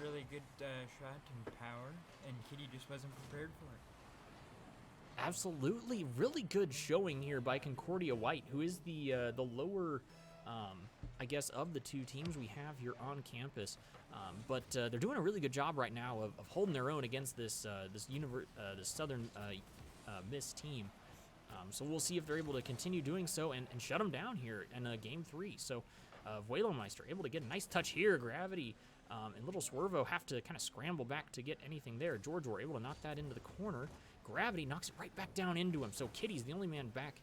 really good shot and power, and Kitty just wasn't prepared for it. Absolutely, really good showing here by Concordia White, who is the lower, I guess, of the two teams we have here on campus. But they're doing a really good job right now of holding their own against this Southern Miss team. So we'll see if they're able to continue doing so and shut them down here in Game 3. So Vuelomeister able to get a nice touch here. Gravity and Little Swervo have to kind of scramble back to get anything there. George able to knock that into the corner. Gravity knocks it right back down into him. So Kitty's the only man back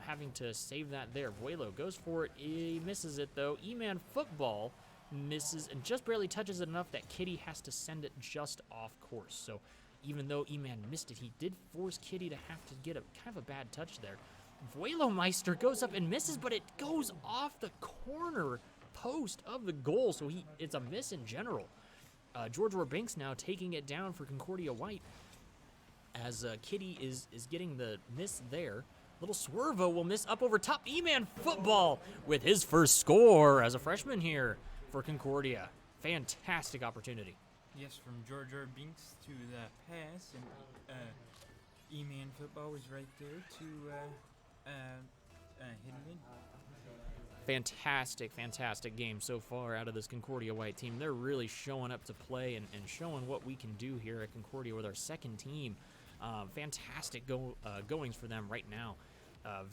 having to save that there. Vuelo goes for it. He misses it, though. E-Man Football misses and just barely touches it enough that Kitty has to send it just off course. So even though E-Man missed it, he did force Kitty to have to get a kind of a bad touch there. Vuelomeister goes up and misses, but it goes off the corner post of the goal, so it's a miss in general. George Banks now taking it down for Concordia White as Kitty is getting the miss there. Little Swervo will miss up over top. E-Man Football with his first score as a freshman here for Concordia. Fantastic opportunity. Yes, from George R. Binks to the pass, and E-Man football was right there to hit it in. Fantastic game so far out of this Concordia White team. They're really showing up to play and showing what we can do here at Concordia with our second team. Fantastic goings for them right now.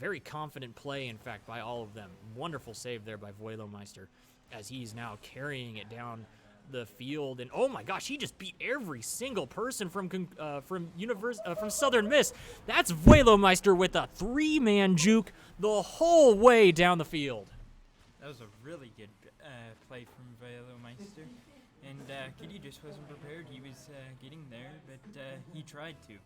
Very confident play, in fact, by all of them. Wonderful save there by Voilemeister as he's now carrying it down the field. And oh my gosh, he just beat every single person from Southern Miss. That's Voilemeister with a 3-man juke the whole way down the field. That was a really good play from Voilemeister. And Kitty just wasn't prepared. He was getting there, but he tried to.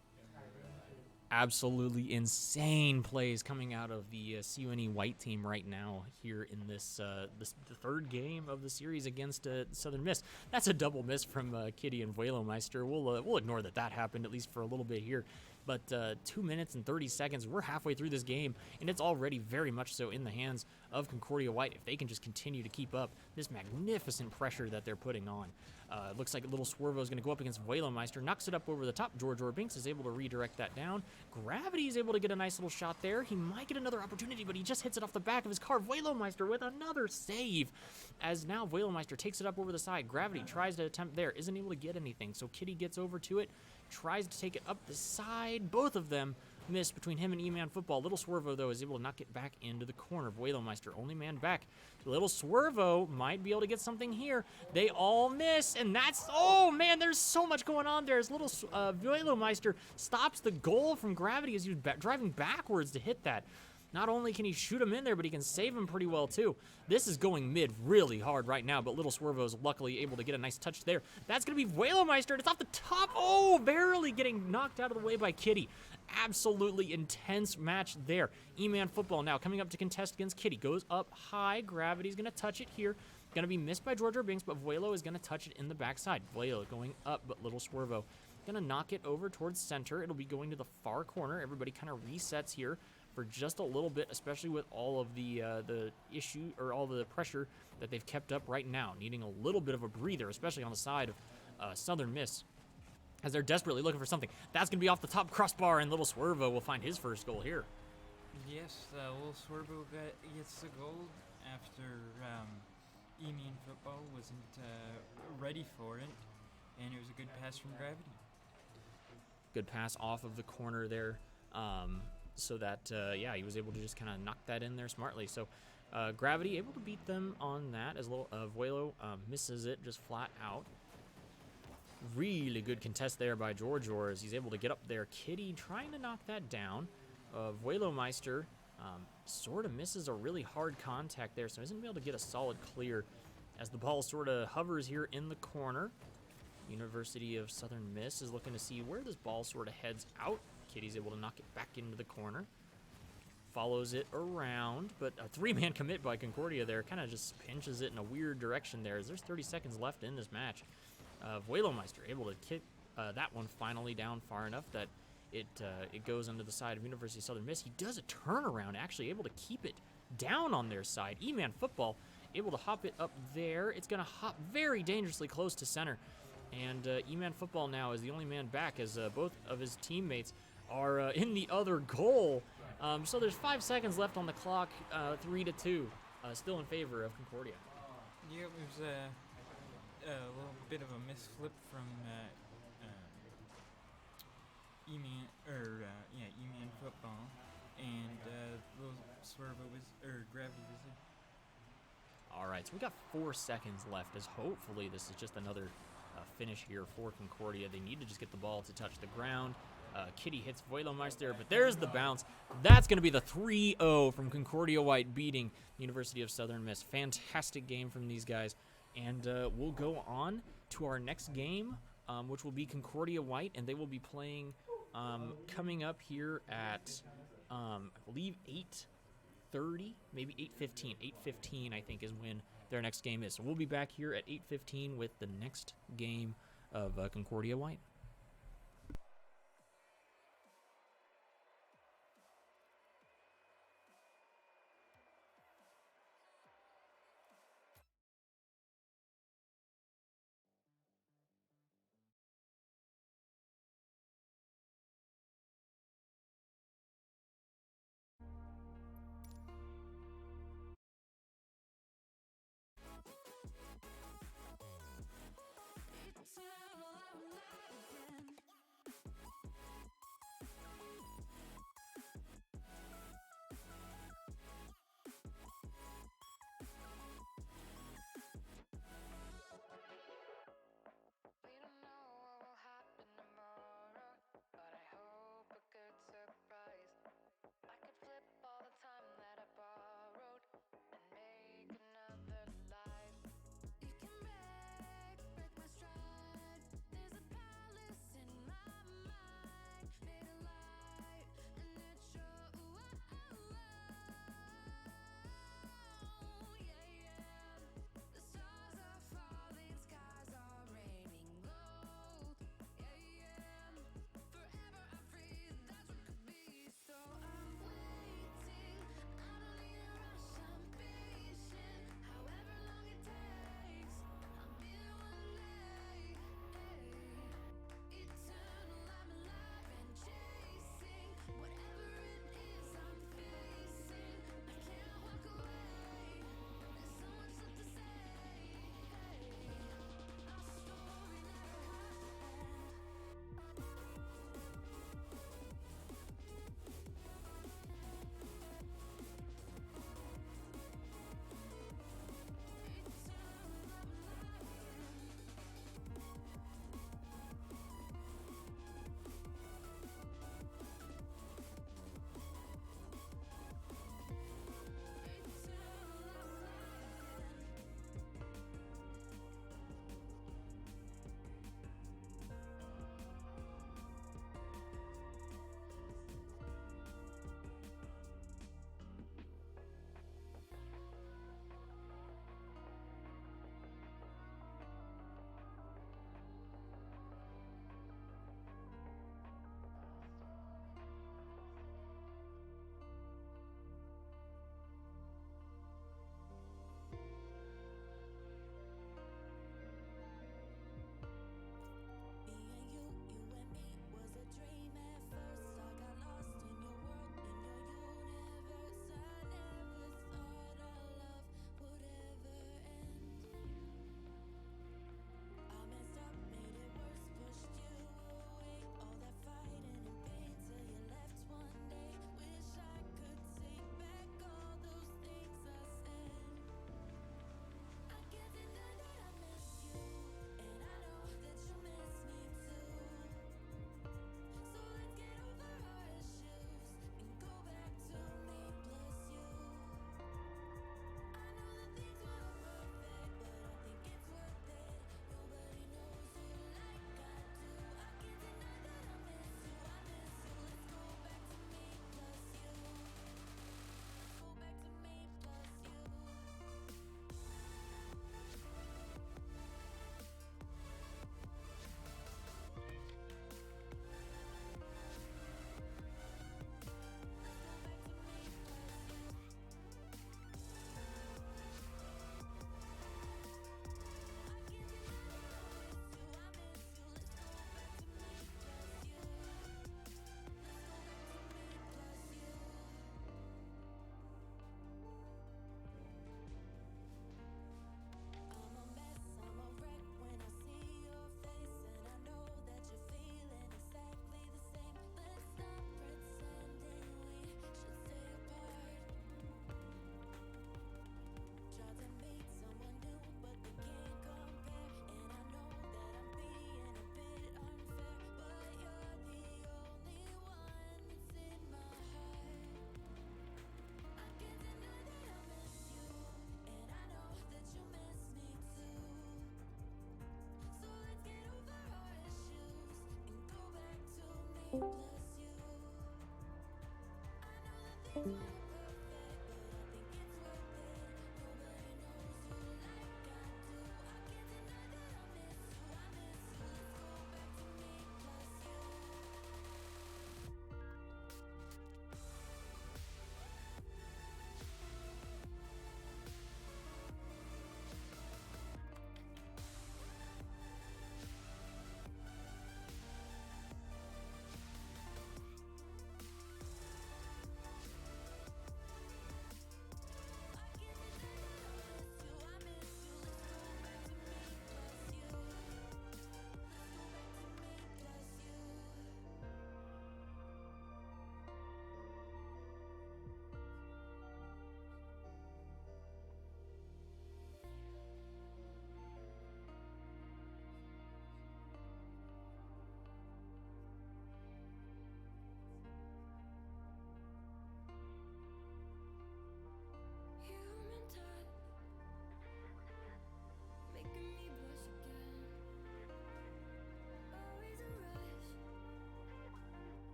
Absolutely insane plays coming out of the CUNE White team right now here in this the third game of the series against Southern Miss. That's a double miss from Kitty and Voilemeister. We'll ignore that happened, at least for a little bit here. But 2 minutes and 30 seconds, we're halfway through this game, and it's already very much so in the hands of Concordia White if they can just continue to keep up this magnificent pressure that they're putting on. Looks like Little Swervo is going to go up against Voilemeister, knocks it up over the top. George Orbinks is able to redirect that down. Gravity is able to get a nice little shot there. He might get another opportunity, but he just hits it off the back of his car. Voilemeister with another save, as now Voilemeister takes it up over the side. Gravity tries to attempt there, isn't able to get anything, so Kitty gets over to it, tries to take it up the side. Both of them miss between him and E-Man Football. Little Swervo, though, is able to knock it back into the corner. Voilemeister, only man back. Little Swervo might be able to get something here. They all miss, and that's, oh man, there's so much going on there as Little Voilemeister stops the goal from Gravity as he was driving backwards to hit that. Not only can he shoot him in there, but he can save him pretty well, too. This is going mid really hard right now, but Little Swervo is luckily able to get a nice touch there. That's going to be Voilemeister, and it's off the top. Oh, barely getting knocked out of the way by Kitty. Absolutely intense match there. E-Man Football now coming up to contest against Kitty. Goes up high. Gravity's going to touch it here. Going to be missed by George Binks, but Voilo is going to touch it in the backside. Voilo going up, but Little Swervo going to knock it over towards center. It'll be going to the far corner. Everybody kind of resets here for just a little bit, especially with all of the issue or all the pressure that they've kept up right now, needing a little bit of a breather, especially on the side of Southern Miss, as they're desperately looking for something. That's going to be off the top crossbar, and Little Swervo will find his first goal here. Yes, Little Swervo gets the goal after E-Man Football wasn't ready for it, and it was a good pass from Gravity. Good pass off of the corner there. So that, yeah, he was able to just kind of knock that in there smartly. So Gravity able to beat them on that as little Voilo misses it just flat out. Really good contest there by George as he's able to get up there. Kitty trying to knock that down. Voilemeister sort of misses a really hard contact there, so isn't able to get a solid clear as the ball sort of hovers here in the corner. University of Southern Miss is looking to see where this ball sort of heads out. Kitty's able to knock it back into the corner. Follows it around, but a 3-man commit by Concordia there kind of just pinches it in a weird direction there as there's 30 seconds left in this match. Voilemeister able to kick that one finally down far enough that it goes under the side of University of Southern Miss. He does a turnaround, actually able to keep it down on their side. E-Man Football able to hop it up there. It's going to hop very dangerously close to center. And E-Man Football now is the only man back as both of his teammates are in the other goal. So there's 5 seconds left on the clock, 3-2, still in favor of Concordia. Yeah, it was a little bit of a misflip from E-Man, E-Man Football, and Little Swervo Gravity was it. All right, so we got 4 seconds left as hopefully this is just another finish here for Concordia. They need to just get the ball to touch the ground. Kitty hits Voilemeister, but there's the bounce. That's going to be the 3-0 from Concordia White beating University of Southern Miss. Fantastic game from these guys. And we'll go on to our next game, which will be Concordia White, and they will be playing coming up here at, I believe, 8:30, maybe 8:15. 8:15, I think, is when their next game is. So we'll be back here at 8:15 with the next game of Concordia White.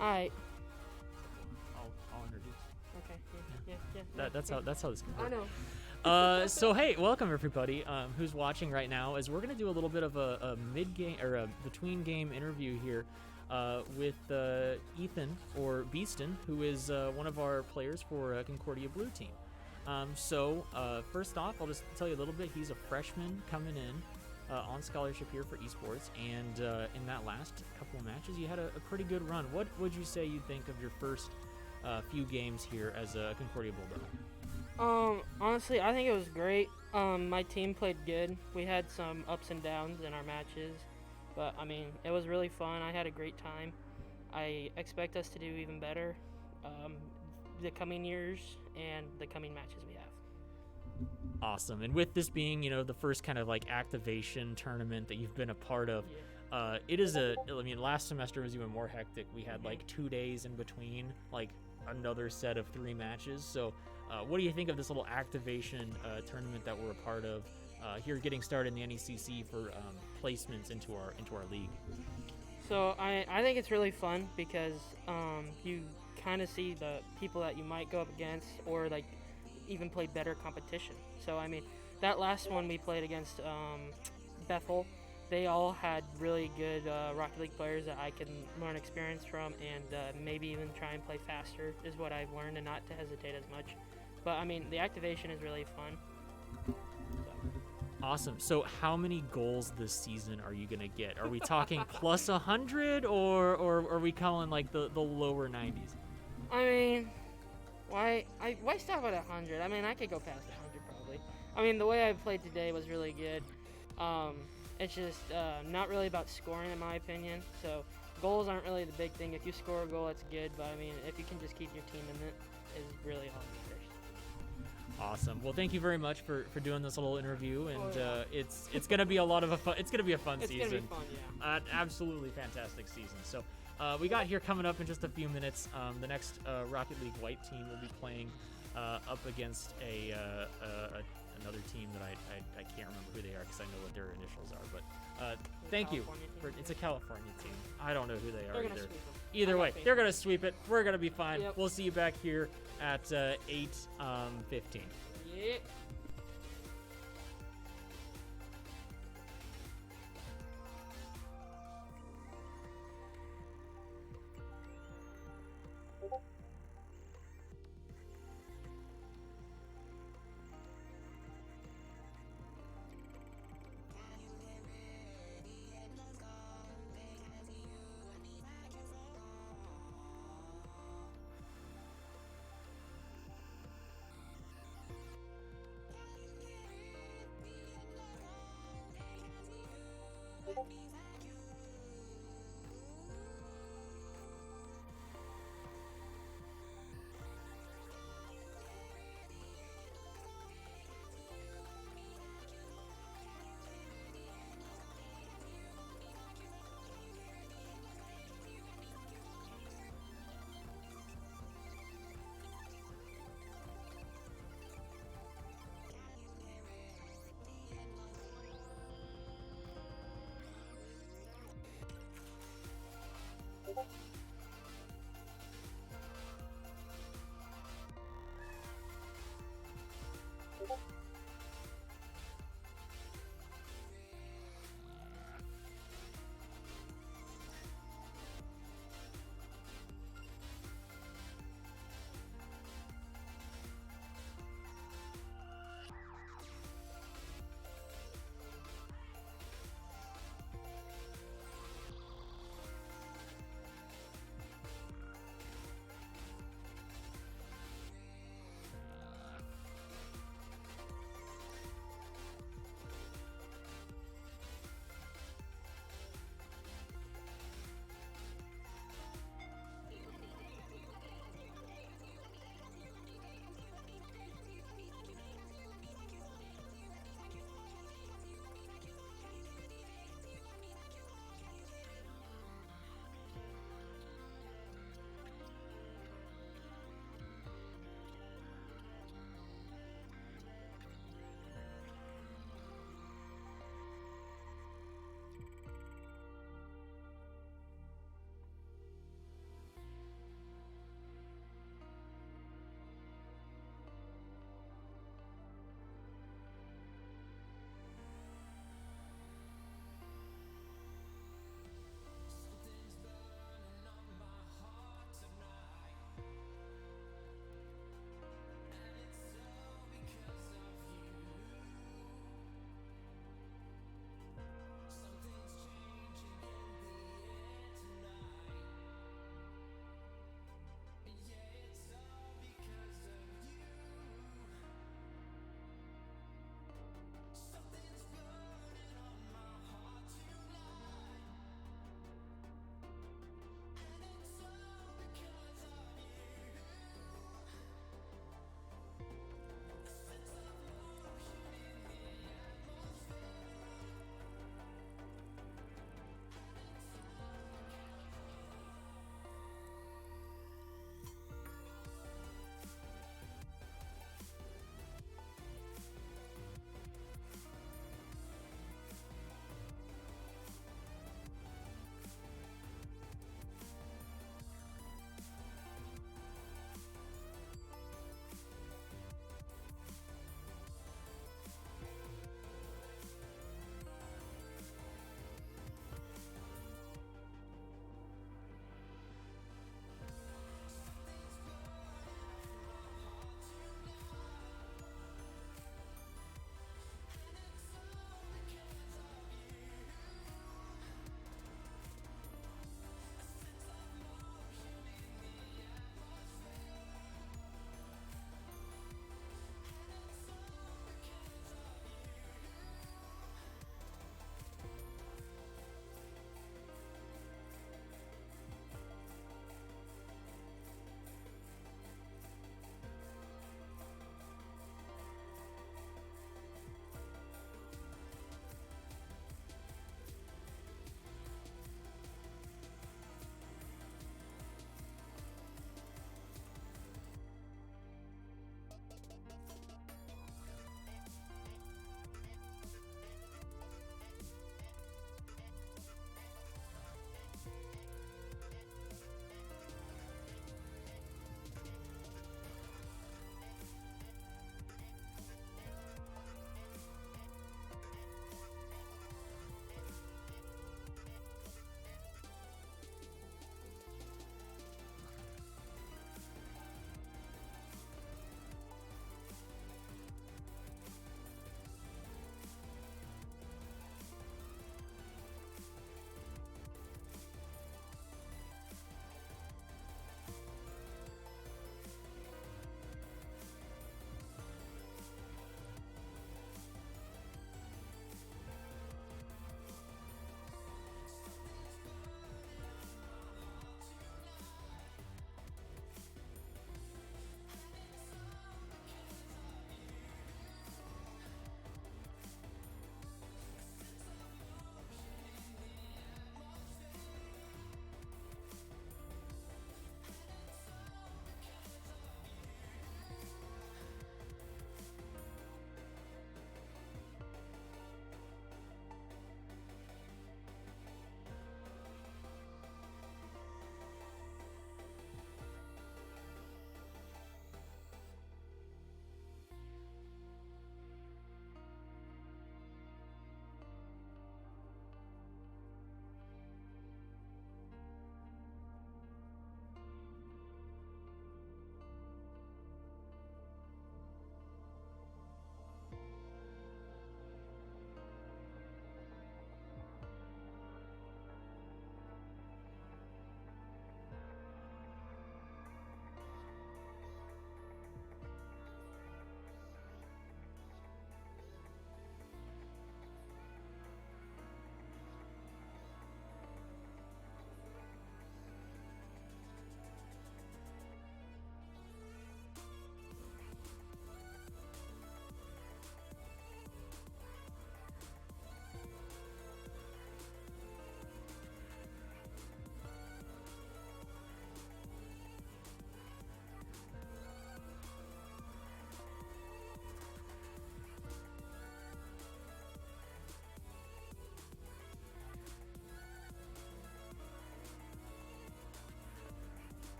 Alright. I'll introduce. Okay. Yeah. That's how this can work. I know. So hey, welcome everybody who's watching right now. As we're gonna do a little bit of a mid-game or a between-game interview here with Ethan or Beaston, who is one of our players for Concordia Blue Team. First off, I'll just tell you a little bit. He's a freshman coming in on scholarship here for esports, and in that last couple of matches, you had a pretty good run. What would you say you think of your first few games here as a Concordia Bulldog? Honestly, I think it was great. My team played good. We had some ups and downs in our matches, but I mean, it was really fun. I had a great time. I expect us to do even better the coming years and the coming matches we have. Awesome. And with this being, the first kind of like activation tournament that you've been a part of, it is last semester was even more hectic. We had like 2 days in between, like another set of 3 matches. So what do you think of this little activation tournament that we're a part of here, getting started in the NECC for placements into our league? So I think it's really fun because you kind of see the people that you might go up against or like even play better competition. So I mean, that last one we played against Bethel, they all had really good Rocket League players that I can learn experience from, and maybe even try and play faster is what I've learned, and not to hesitate as much. But I mean, the activation is really fun. Awesome. So how many goals this season are you going to get? Are we talking plus 100 or are we calling like the lower 90s? I mean, why stop at 100? I mean, I could go past 100 probably. I mean, the way I played today was really good. It's just not really about scoring in my opinion. So goals aren't really the big thing. If you score a goal, it's good. But I mean, if you can just keep your team in it, is really all that matters. Awesome. Well, thank you very much for doing this little interview, and it's gonna be a lot of a fun. It's gonna be a fun season. It's gonna be fun, yeah. Absolutely fantastic season. So we got here coming up in just a few minutes. The next Rocket League White team will be playing up against another team that I can't remember who they are because I know what their initials are. But thank you. It's a California team. I don't know who they are either. Either way, they're gonna sweep it. We're gonna be fine. Yep. We'll see you back here at 8:15. Yeah.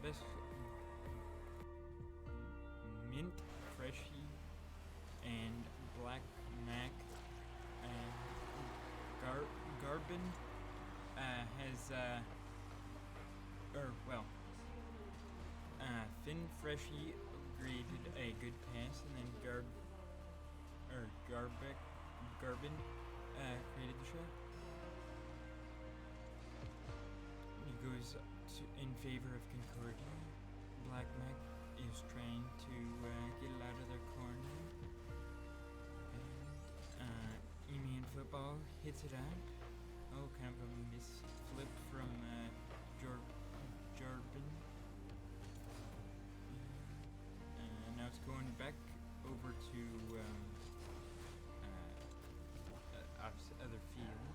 best mint freshie and black mac and Garbin has Finn Freshie graded a good pass, and then Garbin created the shot. He goes in favor of Concordia. Black Mac is trying to get it out of their corner. And Emi in football hits it out. Oh, kind of a misflip from Jarbin. Now it's going back over to other field.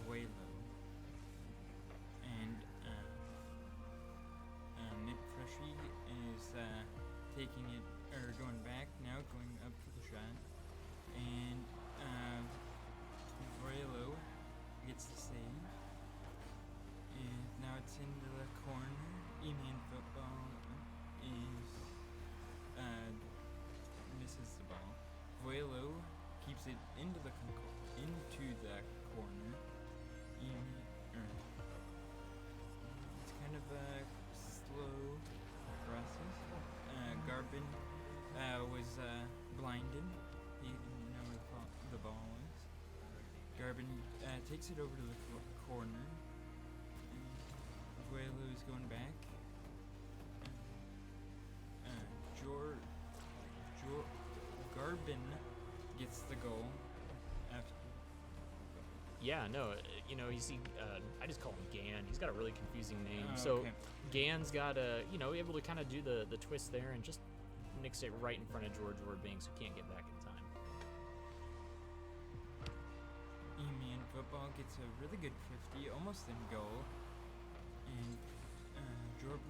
Vuelo. And Nick Freshie is taking it, or going back now, going up for the shot. And Vuelo gets the save. And now it's into the corner. Emian football is misses the ball. Vuelo keeps it into the corner. It's kind of a slow process. Garbin was blinded. He didn't know where the ball was. Garbin takes it over to the corner. Vuelo is going back. Garbin gets the goal after. Yeah, no, you see, I just call him Gan. He's got a really confusing name. Oh, So okay. Gan's got able to kind of do the twist there and just nicks it right in front of George Binks, who can't get back in time. Emian football gets a really good 50, almost in goal. And George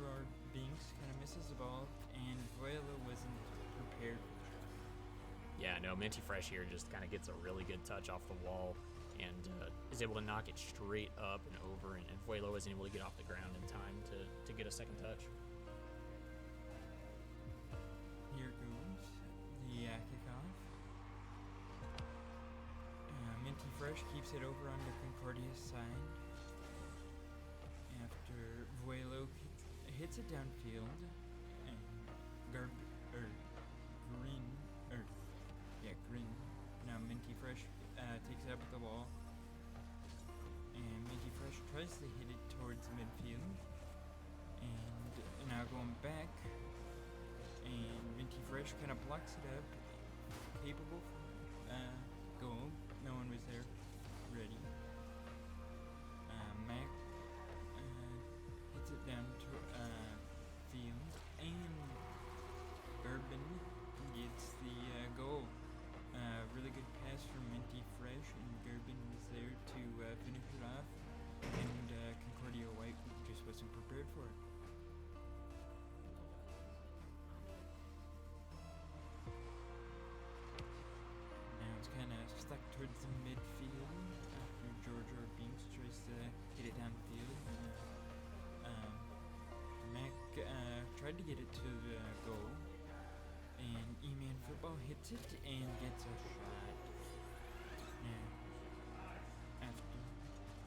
Binks kind of misses the ball, and Vuelo wasn't prepared for the shot. Yeah, no, Minty Fresh here just kind of gets a really good touch off the wall and is able to knock it straight up and over, and Vuelo isn't able to get off the ground in time to get a second touch. Here goes the kickoff. Minty Fresh keeps it over on the Concordia's side. After Vuelo hits it downfield, and Green. Now Minty Fresh takes it up with the wall, and Minty Fresh tries to hit it towards midfield, and now going back, and Minty Fresh kind of blocks it up, capable for goal. No one was there ready. Mac hits it down to field, and Urban gets the goal. Really good pass from Minty Fresh, and Gerben was there to finish it off, and Concordia White just wasn't prepared for it. Now it's kind of stuck towards the midfield after George Binks tries to get it downfield. Mac tried to get it to the goal, and E-Man football hits it and gets a shot.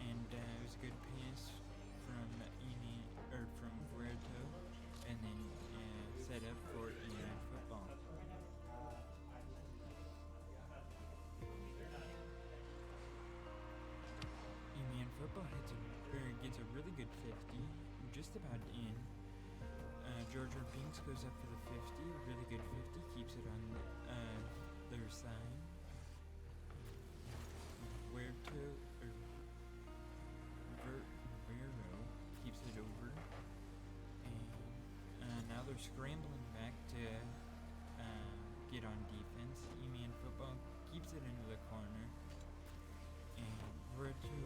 It was a good pass from from Puerto, and then set up for E-Man football. E-Man football gets a really good 50, just about in. George Binks goes up for the 50, really good 50, keeps it on their side. Vero keeps it over, and now they're scrambling back to get on defense. E-Man football keeps it into the corner, and Vertu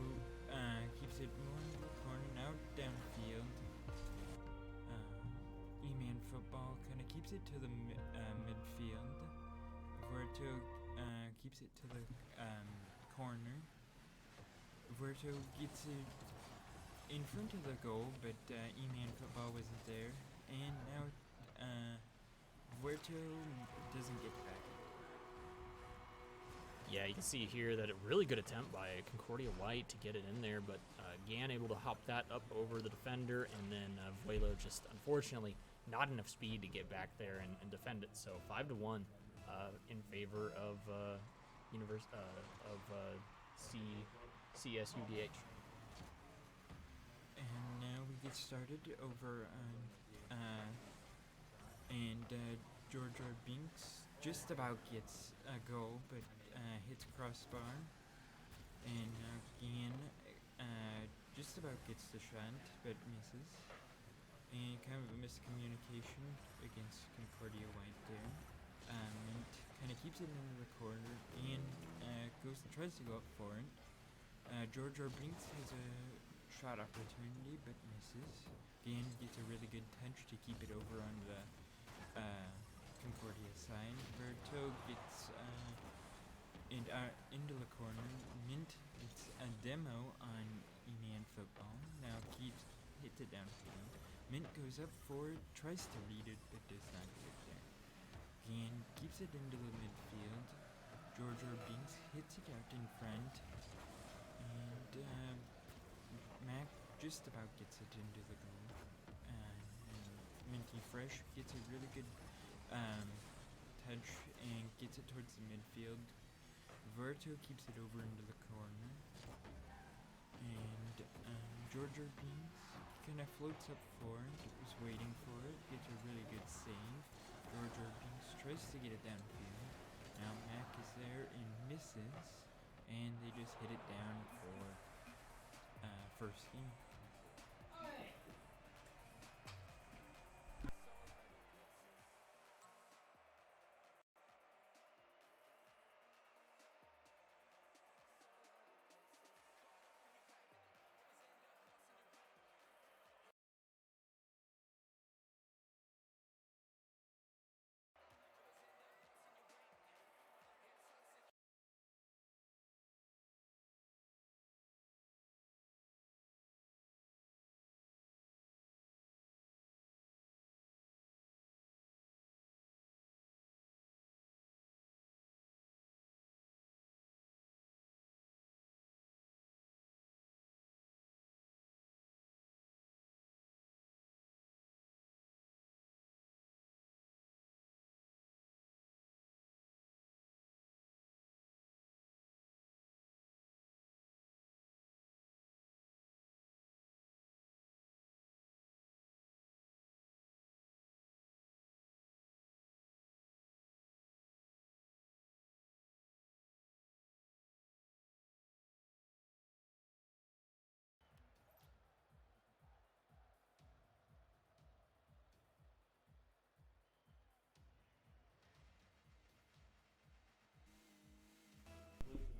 keeps it more into the corner, now downfield. E-Man football kind of keeps it to the midfield. Vertu keeps it to the corner. Verto gets it in front of the goal, but E-Man Football wasn't there. And now Verto doesn't get back. Yeah, you can see here that a really good attempt by Concordia White to get it in there, but Gan able to hop that up over the defender, and then Vuelo just unfortunately not enough speed to get back there and defend it. So 5-1 in favor of CSUDH. And now we get started over on, and George R. Binks just about gets a goal, but hits crossbar. And Gan just about gets the shot, but misses. And kind of a miscommunication against Concordia White there. And kind of keeps it into the corner and tries to go up for it. George R. Binks has a shot opportunity, but misses. Gan gets a really good touch to keep it over on the Concordia side. Verto gets into the corner. Mint gets a demo on E-Man Football. Now hits it downfield. Mint goes up for it, tries to read it, but does not get there. Gan keeps it into the midfield. George R. Binks hits it out in front. And Mac just about gets it into the goal. And Minty Fresh gets a really good touch and gets it towards the midfield. Verto keeps it over into the corner. And George R. Binks kind of floats up for it, was waiting for it, gets a really good save. George R. Binks tries to get it downfield. Now Mac is there and misses, and they just hit it down for first game.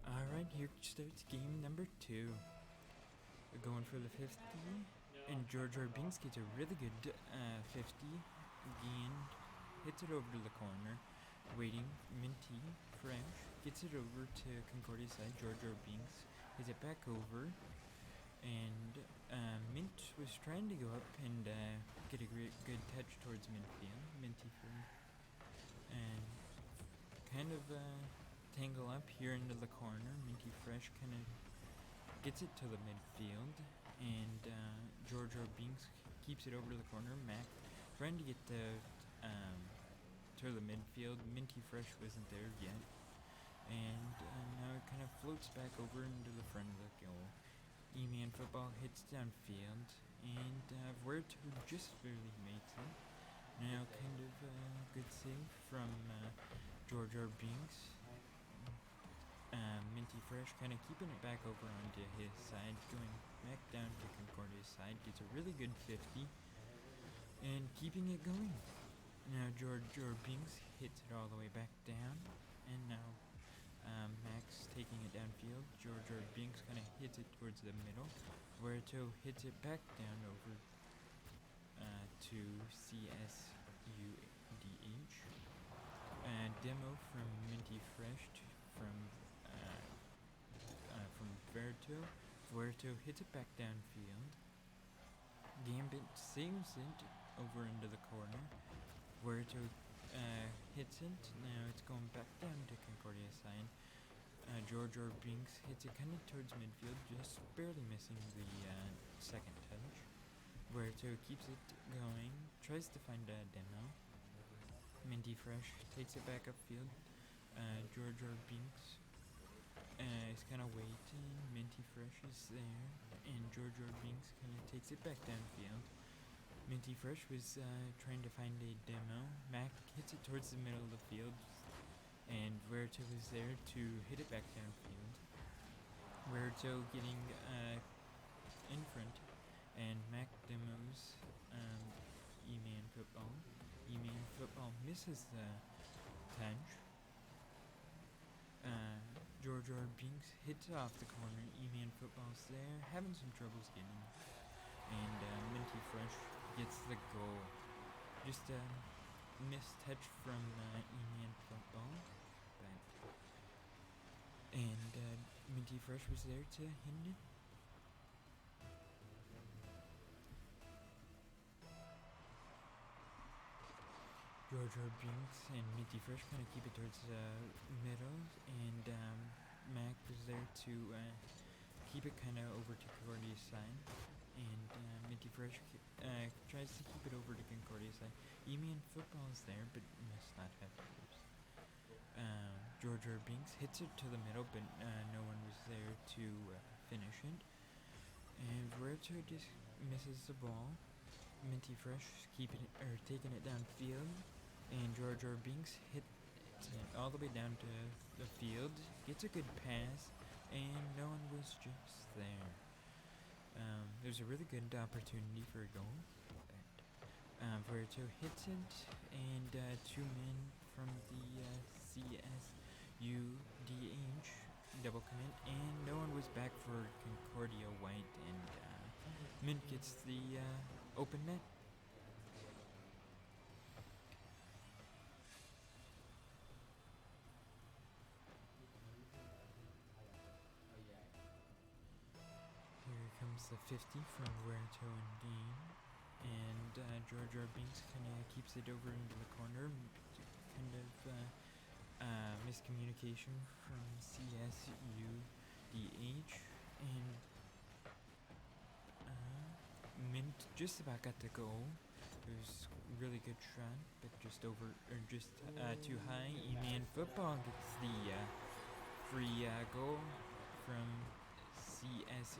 Alright, here starts game number 2. We're going for the 50, and George R. Binks gets a really good 50. Again, hits it over to the corner. Waiting, Minty Fresh gets it over to Concordia side. George R. Binks hits it back over, and Mint was trying to go up and get a good touch towards midfield. Minty Fresh, and kind of tangle up here into the corner. Minty Fresh kind of gets it to the midfield, and George R. Binks keeps it over to the corner. Mac trying to get to the midfield. Minty Fresh wasn't there yet, and now it kind of floats back over into the front of the goal. E-Man Football hits downfield, and Verto just barely makes it. Now kind of good save from George R. Binks. Minty Fresh kind of keeping it back over onto his side, going back down to Concordia's side, gets a really good 50, and keeping it going. Now George R. Binks hits it all the way back down, and now Max taking it downfield. George R. Binks kind of hits it towards the middle. Verto hits it back down over to CSUDH. Demo from Minty Fresh from Verto. Vuerto hits it back downfield. Gambit saves it over into the corner. Vuerto hits it. Now it's going back down to Concordia's side. George Binks hits it kind of towards midfield, just barely missing the second touch. Vuerto keeps it going, tries to find a demo. Minty Fresh takes it back upfield. George Binks is kind of waiting. Minty Fresh is there, and George Binks kind of takes it back downfield. Minty Fresh was trying to find a demo. Mac hits it towards the middle of the field, and Vuerto was there to hit it back downfield. Vuerto getting in front, and Mac demos E-Man Football. E-Man Football misses the touch. George Binks hits off the corner. E-Man Football's there, having some troubles getting. And Minty Fresh gets the goal. Just a missed touch from E-Man Football. And Minty Fresh was there to hit it. George Binks and Minty Fresh kind of keep it towards the middle, and Mac was there to keep it kind of over to Concordia's side, and Minty Fresh tries to keep it over to Concordia's side. E-Man Football is there, but must not have goals. George Binks hits it to the middle, but no one was there to finish it. And Vuerto just misses the ball. Minty Fresh taking it downfield, and George Binks hits it all the way down to the field. Gets a good pass, and no one was just there. There's a really good opportunity for a goal. Vuerto hits it, and two men from the CSUDH double commit, and no one was back for Concordia White, and Mint gets the open net. Here comes the 50 from Vuerto and Dean, and George Binks kind of keeps it over into the corner. Kind of miscommunication from CSUDH, and Mint just about got the goal. It was a really good shot, but just too high. E-Man Football gets the free goal from CSUDH,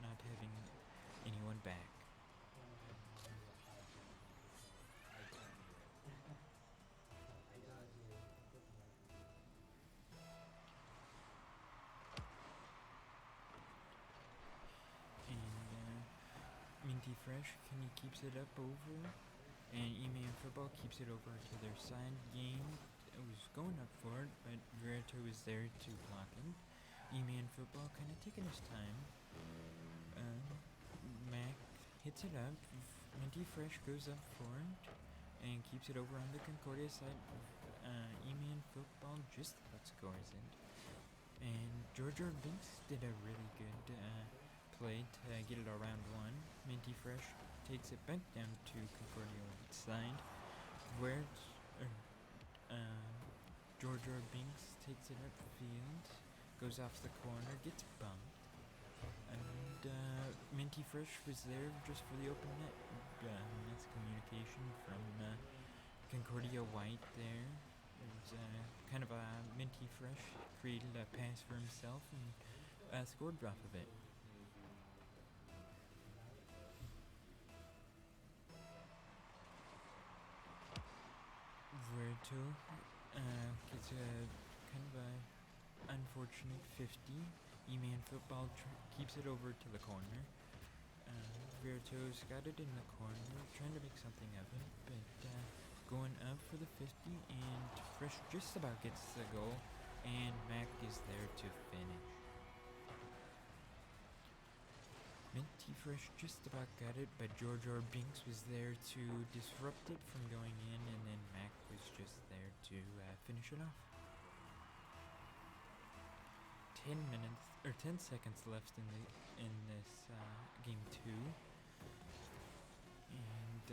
not having anyone back. Minty Fresh keeps it up over, and E-Man Football keeps it over to their side. Game was going up for it, but Vuerto was there to block him. E-Man Football kind of taking his time. Mac hits it up. Minty Fresh goes up for it and keeps it over on the Concordia side. E-Man Football just about scores it. And George Binks did a really good play to get it around one. Minty Fresh takes it back down to Concordia White's side, where George Binks takes it upfield, goes off the corner, gets bumped, and Minty Fresh was there just for the open net. Miscommunication from Concordia White there. It was kind of a Minty Fresh created a pass for himself and scored off of it. Vuerto gets a kind of a unfortunate 50. E-Man Football keeps it over to the corner. Vuerto's got it in the corner, trying to make something of it, but going up for the 50, and Fresh just about gets the goal, and Mac is there to finish. Minty Fresh just about got it, but George Binks was there to disrupt it from going in, and then Mac was just there to finish it off. 10 minutes or 10 seconds left in this game 2, and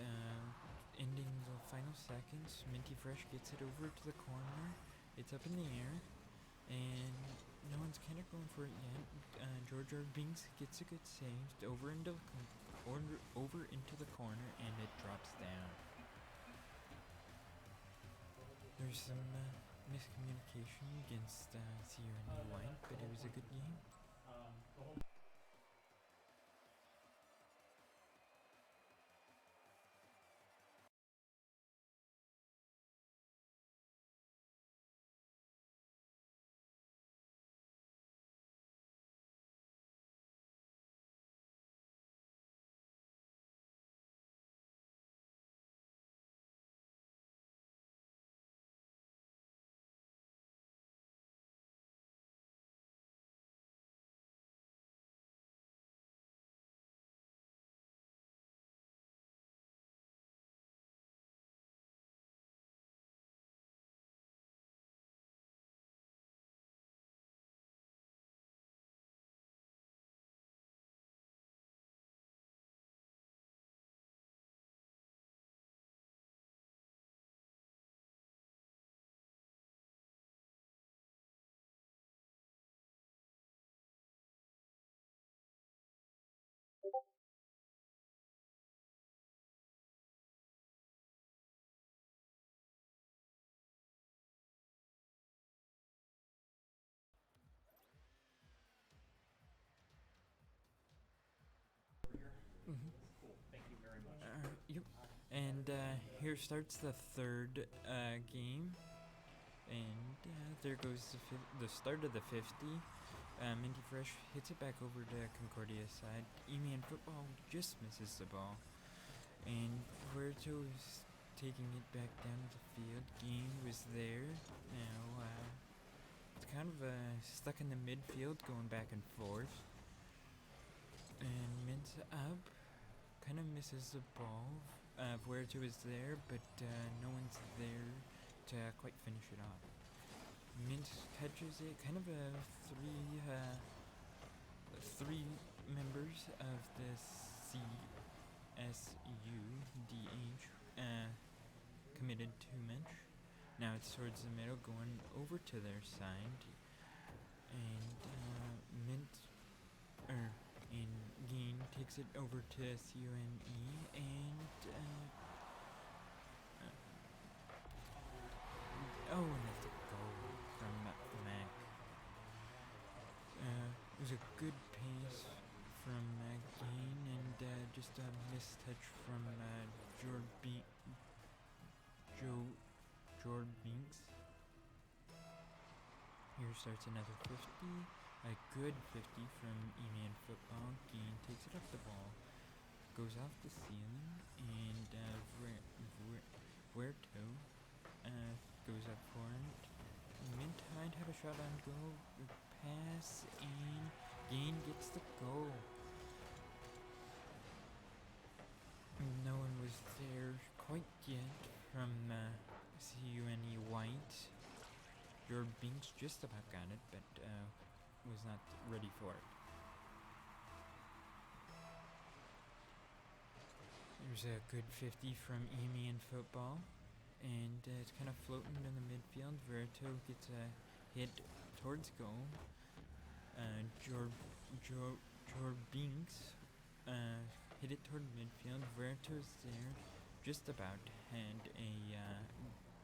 ending the final seconds, Minty Fresh gets it over to the corner. It's up in the air, and no one's kind of going for it yet. George Binks gets a good save over into the corner, and it drops down. There's some miscommunication against Sierra White, but it was a good game. Yep. And here starts the third game, and there goes the start of the 50. Minty Fresh hits it back over to Concordia's side. Emian Football just misses the ball, and Puerto is taking it back down the field. Game was there. Now it's kind of stuck in the midfield, going back and forth. And Mint up, kind of misses the ball. Puerto is there, but no one's there to quite finish it off. Mint catches it, kind of three members of the CSUDH committed to Minch. Now it's towards the middle, going over to their side, and Gain takes it over to CUNE, and and that's a goal from Mac. It was a good pace from Gain, and just a mistouch from Jord Binks. Here starts another 50. A good 50 from Emian Football. Gain takes it up the ball, goes off the ceiling, and Huerto goes up for it. Mint might have a shot on goal. Pass, and Gain gets the goal. No one was there quite yet from CUNE White. Your Binks just about got it, but was not ready for it. There's a good 50 from Emian Football, and it's kind of floating in the midfield. Verito gets a hit towards goal. Jor Binks hit it toward midfield. Verito's there, just about had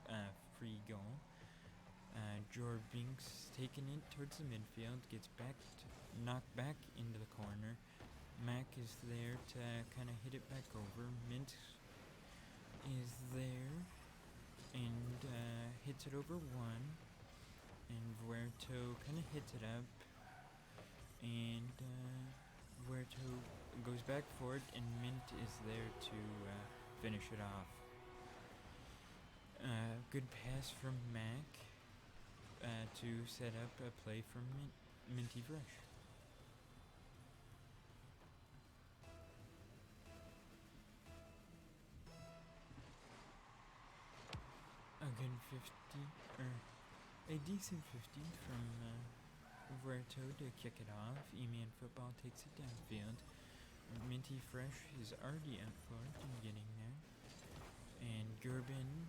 a free goal. Jor Binks taking it towards the midfield, gets knocked back into the corner. Mac is there to kind of hit it back over. Mint is there and hits it over one, and Huerto kind of hits it up, and Huerto goes back for it, and Mint is there to finish it off. Good pass from Mac to set up a play for Minty Fresh. A good 50, or a decent 50 from Verto to kick it off. E-Man Football takes it downfield. Minty Fresh is already out for it and getting there. And Gerben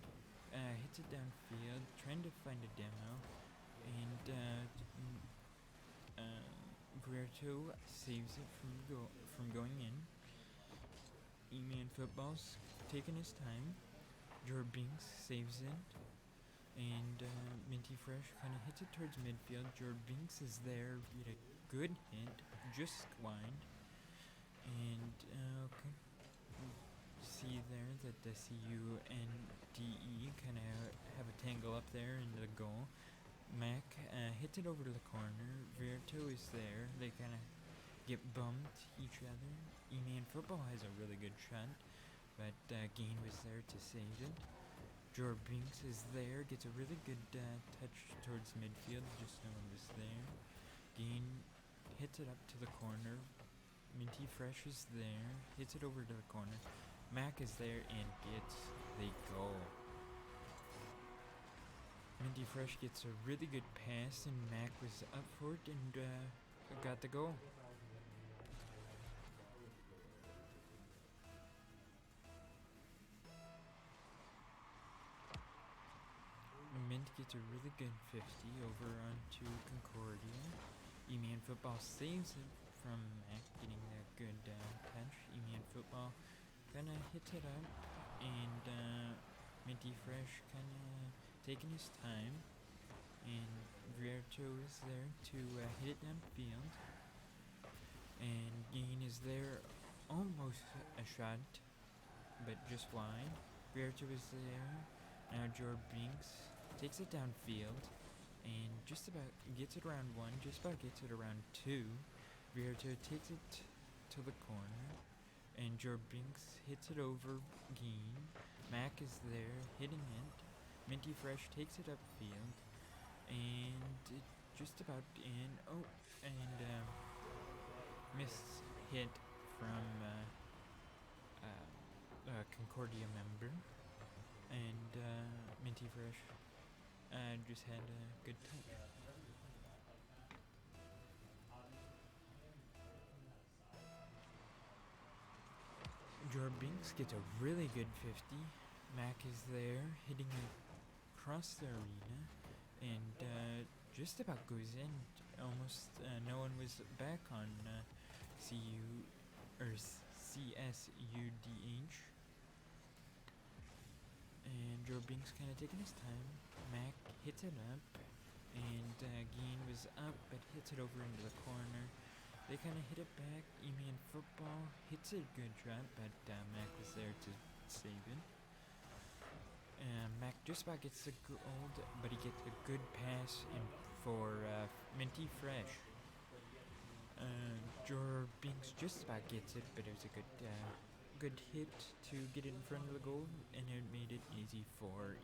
hits it downfield, trying to find a demo. And Verto saves it from going in. E-Man Football's taking his time. Binks saves it. And Minty Fresh kind of hits it towards midfield. Binks is there, get a good hit, just wide. And okay, see there that the CU and DE kind of have a tangle up there in the goal. Mac hits it over to the corner. Verto is there. They kind of get bumped each other. E-Man Football has a really good shot, but Gain was there to save it. Binks is there, gets a really good touch towards midfield, just no one was there. Gain hits it up to the corner. Minty Fresh is there, hits it over to the corner. Mac is there and gets the goal. Minty Fresh gets a really good pass and Mac was up for it and got the goal. Mint gets a really good 50 over onto Concordia. E-Man Football saves it from Mac, getting that good touch. E-Man Football kind of hits it up, and Minty Fresh kind of taking his time. And Verto is there to hit it downfield. And Gain is there, almost a shot, but just wide. Verto is there. Now Binks takes it downfield and just about gets it around one, just about gets it around two. Verto takes it to the corner and Binks hits it over Gain. Mac is there hitting it. Minty Fresh takes it upfield and it just about in. Oh, and missed hit from Concordia member. And Minty Fresh just had a good touch. Binks gets a really good 50. Mac is there, hitting it across the arena, and just about goes in. Almost no one was back on CSUDH. And Binks kind of taking his time. Mac hits it up, and Gain was up, but hits it over into the corner. They kind of hit it back. E-Man Football hits a good shot, but Mac was there to save it. Mac just about gets the gold, but he gets a good pass in for Minty Fresh. Binks just about gets it, but it was a good hit to get it in front of the goal, and it made it easy for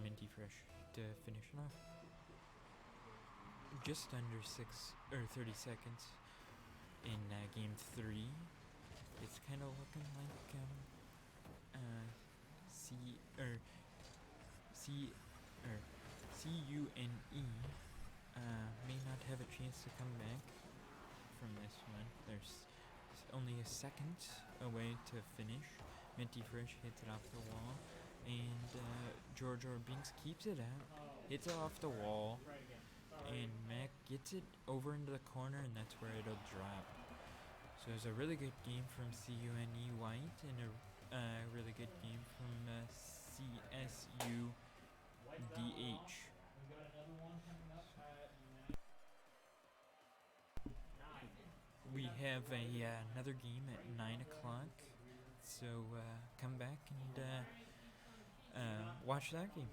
Minty Fresh to finish it off. Just under 30 seconds in game 3. It's kind of looking like CUNE may not have a chance to come back from this one. There's only a second away to finish. Minty Fresh hits it off the wall, and Binks keeps it out, hits it off the wall, and Mac gets it over into the corner, and that's where it'll drop. So it was a really good game from CUNE White, and a really good game from CSUDH. We have another game at 9 o'clock, so come back and watch that game.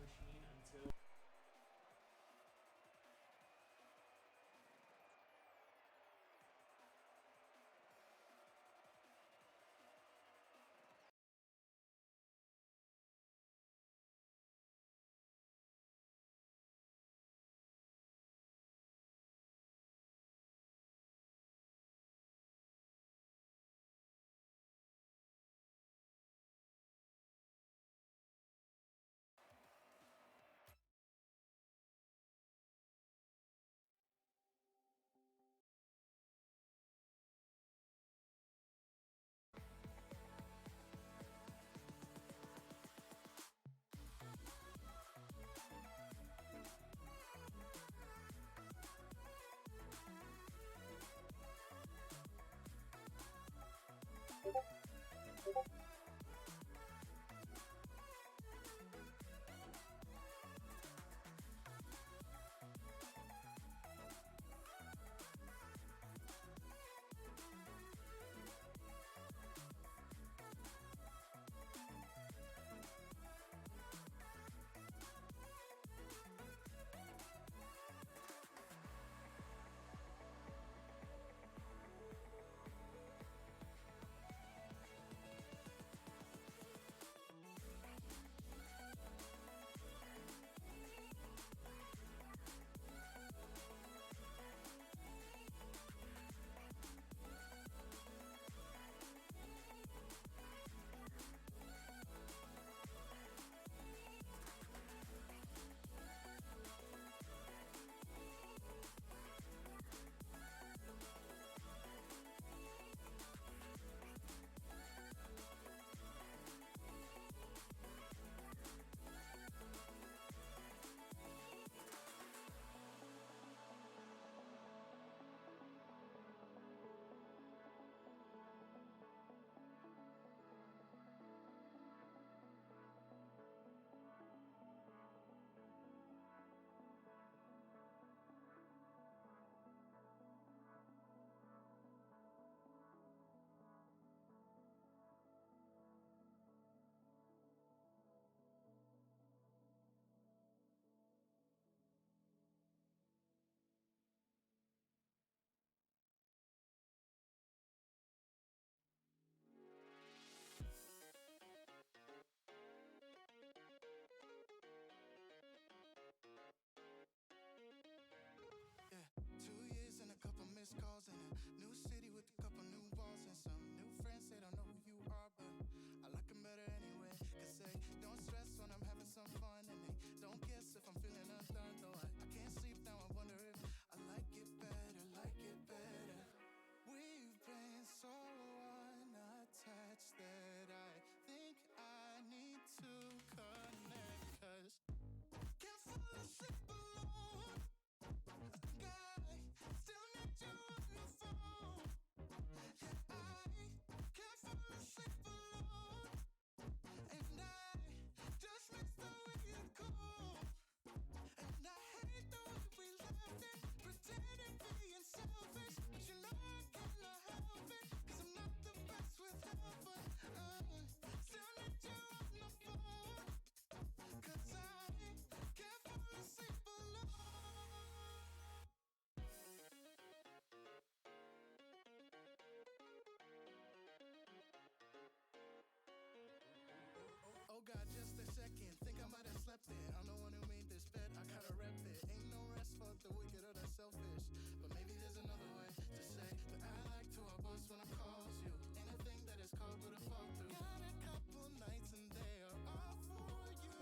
second. Think I might have slept in. I'm the one who made this bed, I gotta rep it. Ain't no rest, fuck the wicked or the selfish. But maybe there's another way to say that I like to our boss when I calls you. Ain't a thing that is called but a fall through. Got a couple nights and they are all for you.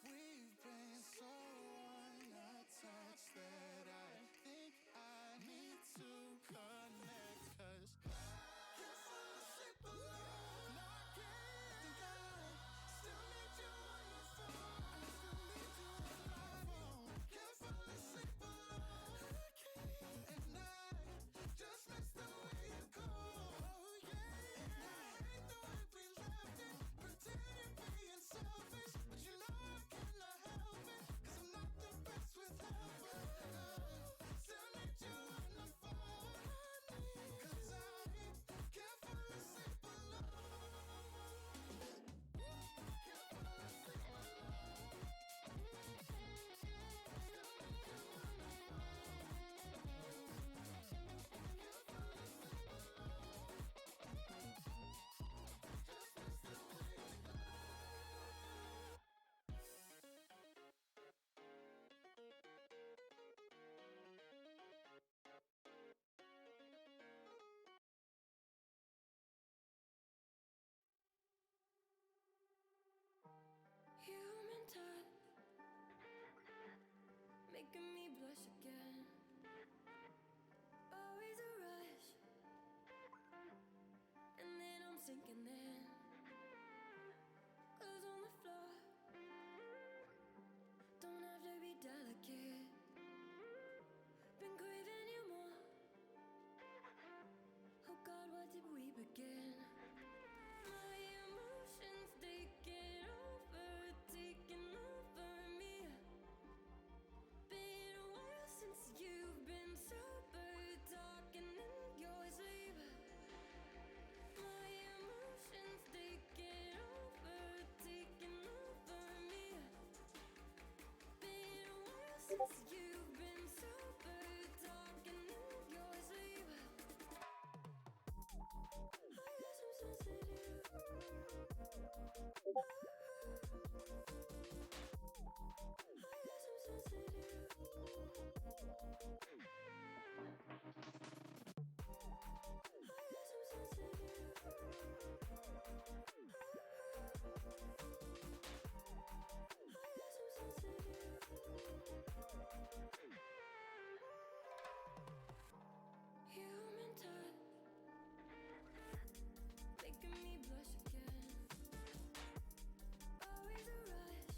We've been so unattached that I think I need to connect. Cause can't fall asleep alone. No, I can't. Think I still need you on my phone. I still need you on my phone. Can't fall asleep alone. I can't. At night, just miss the way you go. Oh yeah. And I hate the way we left it, pretending being selfish, but you know I cannot help it. Cause I'm not the best with helping. Still need you on the phone. Cause I can't fall asleep alone. Can't fall asleep alone. Still need you on the phone. Can't fall asleep alone. Just miss the way you go. Human touch, making me blush again. Always a rush, and then I'm sinking in. Clothes on the floor, don't have to be delicate. Been craving you more. Oh God, what did we begin? My emotions taking over me. Been a while since you've been sober, talking in your sleep. My emotions taking over me. Been a while since you've been sober, talking in your sleep. I guess I'm sensitive. I guess I'm sensitive. I guess I'm sensitive. I guess I'm sensitive. Human touch, making me blush again. Always a rush,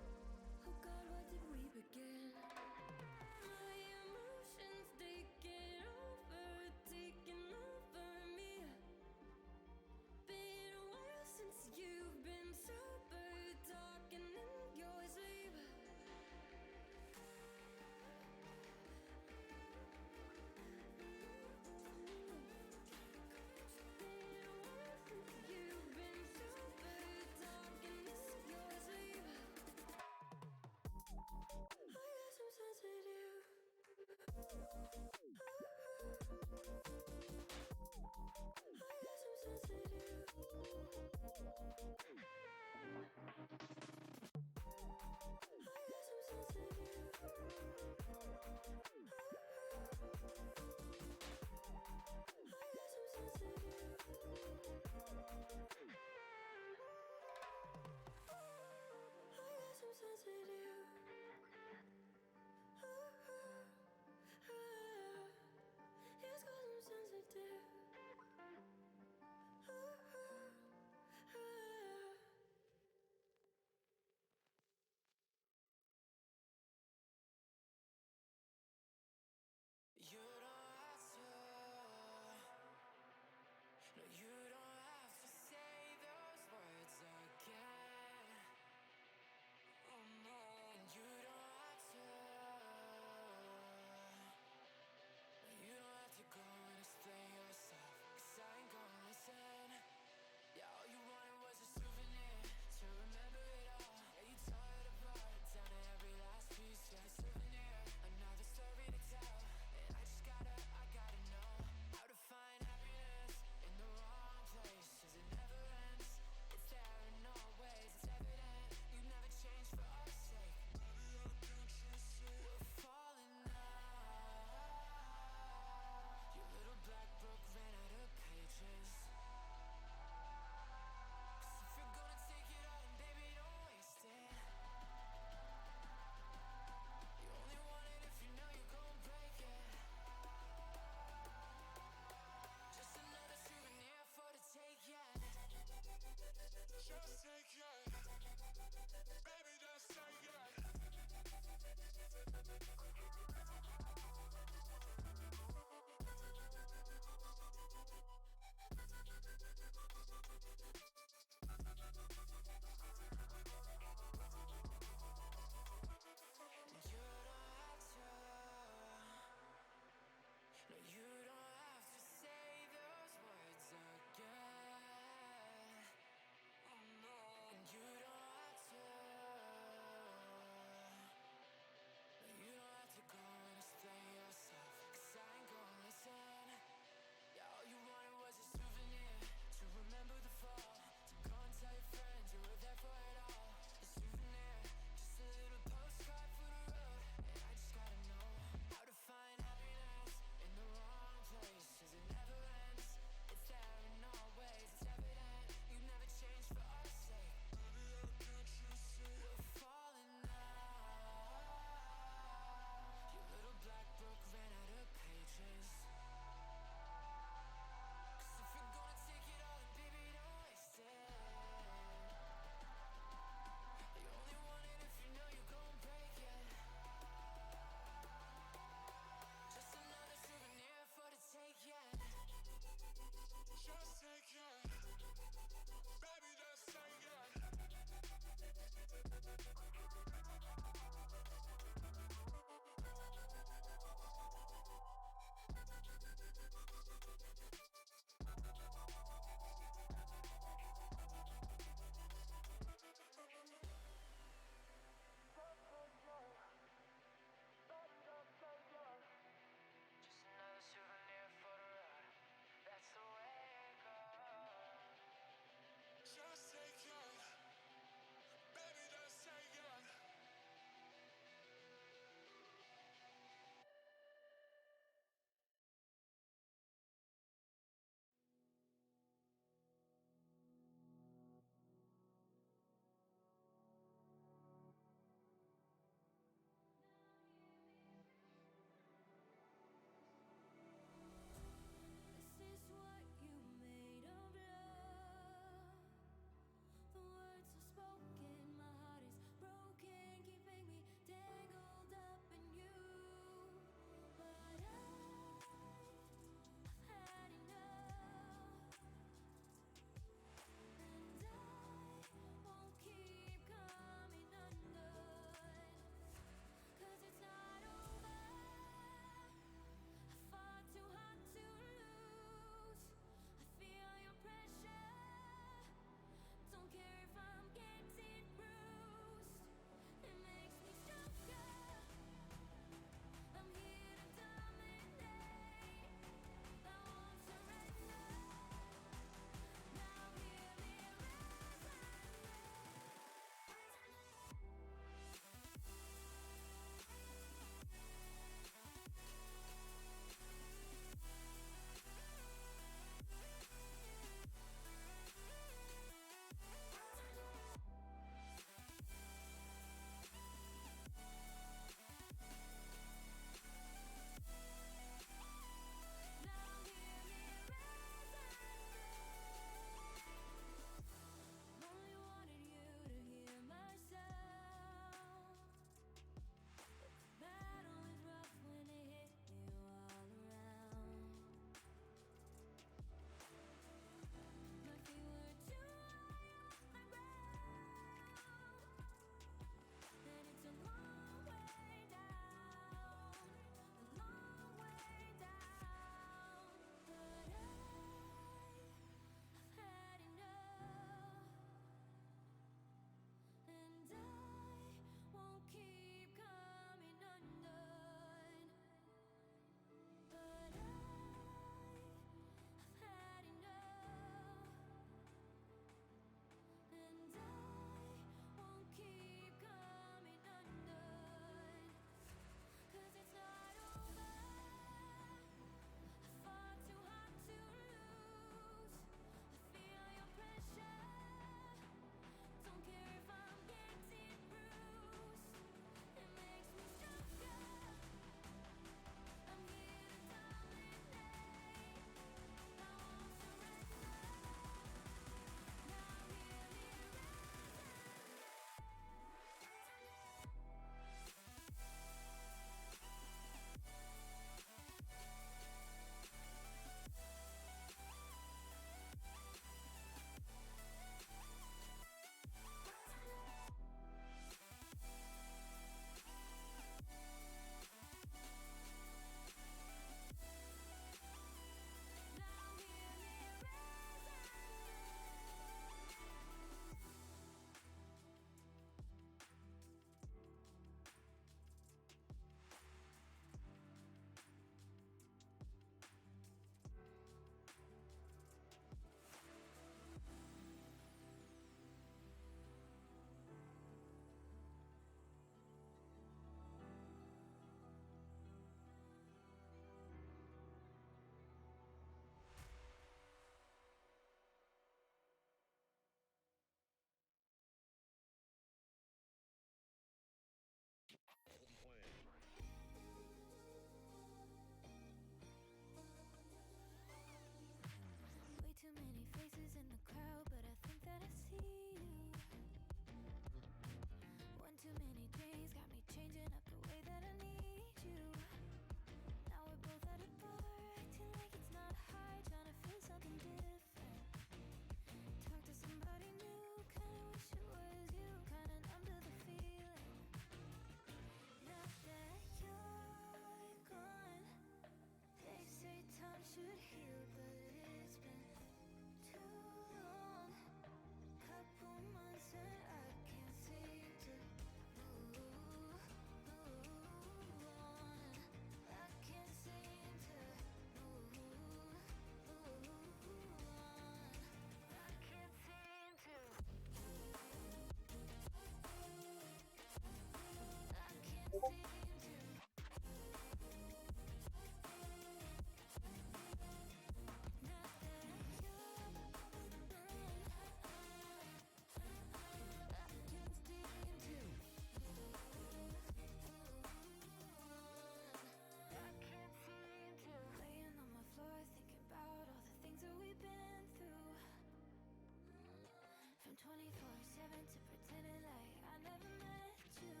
24/7 to pretending like I never met you.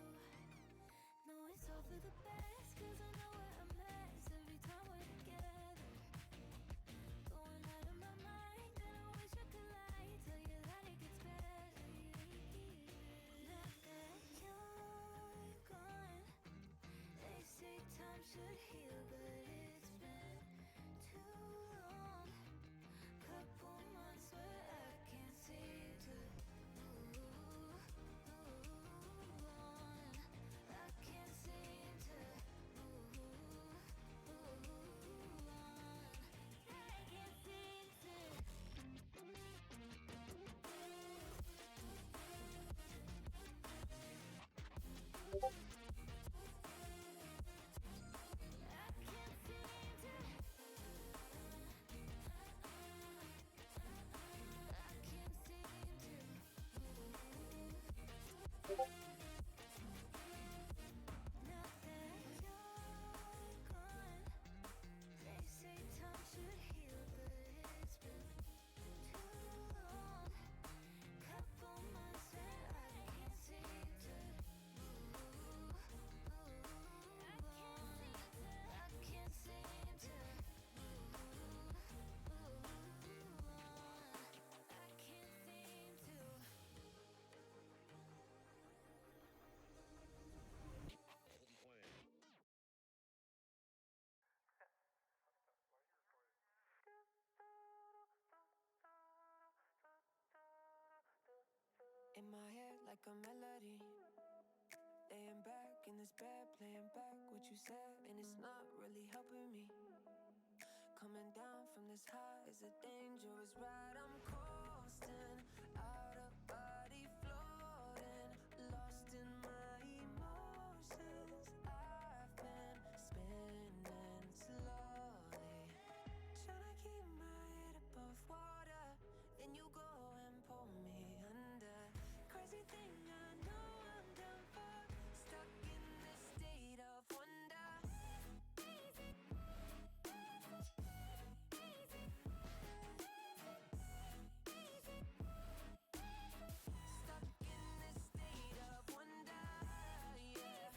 No, it's all for the best, cause I know we're a mess every time we're together. Going out of my mind, and I wish I could lie, tell you that it gets better. Now that you're gone, they say time should heal, but it's been too long. Couple months where I can't seem to move on. I can't seem to move on. I can't seem to. I can't seem to. I can't seem to. Now that you're gone, they say time should heal, but it's been too long. Couple months and I can't seem to move on. I can't seem to move on. I can't seem to. In my head like a melody, laying back in this bed, playing back what you said, and it's not really helping me. Coming down from this high is a dangerous ride. I'm coasting, out of body floating, lost in my emotions. I've been spinning slowly, trying to keep my head above water. Then you go and pull me under. Crazy thing, I know I'm done for. Stuck in this state of wonder. Stuck in this state of wonder, yeah.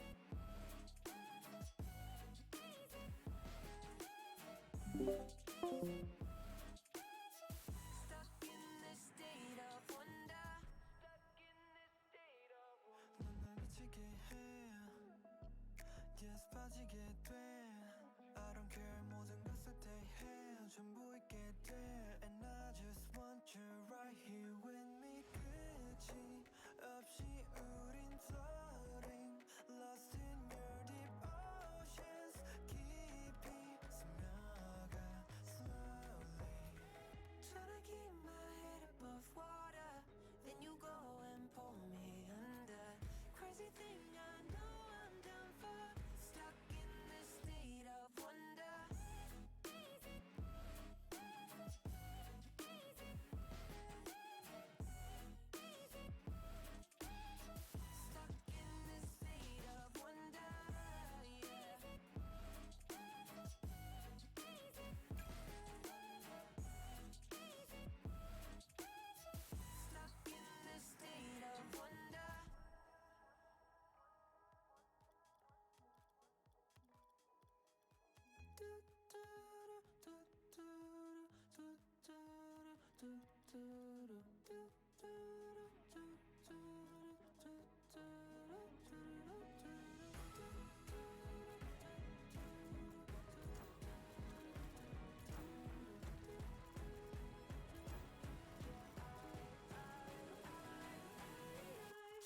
Stuck in this state of wonder. Stuck in this state of wonder. 넌 날 미치게 해. Yes, 빠지게 돼. I don't care, 모든 걸 쇠퇴해. 전부 잊게 돼. And I just want you right here with me. 끝이 없이 우린 floating, lost in your deep oceans. 깊이 스며가 slowly, trying to keep my head above water. Then you go and pull me under. Crazy thing, I know I'm done for. Stuck in this state of wonder. Stuck in this state of wonder, yeah. Stuck in this state of wonder.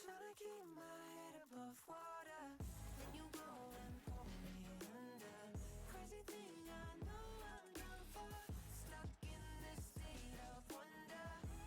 Trying to keep my head above water. Then you go and pull me under. Crazy thing, I know I'm done for. Stuck in this state of wonder.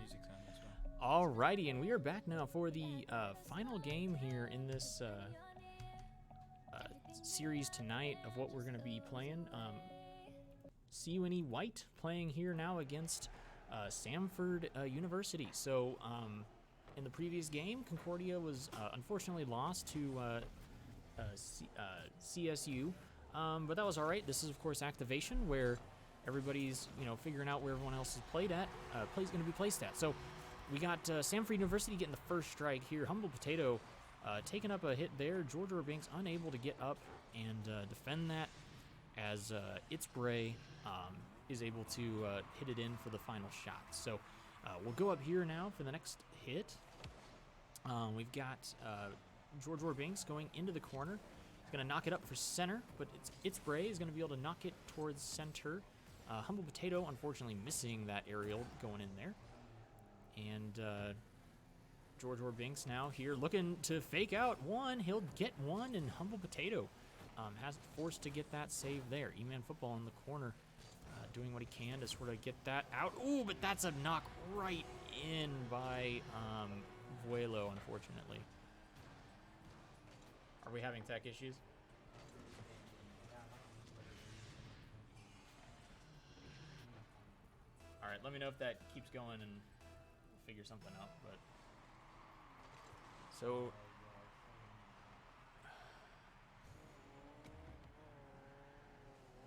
music's on as well. Alrighty, and we are back now for the final game here in this series tonight of what we're going to be playing. CUNE White playing here now against Samford University. So in the previous game, Concordia was unfortunately lost to CSU, but that was all right. This is, of course, activation where everybody's figuring out where everyone else is going to be placed at. So we got Samford University getting the first strike here. Humble Potato taking up a hit there. Georgia Banks unable to get up and defend that as Itzbray is able to hit it in for the final shot. So we'll go up here now for the next hit. We've got George Banks going into the corner. He's going to knock it up for center, but Itzbray is going to be able to knock it towards center. Humble Potato, unfortunately, missing that aerial going in there. And George Banks now here looking to fake out one. He'll get one, and Humble Potato has forced to get that save there. E-Man Football in the corner doing what he can to sort of get that out. Ooh, but that's a knock right in by Vuelo, unfortunately. Are we having tech issues? All right, let me know if that keeps going and we'll figure something out. But so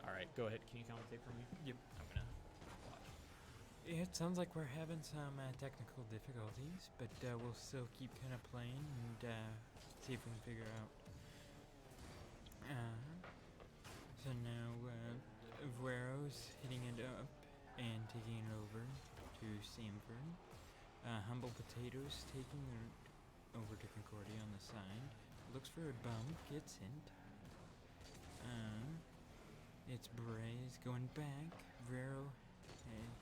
all right, go ahead. Can you commentate for me? Yep. I'm gonna watch. It sounds like we're having some technical difficulties, but we'll still keep kind of playing and see if we can figure out. So now Vuero's hitting it up and taking it over to Samford. Humble Potatoes taking it over to Concordia on the side. Looks for a bump, gets it. It's Braze going back. Vuero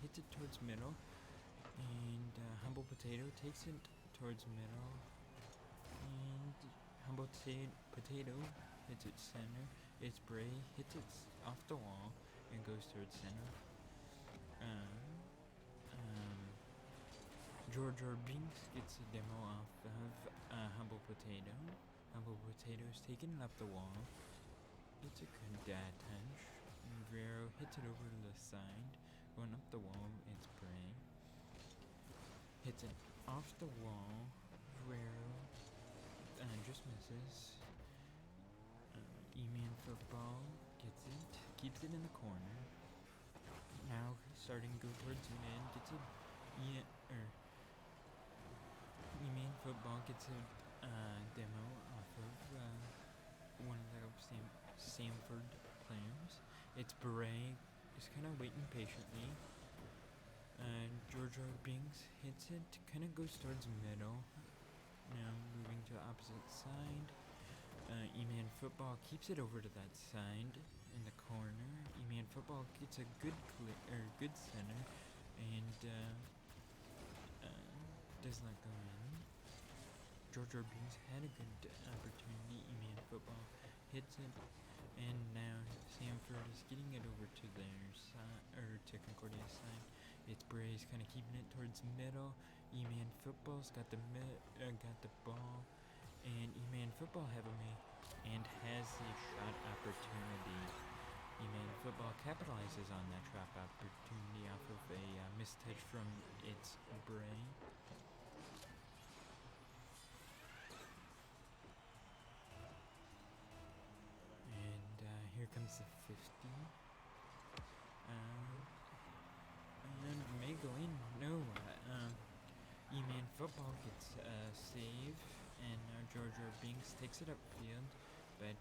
hits it towards middle. And Humble Potato takes it towards middle. And Humble Potato hits it center. It's Bray hits it off the wall and goes towards center. George Binks gets a demo off of Humble Potato. Humble Potato's taking it up the wall. It's a good touch. Vero hits it over to the side. Going up the wall, it's Bray. Hits it off the wall. Vero just misses. E-Man Football gets it. Keeps it in the corner. Now starting to go towards mid. Gets it. E-Man Football gets a demo off of one of the Samford players. It's Beret, just kind of waiting patiently. George Binks hits it, kind of goes towards middle. Now moving to opposite side. E-Man Football keeps it over to that side in the corner. E-Man Football gets a good good center, and does not go in. George Binks had a good opportunity. E-Man Football hits it, and now Samford is getting it over to their side, or to Concordia's side. It's Bray's kind of keeping it towards middle. E-Man Football's got the ball, and E-Man Football and has a shot opportunity. E-Man Football capitalizes on that trap opportunity off of a missed touch from its Bray. Here comes the 50. And may go in. No. E-Man Football gets a save, and now George Binks takes it upfield, but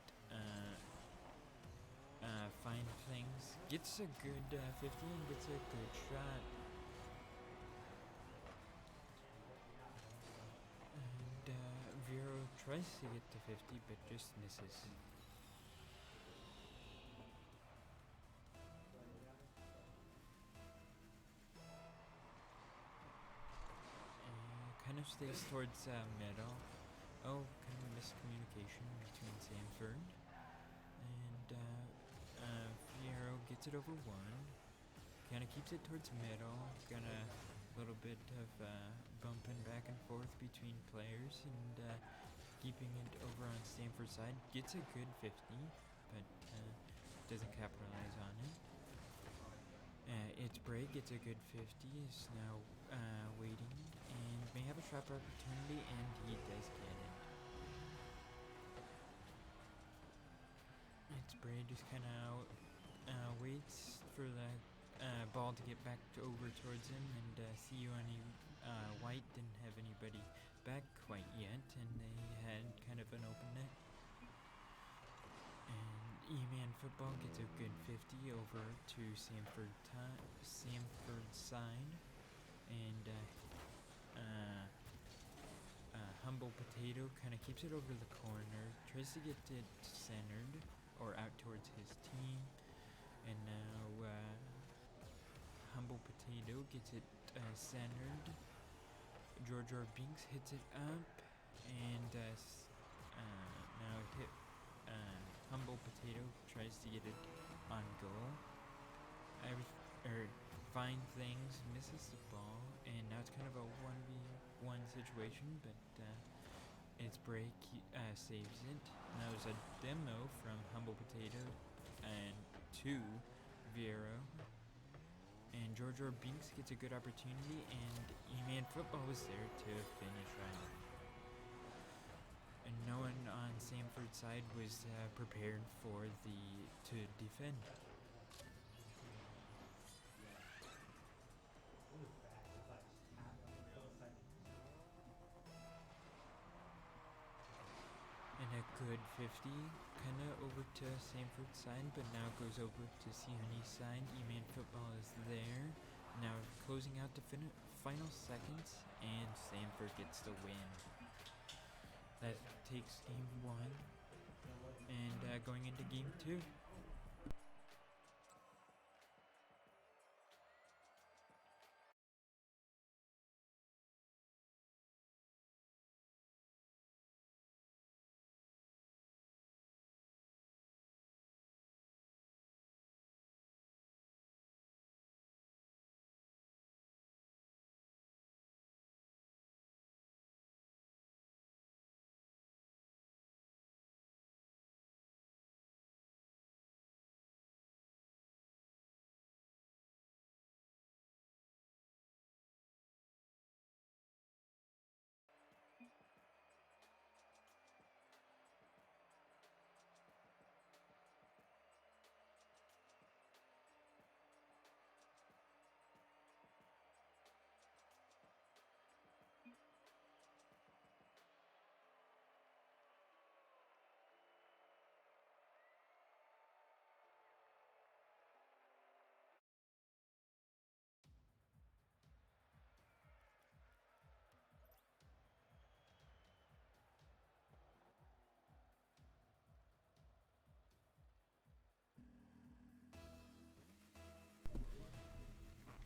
Fine Things gets a good 50 and gets a good shot. And Vero tries to get to 50, but just misses. Kind of stays towards middle. Oh, kind of miscommunication between Samford. And Fierro gets it over one. Kind of keeps it towards middle. Gonna a little bit of bumping back and forth between players and keeping it over on Stanford's side. Gets a good 50, but doesn't capitalize on it. It's Bray gets a good 50, is now waiting, and may have a trap opportunity, and he does get it. It's Bray just kind of waits for the ball to get back over towards him, and Sione White didn't have anybody back quite yet, and they had kind of an open net. And E-Man Football gets a good 50 over to Samford's side, and Humble Potato kind of keeps it over the corner, tries to get it centered or out towards his team, and now Humble Potato gets it centered. George R. Binks hits it up, and now Humble Potato tries to get it on goal. Fine Things misses the ball, and now it's kind of a 1v1 situation, but it's Bray saves it. Now there's a demo from Humble Potato and to Vieiro. And George R. Binks gets a good opportunity, and E-Man Football was there to finish right off. And no one on Samford's side was prepared to defend. And a good 50, kind of over to Samford's side, but now goes over to Sione's side. E-Man Football is there. Now closing out the final seconds, and Samford gets the win. That takes game 1, and going into game 2.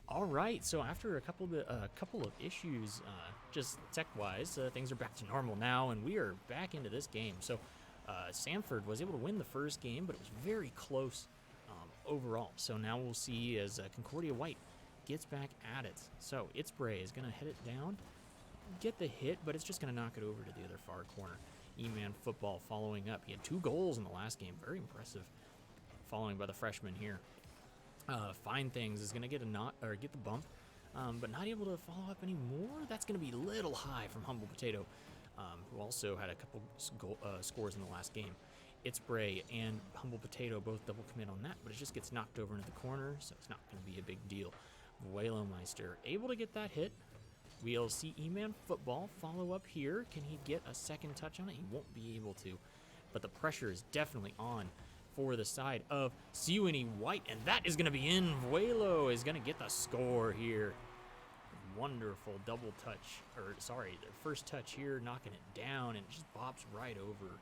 All right, so after a couple of issues, just tech-wise, things are back to normal now, and we are back into this game. So Samford was able to win the first game, but it was very close overall. So now we'll see as Concordia White gets back at it. So It's Bray is going to head it down, get the hit, but it's just going to knock it over to the other far corner. E-Man Football following up. He had 2 goals in the last game. Very impressive. Following by the freshman here. Fine Things is going to get the bump, but not able to follow up anymore. That's going to be a little high from Humble Potato, who also had a couple scores in the last game. It's Bray and Humble Potato both double commit on that, but it just gets knocked over into the corner, so it's not going to be a big deal. Meister able to get that hit. We'll see E-Man Football follow up here. Can he get a second touch on it? He won't be able to, but the pressure is definitely on for the side of Sione White, and that is going to be in. Vuelo is going to get the score here. Wonderful double touch, the first touch here, knocking it down, and it just bops right over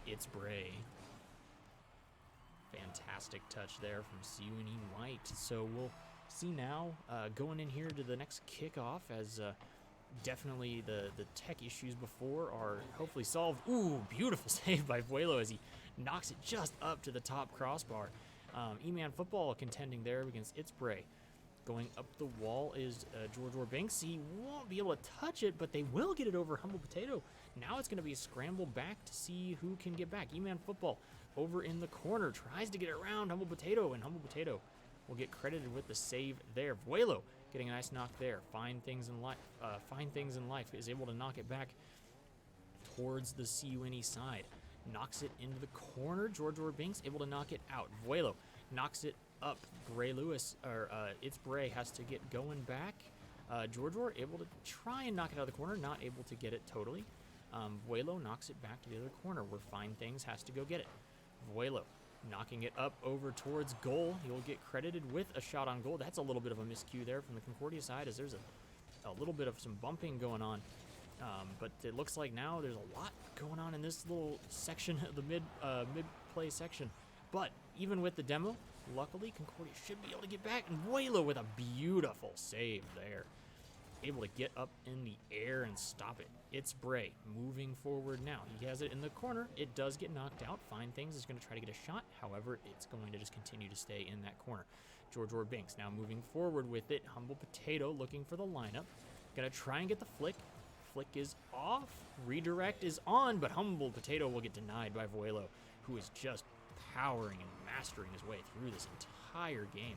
It's Bray. Fantastic touch there from Sione White. So we'll see now going in here to the next kickoff as definitely the tech issues before are hopefully solved. Ooh, beautiful save by Vuelo as he knocks it just up to the top crossbar. E-Man Football contending there against It's Bray. Going up the wall is George Banks. He won't be able to touch it, but they will get it over Humble Potato. Now it's going to be a scramble back to see who can get back. E-Man Football over in the corner tries to get it around Humble Potato, and Humble Potato will get credited with the save there. Vuelo getting a nice knock there. Fine Things in Life is able to knock it back towards the CUNE side. Knocks it into the corner. George Banks able to knock it out. Vuelo knocks it up. Bray Lewis, or it's Bray, has to get going back. George able to try and knock it out of the corner, not able to get it totally. Vuelo knocks it back to the other corner where Fine Things has to go get it. Vuelo knocking it up over towards goal. He'll get credited with a shot on goal. That's a little bit of a miscue there from the Concordia side, as there's a little bit of some bumping going on. But it looks like now there's a lot going on in this little section, the mid-play section. But even with the demo, luckily Concordia should be able to get back. And Vuelo with a beautiful save there. Able to get up in the air and stop it. It's Bray moving forward now. He has it in the corner. It does get knocked out. Fine Things is going to try to get a shot. However, it's going to just continue to stay in that corner. George Banks now moving forward with it. Humble Potato looking for the lineup. Going to try and get the flick. Flick is off. Redirect is on, but Humble Potato will get denied by Vuelo, who is just powering and mastering his way through this entire game.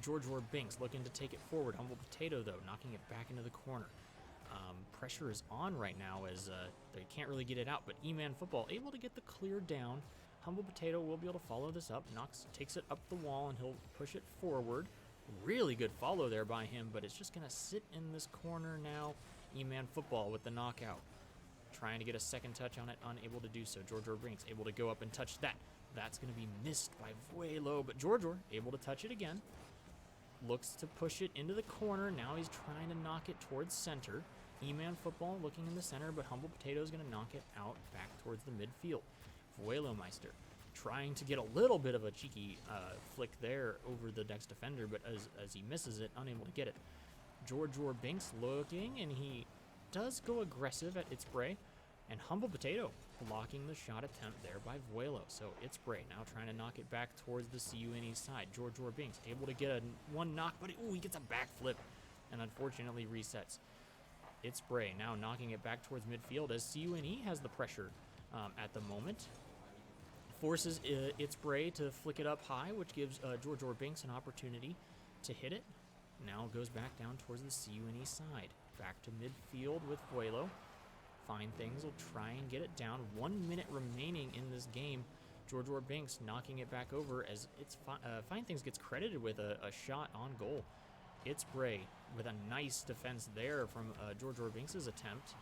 George Banks looking to take it forward. Humble Potato, though, knocking it back into the corner. Pressure is on right now as they can't really get it out, but E-Man Football able to get the clear down. Humble Potato will be able to follow this up. Takes it up the wall, and he'll push it forward. Really good follow there by him, but it's just going to sit in this corner now. E-Man Football with the knockout. Trying to get a second touch on it, unable to do so. George Banks able to go up and touch that. That's going to be missed by Vuelo, but George able to touch it again. Looks to push it into the corner. Now he's trying to knock it towards center. E-Man Football looking in the center, but Humble Potato is going to knock it out back towards the midfield. Vuelo Meister trying to get a little bit of a cheeky flick there over the next defender, but as he misses it, unable to get it. George Banks looking, and he does go aggressive at It's Bray, and Humble Potato blocking the shot attempt there by Vuelo. So It's Bray now trying to knock it back towards the CUNE side. George Banks able to get one knock, but he gets a backflip and unfortunately resets. It's Bray now knocking it back towards midfield as CUNE has the pressure at the moment. Forces It's Bray to flick it up high, which gives George Banks an opportunity to hit it. Now goes back down towards the CUNE side. Back to midfield with Vuelo. Fine Things will try and get it down. 1 minute remaining in this game. George Banks knocking it back over as Fine Things gets credited with a shot on goal. It's Bray with a nice defense there from George Banks' attempt.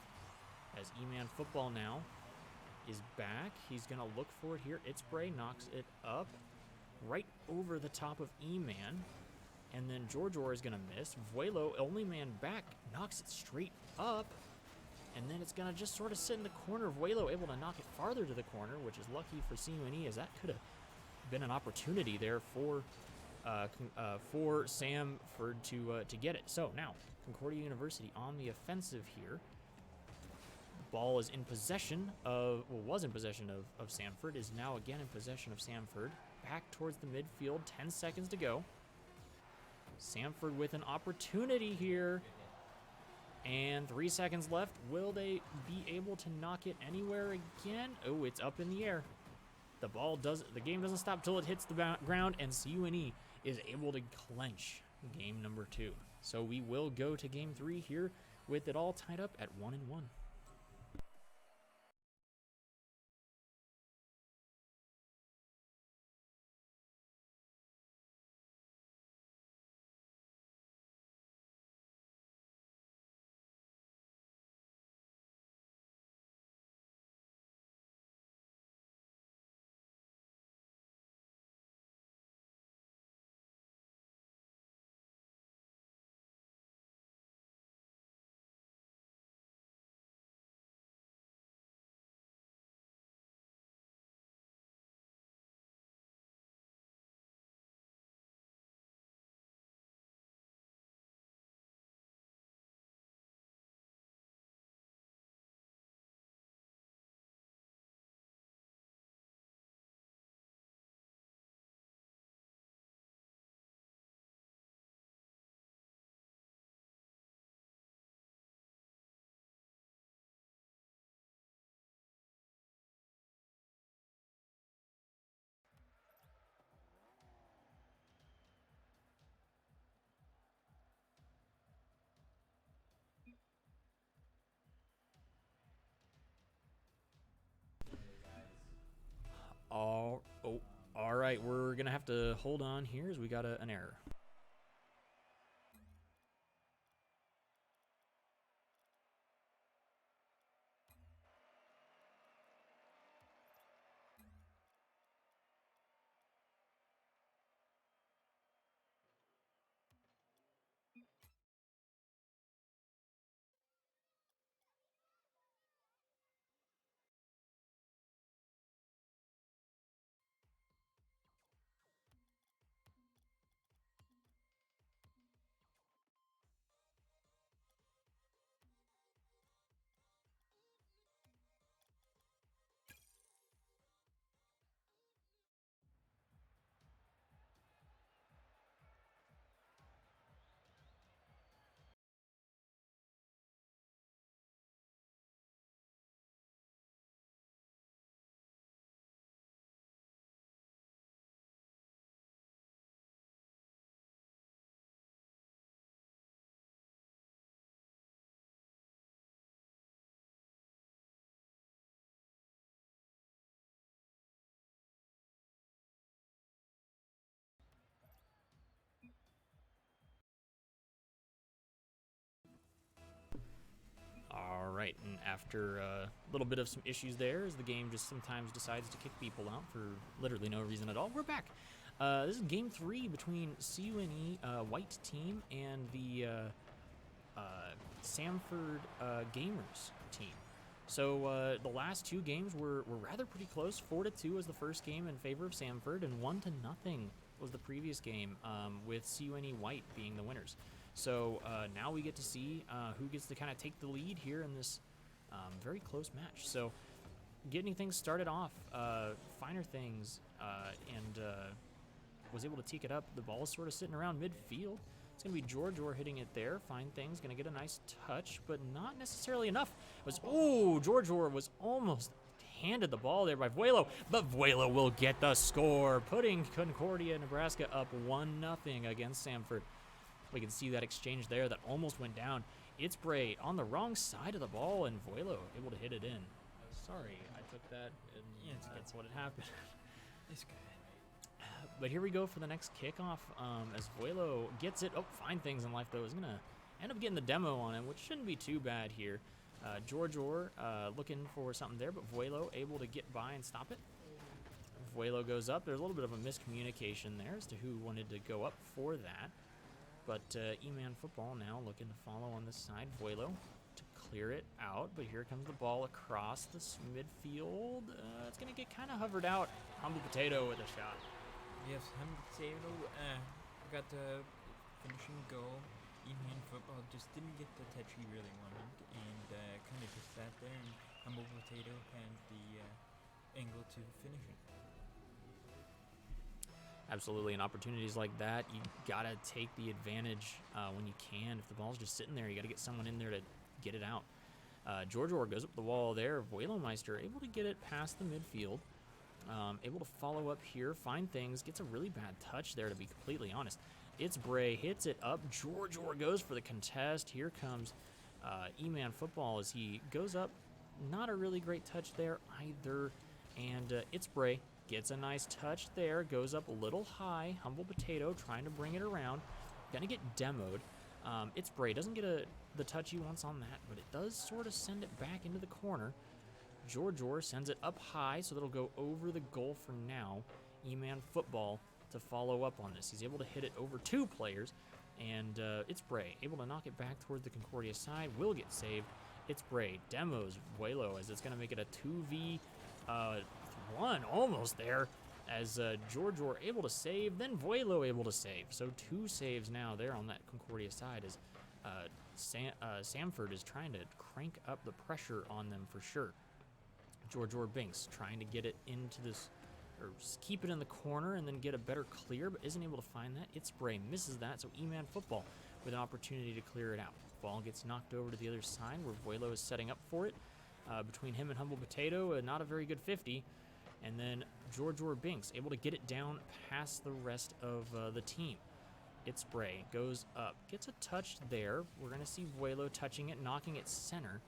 As E-Man Football now is back. He's going to look for it here. It's Bray knocks it up right over the top of E-Man. And then George is going to miss. Vuelo, only man back, knocks it straight up. And then it's going to just sort of sit in the corner. Vuelo able to knock it farther to the corner, which is lucky for CUNE, as that could have been an opportunity there for Samford to get it. So now, Concordia University on the offensive here. The ball is in possession of, was in possession of Samford, is now again in possession of Samford. Back towards the midfield, 10 seconds to go. Samford with an opportunity here. And 3 seconds left. Will they be able to knock it anywhere again? Oh, it's up in the air. The game doesn't stop till it hits the ground, and CUNE is able to clinch game number 2. So we will go to game 3 here with it all tied up at 1-1. going to have to hold on here as we got an error. All right, and after a little bit of some issues there, as the game just sometimes decides to kick people out for literally no reason at all, we're back. This is game 3 between CUNE white team and the Samford Gamers team. So the last 2 games were rather pretty close. 4-2 was the first game in favor of Samford, and 1-0 was the previous game, with CUNE white being the winners. So now we get to see who gets to kind of take the lead here in this very close match. So getting things started off, Finer Things, and was able to tee it up. The ball is sort of sitting around midfield. It's going to be George hitting it there. Fine Things going to get a nice touch, but not necessarily enough. George was almost handed the ball there by Vuelo, but Vuelo will get the score, putting Concordia, Nebraska up 1-0 against Samford. We can see that exchange there that almost went down. It's Bray on the wrong side of the ball, and Vuelo able to hit it in. Sorry, I took that, and that's what had happened. It's good. But here we go for the next kickoff, as Vuelo gets it. Fine Things in life, though, is going to end up getting the demo on him, which shouldn't be too bad here. George looking for something there, but Vuelo able to get by and stop it. Vuelo goes up. There's a little bit of a miscommunication there as to who wanted to go up for that. But E-Man Football now looking to follow on this side. Vuelo to clear it out, but here comes the ball across this midfield. It's going to get kind of hovered out. Humble Potato with a shot. Yes, Humble Potato got the finishing goal. E-Man Football just didn't get the touch he really wanted, and kind of just sat there, and Humble Potato had the angle to finish it. Absolutely, and opportunities like that, you gotta take the advantage when you can. If the ball's just sitting there, you gotta get someone in there to get it out. George goes up the wall there. Vuelomeister able to get it past the midfield. Able to follow up here. Fine Things gets a really bad touch there, to be completely honest. It's Bray, hits it up. George goes for the contest. Here comes E-Man Football as he goes up. Not a really great touch there either. And it's Bray. Gets a nice touch there, goes up a little high. Humble Potato trying to bring it around. Gonna get demoed. It's Bray, doesn't get the touch he wants on that, but it does sort of send it back into the corner. George sends it up high, so that'll go over the goal for now. E-Man Football to follow up on this. He's able to hit it over 2 players, and it's Bray, able to knock it back towards the Concordia side, will get saved. It's Bray, demos Vuelo, as it's gonna make it a 2v1, almost there, as George able to save, then Vuelo able to save. So 2 saves now there on that Concordia side, as Samford is trying to crank up the pressure on them for sure. George Binks trying to get it into this, or keep it in the corner and then get a better clear, but isn't able to find that. It's Bray, misses that, so E-Man Football with an opportunity to clear it out. Ball gets knocked over to the other side where Vuelo is setting up for it. Between him and Humble Potato, not a very good 50. And then George Binks able to get it down past the rest of the team. It's Bray, goes up, gets a touch there. We're going to see Vuelo touching it, knocking it center.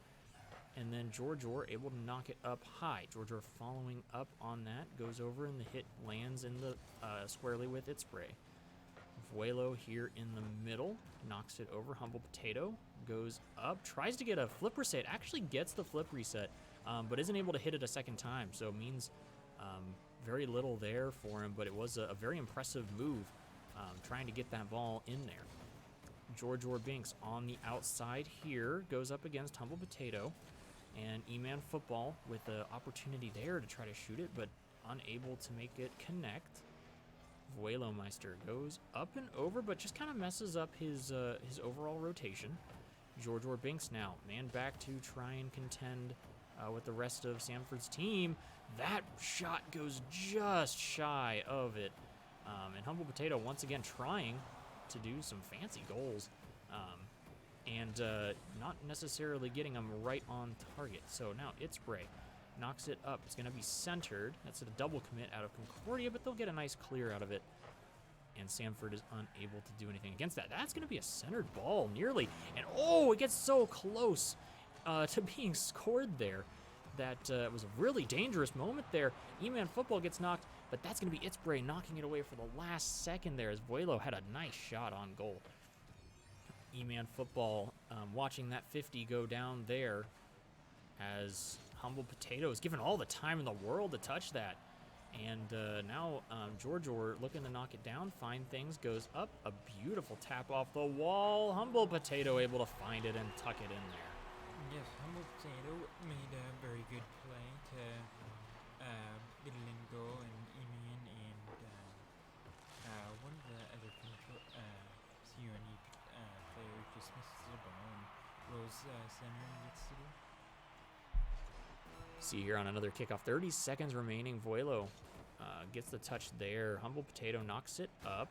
and then Georgior able to knock it up high. Georgior following up on that, goes over, and the hit lands in the squarely with its spray. Vuelo here in the middle, knocks it over. Humble Potato goes up, tries to get a flip reset, actually gets the flip reset, but isn't able to hit it a second time, so it means very little there for him, but it was a very impressive move trying to get that ball in there. Georgior Binks on the outside here goes up against Humble Potato, and E-Man Football with the opportunity there to try to shoot it, but unable to make it connect. Vuelo Meister goes up and over, but just kind of messes up his overall rotation. Georgior Binks now, man back to try and contend with the rest of Samford's team. That shot goes just shy of it. And Humble Potato once again trying to do some fancy goals, and not necessarily getting them right on target. So now Itspray knocks it up. It's going to be centered. That's a double commit out of Concordia, but they'll get a nice clear out of it. And Samford is unable to do anything against that. That's going to be a centered ball, nearly. And oh, it gets so close to being scored there. That was a really dangerous moment there. E-Man Football gets knocked, but that's going to be Itspray knocking it away for the last second there as Vuelo had a nice shot on goal. E-Man Football watching that 50 go down there as Humble Potato is given all the time in the world to touch that. And now Georgior looking to knock it down, find things, goes up, a beautiful tap off the wall. Humble Potato able to find it and tuck it in there. Yes, Humble Potato made a very good play to get a in goal, and Eman and one of the other CUNE players just misses the ball and rolls center and gets to it. See here on another kickoff, 30 seconds remaining. Vuelo gets the touch there. Humble Potato knocks it up,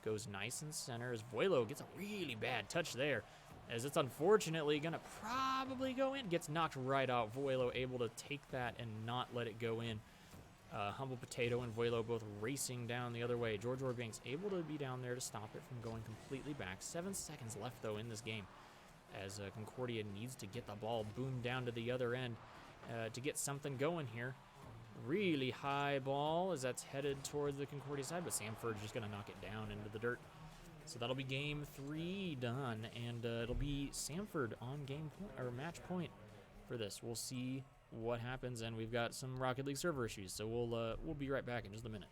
goes nice in center as Vuelo gets a really bad touch there, as it's unfortunately gonna probably go in. Gets knocked right out. Vuelo able to take that and not let it go in. Humble Potato and Vuelo both racing down the other way. Georgior Binks able to be down there to stop it from going completely back. 7 seconds left though in this game, as Concordia needs to get the ball boomed down to the other end to get something going here. Really high ball as that's headed towards the Concordia side, but Samford's just gonna knock it down into the dirt. So that'll be game 3 done, and it'll be Samford on game point or match point for this. We'll see what happens, and we've got some Rocket League server issues, so we'll be right back in just a minute.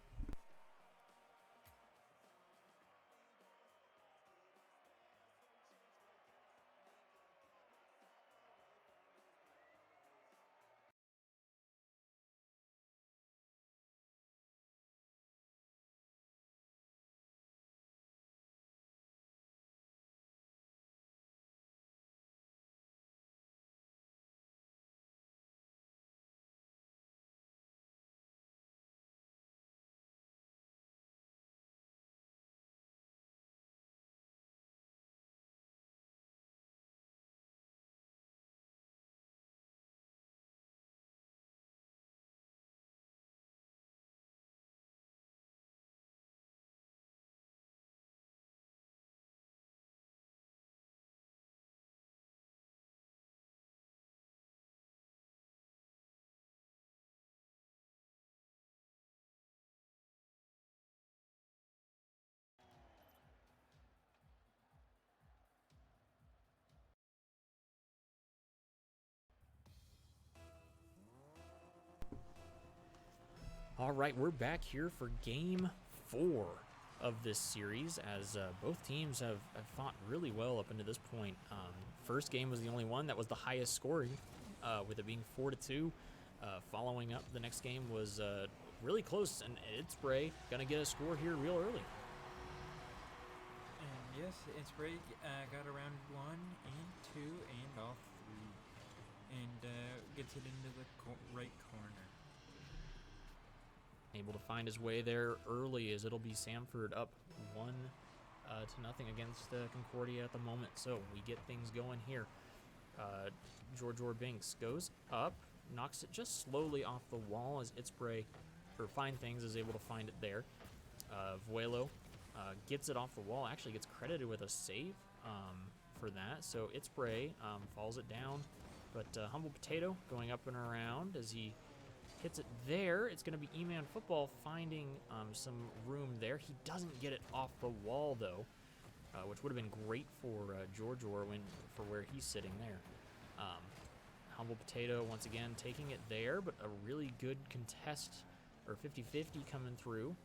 All right, we're back here for game 4 of this series, as both teams have fought really well up until this point. First game was the only one that was the highest scoring, with it being 4-2. Following up, the next game was really close, and Itspray gonna get a score here real early. And yes, Itspray got around 1 and 2 and all 3, and gets it into the right corner. Able to find his way there early, as it'll be Samford up 1-0 against Concordia at the moment. So we get things going here. Georgior Binks goes up, knocks it just slowly off the wall as Itspray, or Find Things, is able to find it there. Vuelo gets it off the wall, actually gets credited with a save for that. So Itspray falls it down But Humble Potato going up and around as he hits it there. It's going to be E-Man Football finding some room there. He doesn't get it off the wall, though, which would have been great for George Orwin for where he's sitting there. Humble Potato, once again, taking it there, but a really good contest, or 50-50 coming through.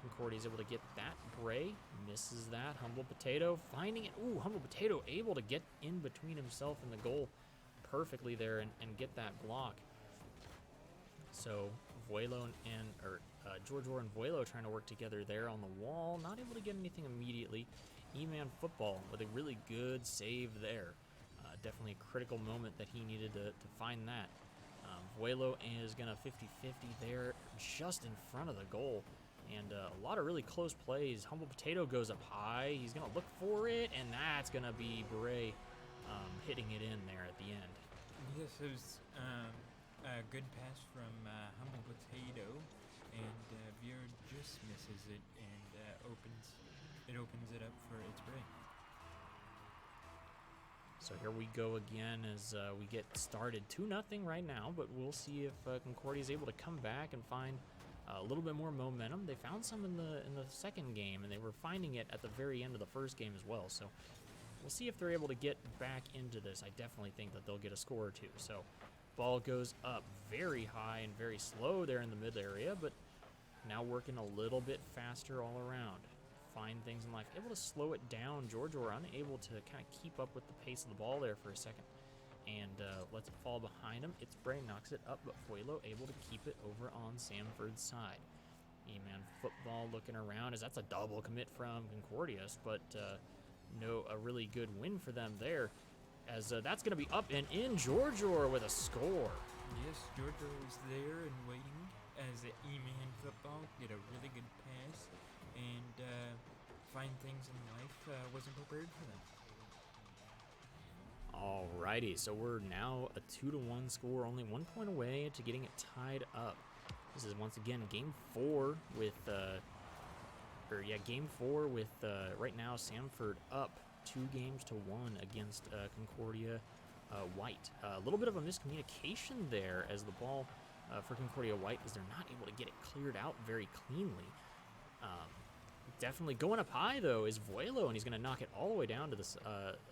Concordia's able to get that. Bray misses that. Humble Potato finding it. Ooh, Humble Potato able to get in between himself and the goal perfectly there and get that block. So Vuelo George Orr and Vuelo trying to work together there on the wall. Not able to get anything immediately. E-Man Football with a really good save there. Definitely a critical moment that he needed to find that. Vuelo is going to 50-50 there just in front of the goal. And a lot of really close plays. Humble Potato goes up high. He's going to look for it, and that's going to be Bray hitting it in there at the end. Yes, it was a good pass from Humble Potato, and Vera just misses it and opens it up for its Bray. So here we go again as we get started. 2-0 right now, but we'll see if Concordia is able to come back and find a little bit more momentum. They found some in the second game, and they were finding it at the very end of the first game as well. So we'll see if they're able to get back into this. I definitely think that they'll get a score or two. So ball goes up very high and very slow there in the mid area, but now working a little bit faster all around. Find things in life. Able to slow it down. George Orr unable to kind of keep up with the pace of the ball there for a second. And lets it fall behind him. Its Bray knocks it up, but Vuelo able to keep it over on Samford's side. E-Man Football looking around as that's a double commit from Concordias, but a really good win for them there. As that's going to be up and in. George Orr with a score. Yes, George Orr was there and waiting as the E-Man Football did a really good pass, and find things in life wasn't prepared for them. Alrighty, so we're now a 2-1 score, only 1 point away to getting it tied up. This is once again game 4 with, right now Samford up 2-1 against Concordia White. A little bit of a miscommunication there as the ball for Concordia White is they're not able to get it cleared out very cleanly. Definitely going up high, though, is Vuelo, and he's going to knock it all the way down to the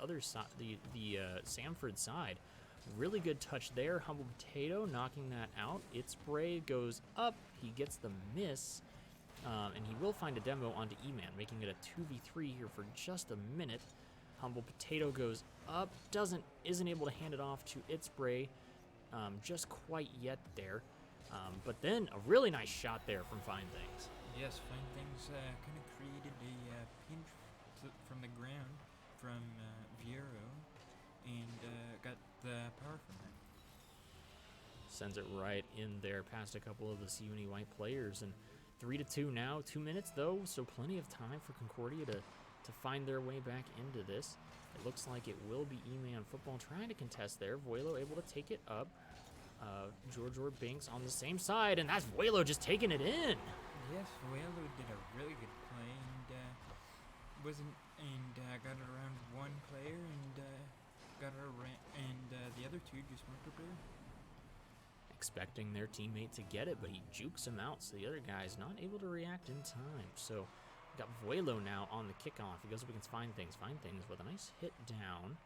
other side, the Samford side. Really good touch there. Humble Potato knocking that out. Its Bray goes up. He gets the miss, and he will find a demo onto E-Man, making it a 2v3 here for just a minute. Humble Potato goes up, isn't able to hand it off to Its Bray just quite yet there. But then a really nice shot there from Fine Things. Yes, Fine Things kind of created a pinch from the ground from Viero and got the power from that. Sends it right in there past a couple of the CUNY White players. And 3-2 now, 2 minutes though, so plenty of time for Concordia to find their way back into this. It looks like it will be E-Man Football trying to contest there. Vuelo able to take it up. George Orr Binks on the same side, and that's Vuelo just taking it in. Yes, Vuelo did a really good play and got it around one player and got it around, and the other two just weren't prepared. Expecting their teammate to get it, but he jukes him out, so the other guy's not able to react in time. So got Vuelo now on the kickoff. He goes up against Fine Things. Fine Things with a nice hit down,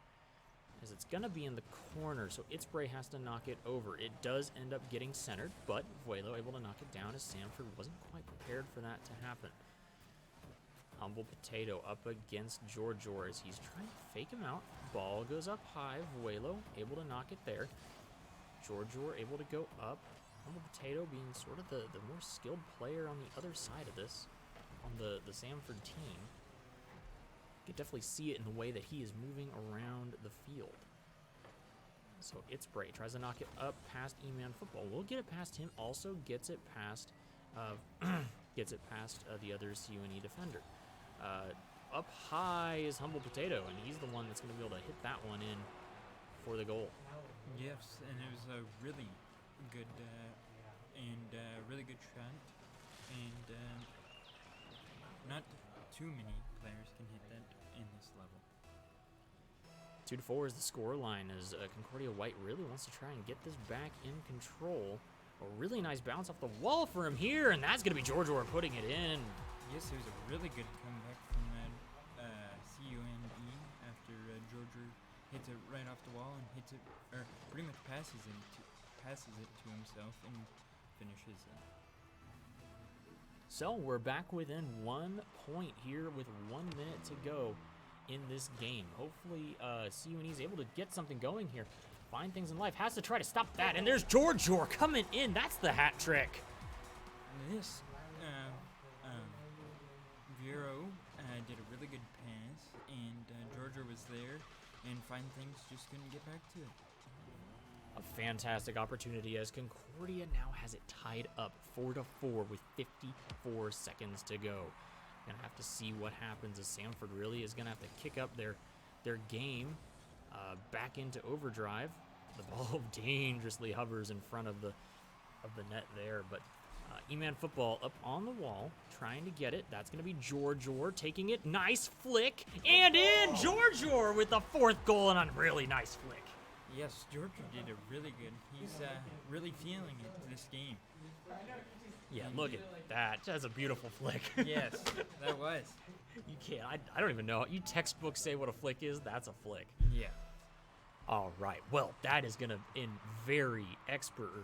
as it's going to be in the corner, so Its Bray has to knock it over. It does end up getting centered, but Vuelo able to knock it down as Samford wasn't quite prepared for that to happen. Humble Potato up against George Orr as he's trying to fake him out. Ball goes up high. Vuelo able to knock it there. George Orr able to go up. Humble Potato being sort of the more skilled player on the other side of this, on the Samford team. You can definitely see it in the way that he is moving around the field. So Its Bray tries to knock it up past E-Man Football. We'll get it past him. Also gets it past the other CUNE defender. Up high is Humble Potato, and he's the one that's going to be able to hit that one in for the goal. Yes, and it was a really good shot, and not too many players can hit that in this level. 2-4 is the score line as Concordia White really wants to try and get this back in control. A really nice bounce off the wall for him here, and that's going to be George Orr putting it in. Yes, it was a really good comeback from CUNE after Georgia hits it right off the wall and hits it, or pretty much passes it to himself and finishes it. So we're back within 1 point here with 1 minute to go in this game. Hopefully CUNE is able to get something going here. Find things in life. Has to try to stop that. And there's George Orr coming in. That's the hat trick. This Vero did a really good pass, and Georgia was there, and Fine Things just couldn't get back to it. A fantastic opportunity as Concordia now has it tied up 4-4 with 54 seconds to go. Gonna have to see what happens as Samford really is gonna have to kick up their game back into overdrive. The ball dangerously hovers in front of the net there, but E-Man football up on the wall, trying to get it. That's going to be George Orr taking it. Nice flick, and in! George Orr with the 4th goal and a really nice flick. Yes, Georgia did it really good. He's really feeling it this game. Yeah, look at that. That's a beautiful flick. Yes, that was. You can't, I don't even know. You textbooks say what a flick is, that's a flick. Yeah. All right, well, that is going to, in very expert or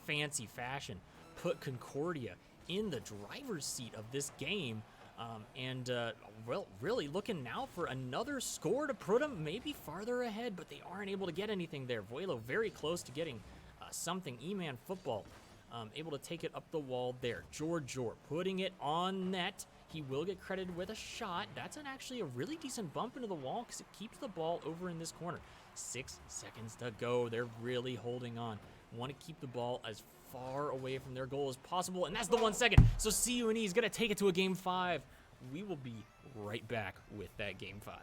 fancy fashion, put Concordia in the driver's seat of this game. Well, really looking now for another score to put them maybe farther ahead, but they aren't able to get anything there. Vuelo very close to getting something. E-Man football able to take it up the wall there. George Orr putting it on net. He will get credited with a shot. That's actually a really decent bump into the wall because it keeps the ball over in this corner. 6 seconds to go. They're really holding on. Want to keep the ball as far away from their goal as possible, and that's the 1 second. So CUNE is going to take it to a game 5. We will be right back with that game 5.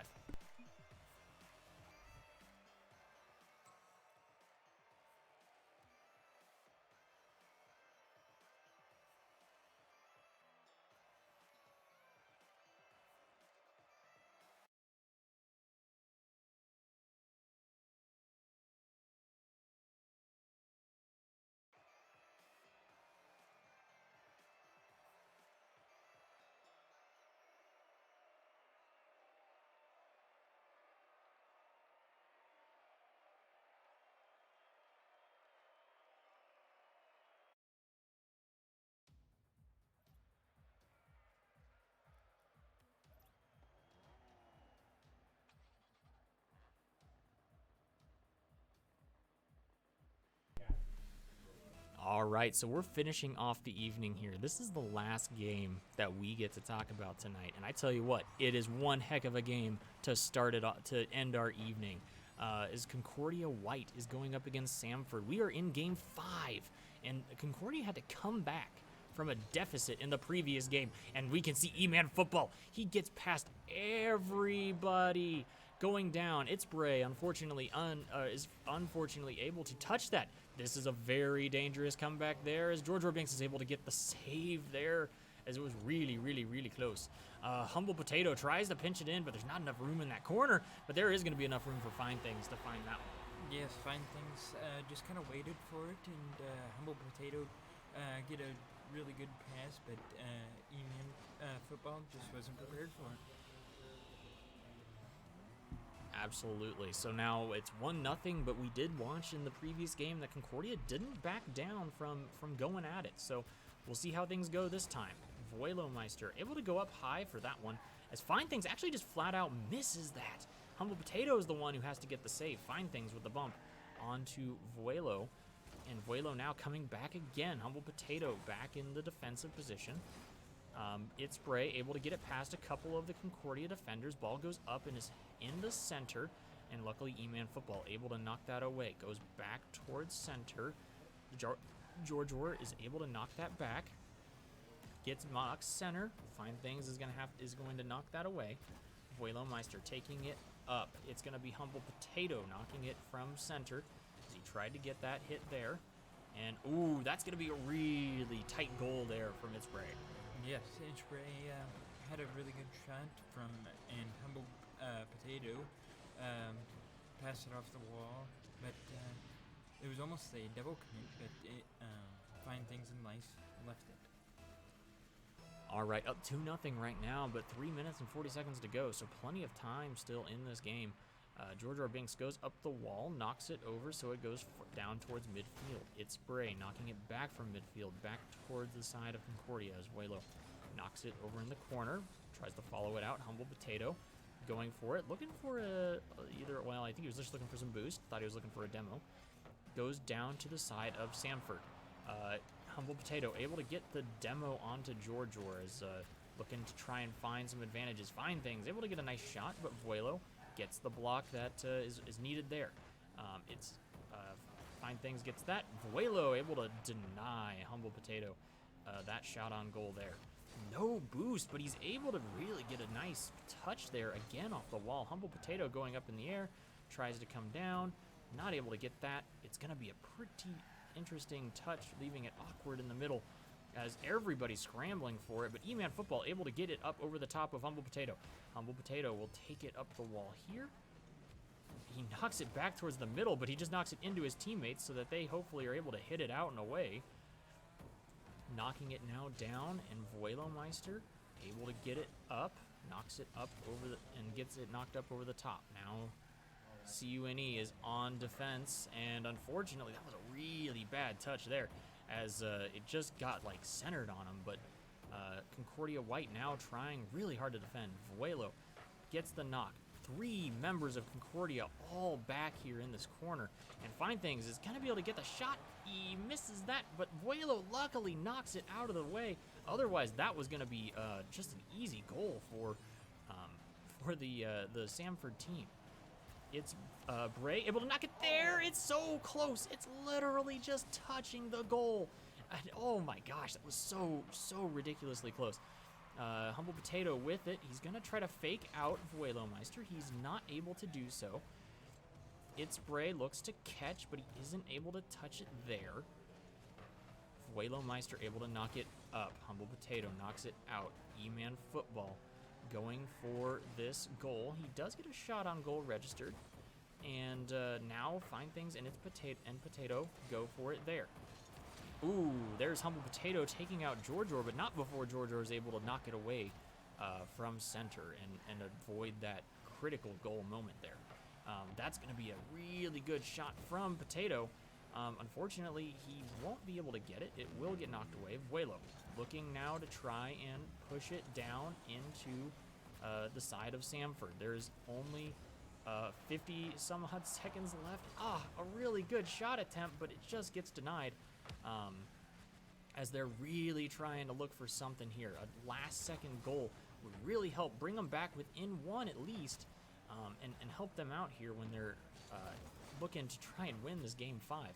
All right, so we're finishing off the evening here. This is the last game that we get to talk about tonight, and I tell you what, it is one heck of a game to start it off, to end our evening. As Concordia White is going up against Samford. We are in game 5, and Concordia had to come back from a deficit in the previous game, and we can see E-Man football. He gets past everybody going down. It's Bray, unfortunately, is unfortunately able to touch that. This is a very dangerous comeback there as George Orbanks is able to get the save there as it was really, really, really close. Humble Potato tries to pinch it in, but there's not enough room in that corner, but there is going to be enough room for Fine Things to find that one. Yes, Fine Things just kind of waited for it, and Humble Potato get a really good pass, but E-Man football just wasn't prepared for it. Absolutely. So now it's 1-0, but we did watch in the previous game that Concordia didn't back down from going at it. So we'll see how things go this time. Voilomeister able to go up high for that one, as Fine Things actually just flat out misses that. Humble Potato is the one who has to get the save. Fine Things with the bump onto Vuelo, and Vuelo now coming back again. Humble Potato back in the defensive position. It's Bray able to get it past a couple of the Concordia defenders. Ball goes up and is in the center, and luckily E-Man football able to knock that away. Goes back towards center. George Orr is able to knock that back. Gets mocked center. Fine Things is going to knock that away. Voilomeister taking it up. It's going to be Humble Potato knocking it from center as he tried to get that hit there. And ooh, that's going to be a really tight goal there from It's Bray. Yes, It's Bray had a really good shot from and Humble Potato passed it off the wall, but it was almost a double commit, but it Find Things in Life left it. All right, up 2-0 right now, but 3 minutes and 40 seconds to go, so plenty of time still in this game. George R. Binks goes up the wall, knocks it over, so it goes down towards midfield. It's Bray knocking it back from midfield, back towards the side of Concordia as Vuelo knocks it over in the corner, tries to follow it out. Humble Potato going for it, looking for well, I think he was just looking for some boost, thought he was looking for a demo. Goes down to the side of Samford. Humble Potato able to get the demo onto George R. is looking to try and find some advantages. Find Things able to get a nice shot, but Vuelo gets the block that is needed there. Find Things gets that. Vuelo able to deny Humble Potato that shot on goal there. No boost, but he's able to really get a nice touch there again off the wall. Humble Potato going up in the air, tries to come down, not able to get that. It's going to be a pretty interesting touch, leaving it awkward in the middle as everybody's scrambling for it, but E-Man Football able to get it up over the top of Humble Potato. Humble Potato will take it up the wall here. He knocks it back towards the middle, but he just knocks it into his teammates so that they hopefully are able to hit it out and away. Knocking it now down, and Vuelo Meister able to get it up, knocks it up over and gets it knocked up over the top. Now CUNE is on defense, and unfortunately that was a really bad touch there as it just got like centered on him, but Concordia White now trying really hard to defend. Vuelo gets the knock. 3 members of Concordia all back here in this corner, and Find Things is gonna be able to get the shot. He misses that, but Vuelo luckily knocks it out of the way. Otherwise that was gonna be just an easy goal for the Samford team. It's Bray able to knock it there. It's so close. It's literally just touching the goal. And, oh my gosh, that was so ridiculously close. Humble Potato with it. He's going to try to fake out Vuelo Meister. He's not able to do so. It's Bray looks to catch, but he isn't able to touch it there. Vuelo Meister able to knock it up. Humble Potato knocks it out. E-Man Football going for this goal. He does get a shot on goal registered, and now Find Things and it's Potato go for it there. Ooh, there's Humble Potato taking out George R, but not before George R is able to knock it away from center and avoid that critical goal moment there. That's going to be a really good shot from Potato. Unfortunately, he won't be able to get it. It will get knocked away. Vuelo looking now to try and push it down into the side of Samford. There's only 50-some odd seconds left. A really good shot attempt, but it just gets denied as they're really trying to look for something here. A last-second goal would really help bring them back within 1 at least, and help them out here when they're looking to try and win this game 5.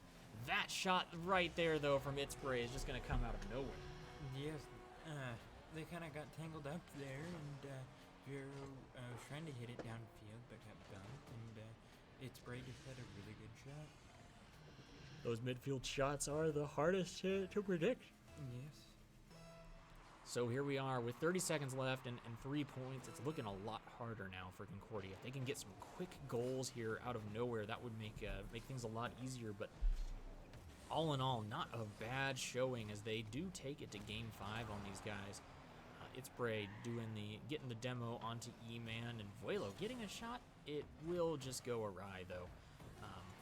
That shot right there, though, from Itzbray is just going to come out of nowhere. Yes, they kind of got tangled up there, and Vero was trying to hit it downfield, but got bumped, and Itzbray just had a really good shot. Those midfield shots are the hardest to predict. Yes. So here we are with 30 seconds left and 3 points. It's looking a lot harder now for Concordia. If they can get some quick goals here out of nowhere, that would make things a lot easier. But all in all, not a bad showing as they do take it to Game 5 on these guys. It's Bray getting the demo onto E-Man, and Vuelo getting a shot. It will just go awry though.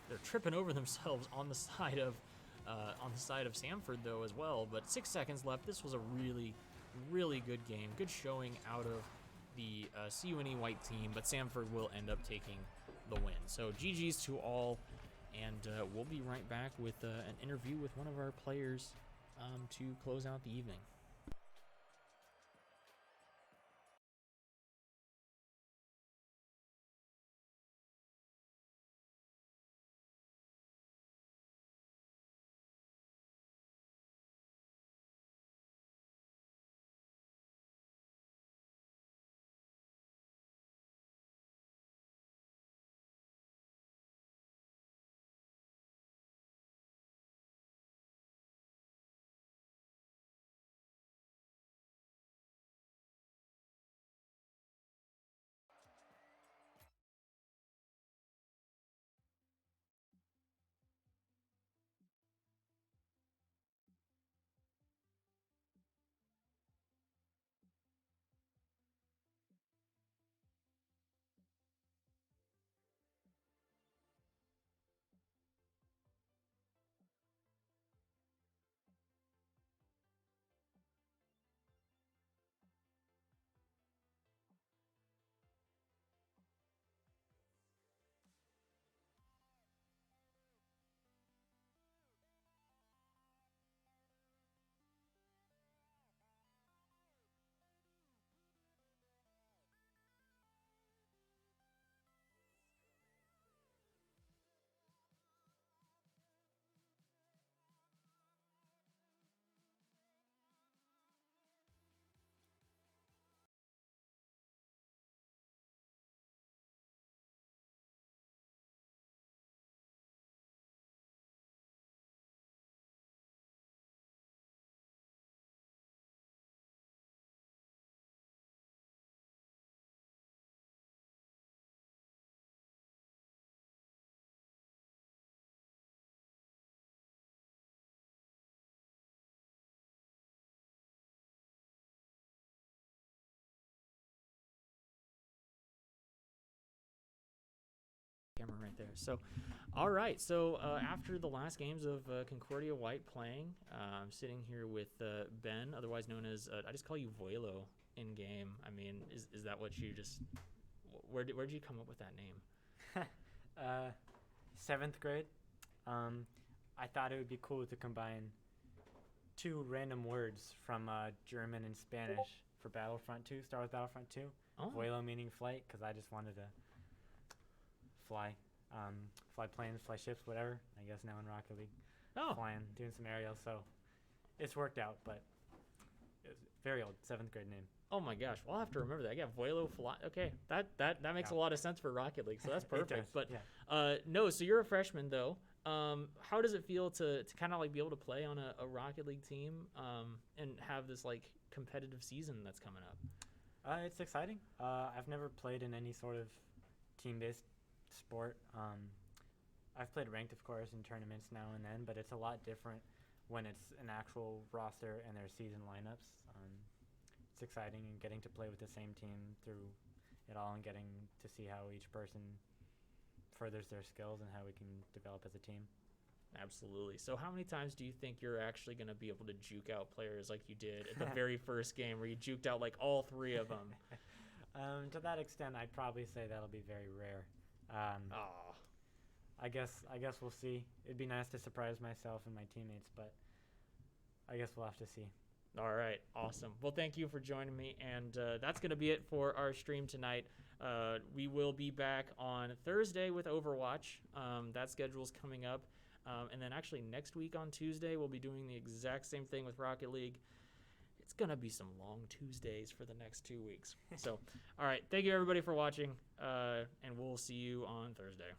They're tripping over themselves on the side of Samford though as well. But 6 seconds left. This was a really good game. Good showing out of the CUNE white team, but Samford will end up taking the win. So GG's to all, and we'll be right back with an interview with one of our players to close out the evening. there. So, all right. So after the last games of Concordia White playing, I'm sitting here with Ben, otherwise known as I just call you Voilo in game. I mean, is that what you just? Where'd you come up with that name? 7th grade. I thought it would be cool to combine 2 random words from German and Spanish for Battlefront 2, Star Wars Battlefront 2. Oh. Vuelo meaning flight, because I just wanted to fly planes, fly ships, whatever. I guess now in Rocket League, flying, doing some aerials. So it's worked out, but it's very old, 7th grade name. Oh my gosh, well, I'll have to remember that. Yeah, Vuelo fly. Okay, that makes a lot of sense for Rocket League, so that's perfect. But no, so you're a freshman though. How does it feel to kind of like be able to play on a Rocket League team and have this like competitive season that's coming up? It's exciting. I've never played in any sort of team-based sport. I've played ranked, of course, in tournaments now and then, but it's a lot different when it's an actual roster and their season lineups. It's exciting and getting to play with the same team through it all and getting to see how each person furthers their skills and how we can develop as a team. Absolutely. So how many times do you think you're actually going to be able to juke out players like you did at the very first game where you juked out like all 3 of them? To that extent, I'd probably say that'll be very rare. I guess we'll see. It'd be nice to surprise myself and my teammates, but I guess we'll have to see. All right, awesome. Well, thank you for joining me, and that's going to be it for our stream tonight. We will be back on Thursday with Overwatch. That schedule's coming up. And then actually next week on Tuesday, we'll be doing the exact same thing with Rocket League. It's going to be some long Tuesdays for the next 2 weeks. So, all right, thank you everybody for watching, and we'll see you on Thursday.